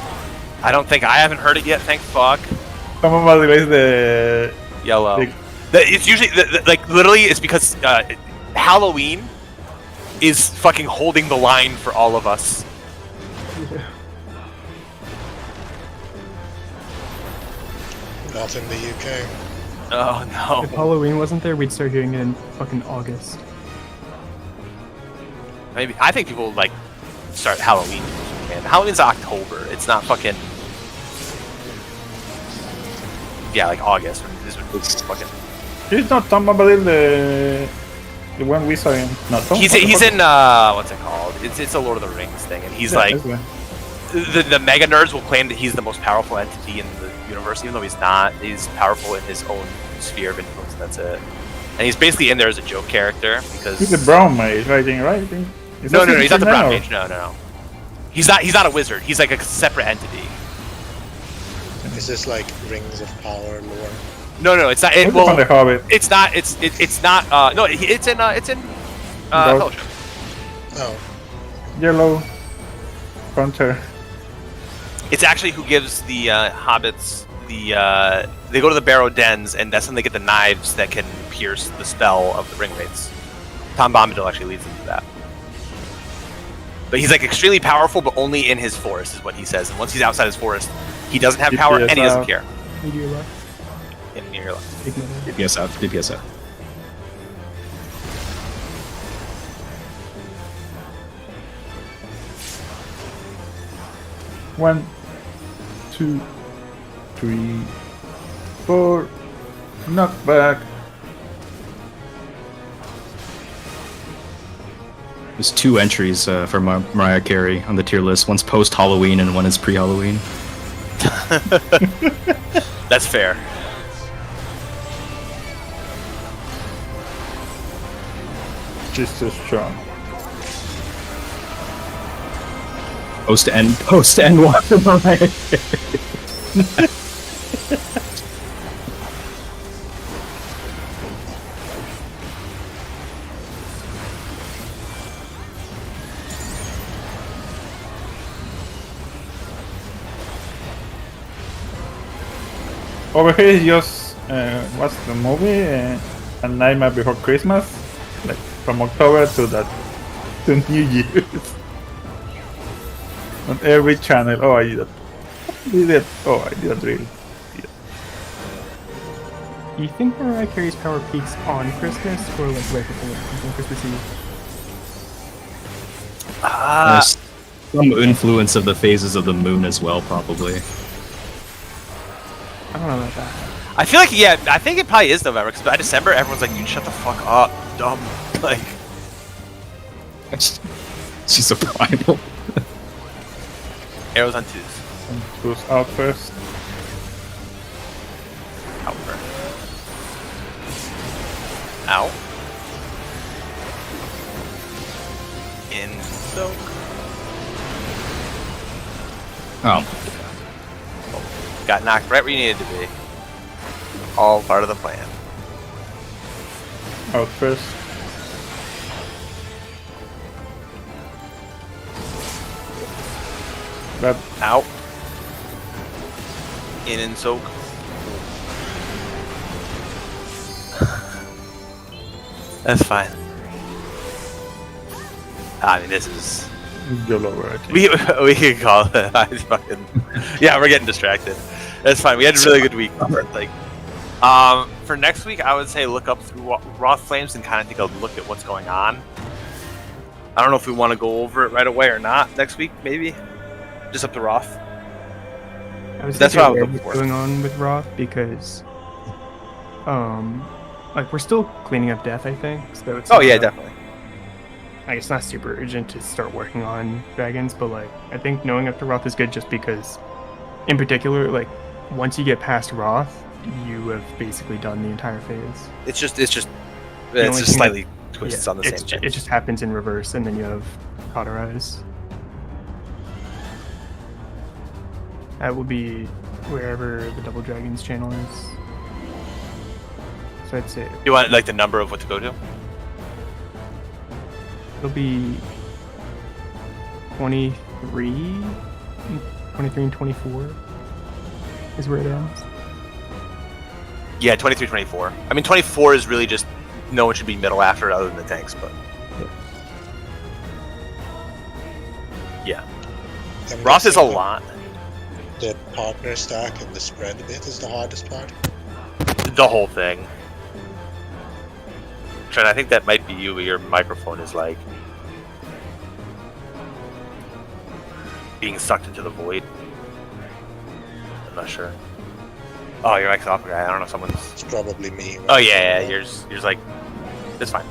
I haven't heard it yet, thank fuck. Someone must raise the. Yellow. Big- It's usually, like, literally, it's because Halloween is fucking holding the line for all of us. Not in the UK. Oh, If no. Halloween wasn't there, we'd start hearing it in fucking August. Maybe I think people like start Halloween. Man, Halloween's October. It's not fucking. Yeah, like August. This would be fucking. He's not Tom Bombadil, the one we saw in. Not Tom. He's in what's it called? It's a Lord of the Rings thing, and he's like the mega nerds will claim that he's the most powerful entity in the universe, even though he's not. He's powerful in his own sphere of influence. That's it. And he's basically in there as a joke character because he's the brown mage, right? No, he's not the brown mage. No. He's not a wizard. He's like a separate entity. Is this like Rings of Power lore? No, it's not. It's on the Hobbit. It's not. It's not. No, it's in. Fellowship. Oh, Yellow Hunter. It's actually who gives the hobbits the. They go to the Barrow Dens, and that's when they get the knives that can pierce the spell of the ring wraiths. Tom Bombadil actually leads them to that. But he's like extremely powerful, but only in his forest, is what he says. And once he's outside his forest, he doesn't have power, and he doesn't care. Meteor left. In your life. DPS out. DPS out. One, 2, 3, 4. Knockback. There's 2 entries for Mariah Carey on the tier list. One's post Halloween and one is pre Halloween. That's fair. She's too strong. Post N1 for Mariah Carey. Over here is just what's the movie? A Nightmare Before Christmas, like from October to New Year's. On every channel. Oh, I did that. I did that really. Do you think Mariah Carey's power peaks on Christmas or like right before on Christmas Eve? There's some influence of the phases of the moon as well, probably. I don't know about that. I feel like, yeah, I think it probably is November, because by December, everyone's like, dude, shut the fuck up, dumb. Like, She's a primal. arrows on twos. Who's out first? Out first. Out. In soak. Oh. Got knocked right where you needed to be. All part of the plan. Out first. That Out. In and soak. That's fine. I mean, this is. YOLO, I think. We can call it. I fucking, yeah, we're getting distracted. That's fine. We had a really good week. Like, for next week, I would say look up through Wrath Flames and kind of take a look at what's going on. I don't know if we want to go over it right away or not next week. Maybe just up to Wrath. That's what I was looking for. What's going on with Roth because, like we're still cleaning up Death, I think. So it's Oh yeah, definitely. Like it's not super urgent to start working on dragons, but like I think knowing up to Roth is good just because, in particular, like once you get past Roth, you have basically done the entire phase. It's just only thing slightly twists on the same thing. It just happens in reverse, and then you have Cauterize. That will be wherever the Double Dragons channel is. So I'd say You want like the number of what to go to? it'll be 23 and 24 is where it ends. Yeah, 23, 24. I mean, 24 is really just no one should be middle after it other than the tanks, but yeah. I'm Roth is a guessing lot. The partner stack and the spread bit is the hardest part. The whole thing. Trent, I think that might be you, but your microphone is like being sucked into the void. I'm not sure. Oh, your mic's off, guy. I don't know. Someone's. It's probably me. Oh yeah, yours like. It's fine.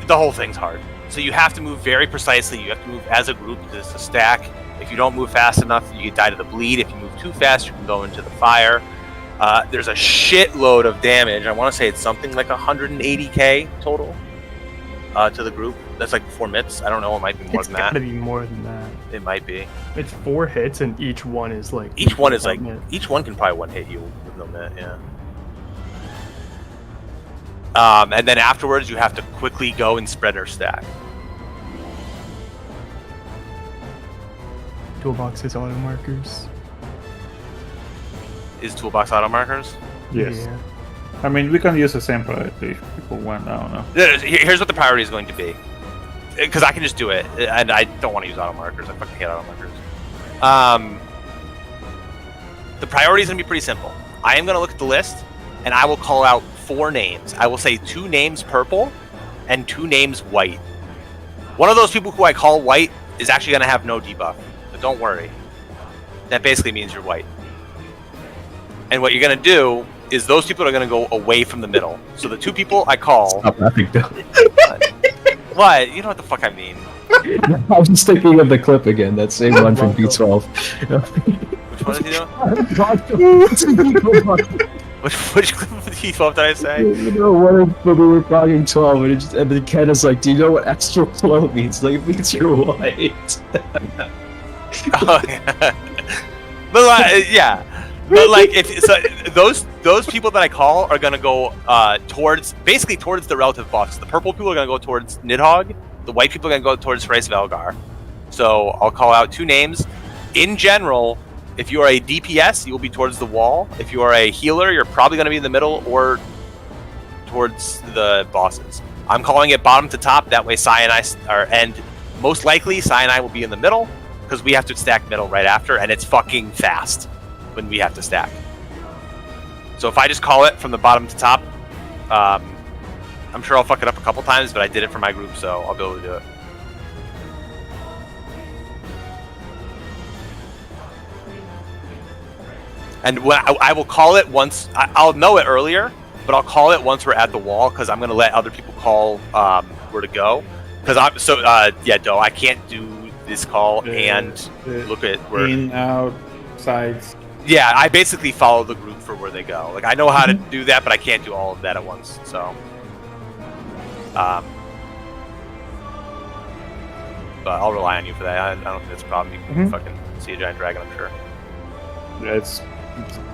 The whole thing's hard. So you have to move very precisely. You have to move as a group because it's a stack. If you don't move fast enough, you could die to the bleed. If you move too fast, you can go into the fire. There's a shitload of damage. I want to say it's something like 180k total to the group. That's like 4 mitts. I don't know. It might be more than that. It's gotta be more than that. It might be. It's 4 hits, and each one is like. Each one is like. mitt. Each one can probably one hit you with no mitt. Yeah. And then afterwards, you have to quickly go and spread our stack. Toolbox is auto markers. Is toolbox auto markers? Yes. Yeah. I mean, we can use the same priority if people want. I don't know. Here's what the priority is going to be. Because I can just do it, and I don't want to use auto markers. I fucking hate auto markers. The priority is going to be pretty simple. I am going to look at the list, and I will call out 4 names. I will say 2 names purple and 2 names white. One of those people who I call white is actually going to have no debuff, but don't worry. That basically means you're white. And what you're going to do is those people are going to go away from the middle. So the 2 people I call... Stop laughing, Bill. What? You know what the fuck I mean. I was just thinking of the clip again. That same one from B12. Which one is he doing? Which clip of the T12 did I say? You know, when we were talking 12, and then Ken is like, "Do you know what extra flow means? Like, it means you're white." Oh, yeah. But yeah, but like if so, those people that I call are gonna go towards the relative boss. The purple people are gonna go towards Nidhogg. The white people are gonna go towards Thrice Velgar. So I'll call out 2 names. In general, if you are a DPS, you will be towards the wall. If you are a healer, you're probably going to be in the middle or towards the bosses. I'm calling it bottom to top. That way, Sai and I and most likely Sai and I will be in the middle because we have to stack middle right after, and it's fucking fast when we have to stack. So if I just call it from the bottom to top, I'm sure I'll fuck it up a couple times, but I did it for my group, so I'll be able to do it. And when I will call it once, I'll know it earlier, but I'll call it once we're at the wall because I'm going to let other people call where to go. Because Doe, I can't do this call and look at where. In, out, sides. Yeah, I basically follow the group for where they go. Like I know how to do that, but I can't do all of that at once. So, but I'll rely on you for that. I don't think that's a problem. You can fucking see a giant dragon, I'm sure. Yeah, it's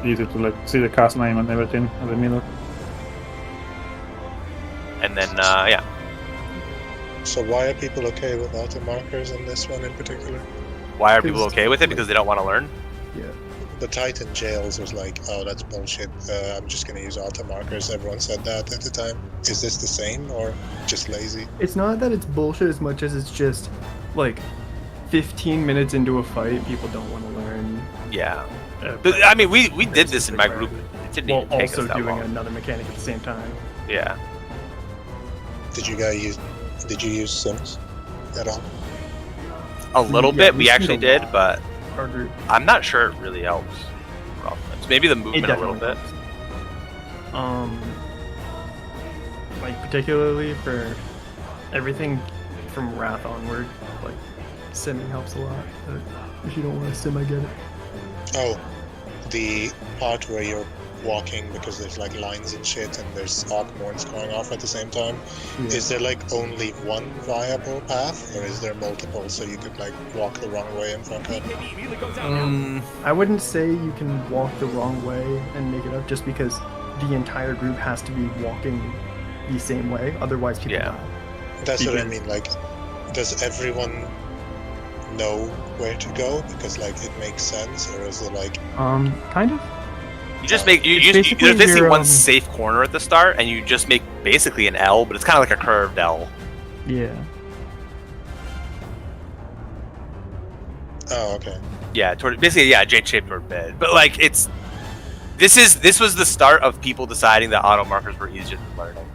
easy to like see the cast name and everything in the middle. And then yeah. So why are people okay with auto markers in this one in particular? Why are people okay with it? Because they don't want to learn? Yeah. The Titan Jails was like, oh, that's bullshit. I'm just gonna use auto markers. Everyone said that at the time. Is this the same or just lazy? It's not that it's bullshit as much as it's just like 15 minutes into a fight, people don't want to learn. Yeah. But, I mean, we did this in my group. It didn't While even take also us that doing long. another mechanic at the same time. Yeah. Did you use Sims at all? A little Yeah, bit, we actually did, but Our group. I'm not sure it really helps. for offense. Maybe the movement a little bit. Like particularly for everything from Wrath onward, like simming helps a lot. But if you don't want to sim, I get it. Oh, the part where you're walking because there's like lines and shit and there's Arkmorns going off at the same time. Yeah. Is there like only one viable path or is there multiple so you could like walk the wrong way and fuck up? I wouldn't say you can walk the wrong way and make it up just because the entire group has to be walking the same way, otherwise people die. That's what I mean, like, does everyone know where to go because like it makes sense, or is it like kind of? You just make there's basically one safe corner at the start, and you just make basically an L, but it's kind of like a curved L. Yeah. Oh, okay. Yeah, basically J-shaped or bed, but like this was the start of people deciding that auto markers were easier than learning.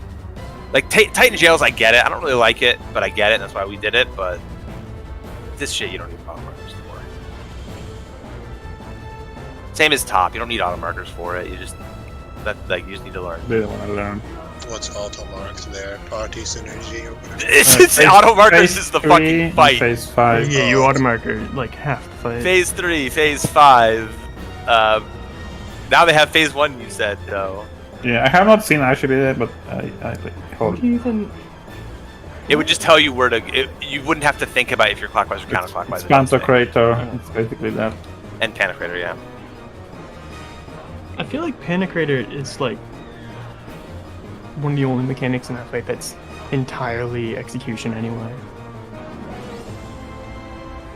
Like Titan Jails, I get it. I don't really like it, but I get it. And that's why we did it. But this shit, you don't need auto markers for. Same as top. You don't need auto markers for it. You just you just need to learn. They don't want to learn. What's auto marked there? Party synergy or whatever? It's auto markers is the Phase 3 fucking and fight. Phase 5. Yeah, you automarker like half the fight. Phase 3, Phase 5. Now they have Phase 1. You said though. Yeah, I have not seen actually that, but I How do you even? It would just tell you where to. You wouldn't have to think about if you're clockwise or counterclockwise. It's Pantocrator. It's basically that. And Pantocrator, yeah. I feel like Pantocrator is like one of the only mechanics in that fight that's entirely execution anyway.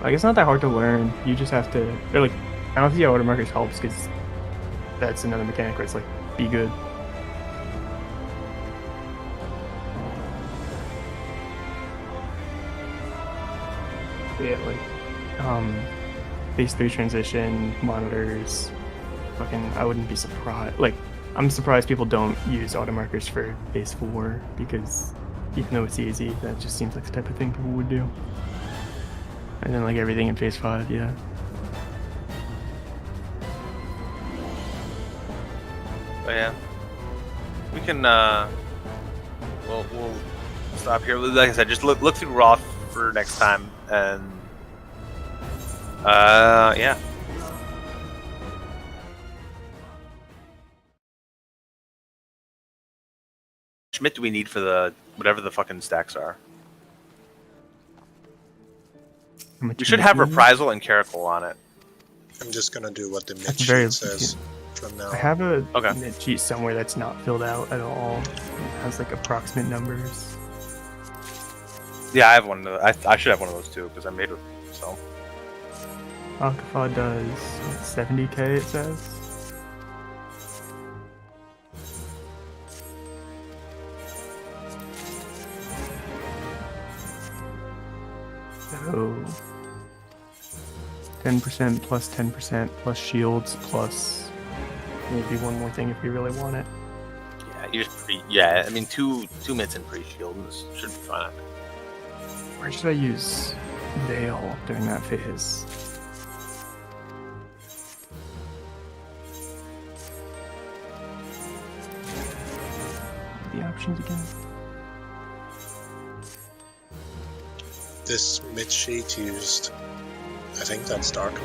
Like it's not that hard to learn. You just have to. They're like, I don't think auto markers helps because that's another mechanic where it's like be good. Yeah, like phase 3 transition monitors. Fucking, I wouldn't be surprised. Like, I'm surprised people don't use auto markers for phase 4 because even though it's easy, that just seems like the type of thing people would do. And then like everything in phase 5, yeah. But yeah, we can. We'll stop here. Like I said, just look through Roth for next time, and yeah. Schmidt, do we need for the whatever the fucking stacks are? We should have Reprisal and Caracal on it. I'm just gonna do what the mid That's very sheet says from now. I have a Okay. mid sheet somewhere that's not filled out at all. It has like approximate numbers. Yeah, I have one. I should have one of those too because I made it. So Alcafa does what, 70k it says. So 10% plus 10% plus shields plus maybe one more thing if we really want it. yeah, you just yeah. I mean, two minutes in pre-shield should be fine. Or should I use Veil during that phase? The options again. This mid sheet used, I think that's Dark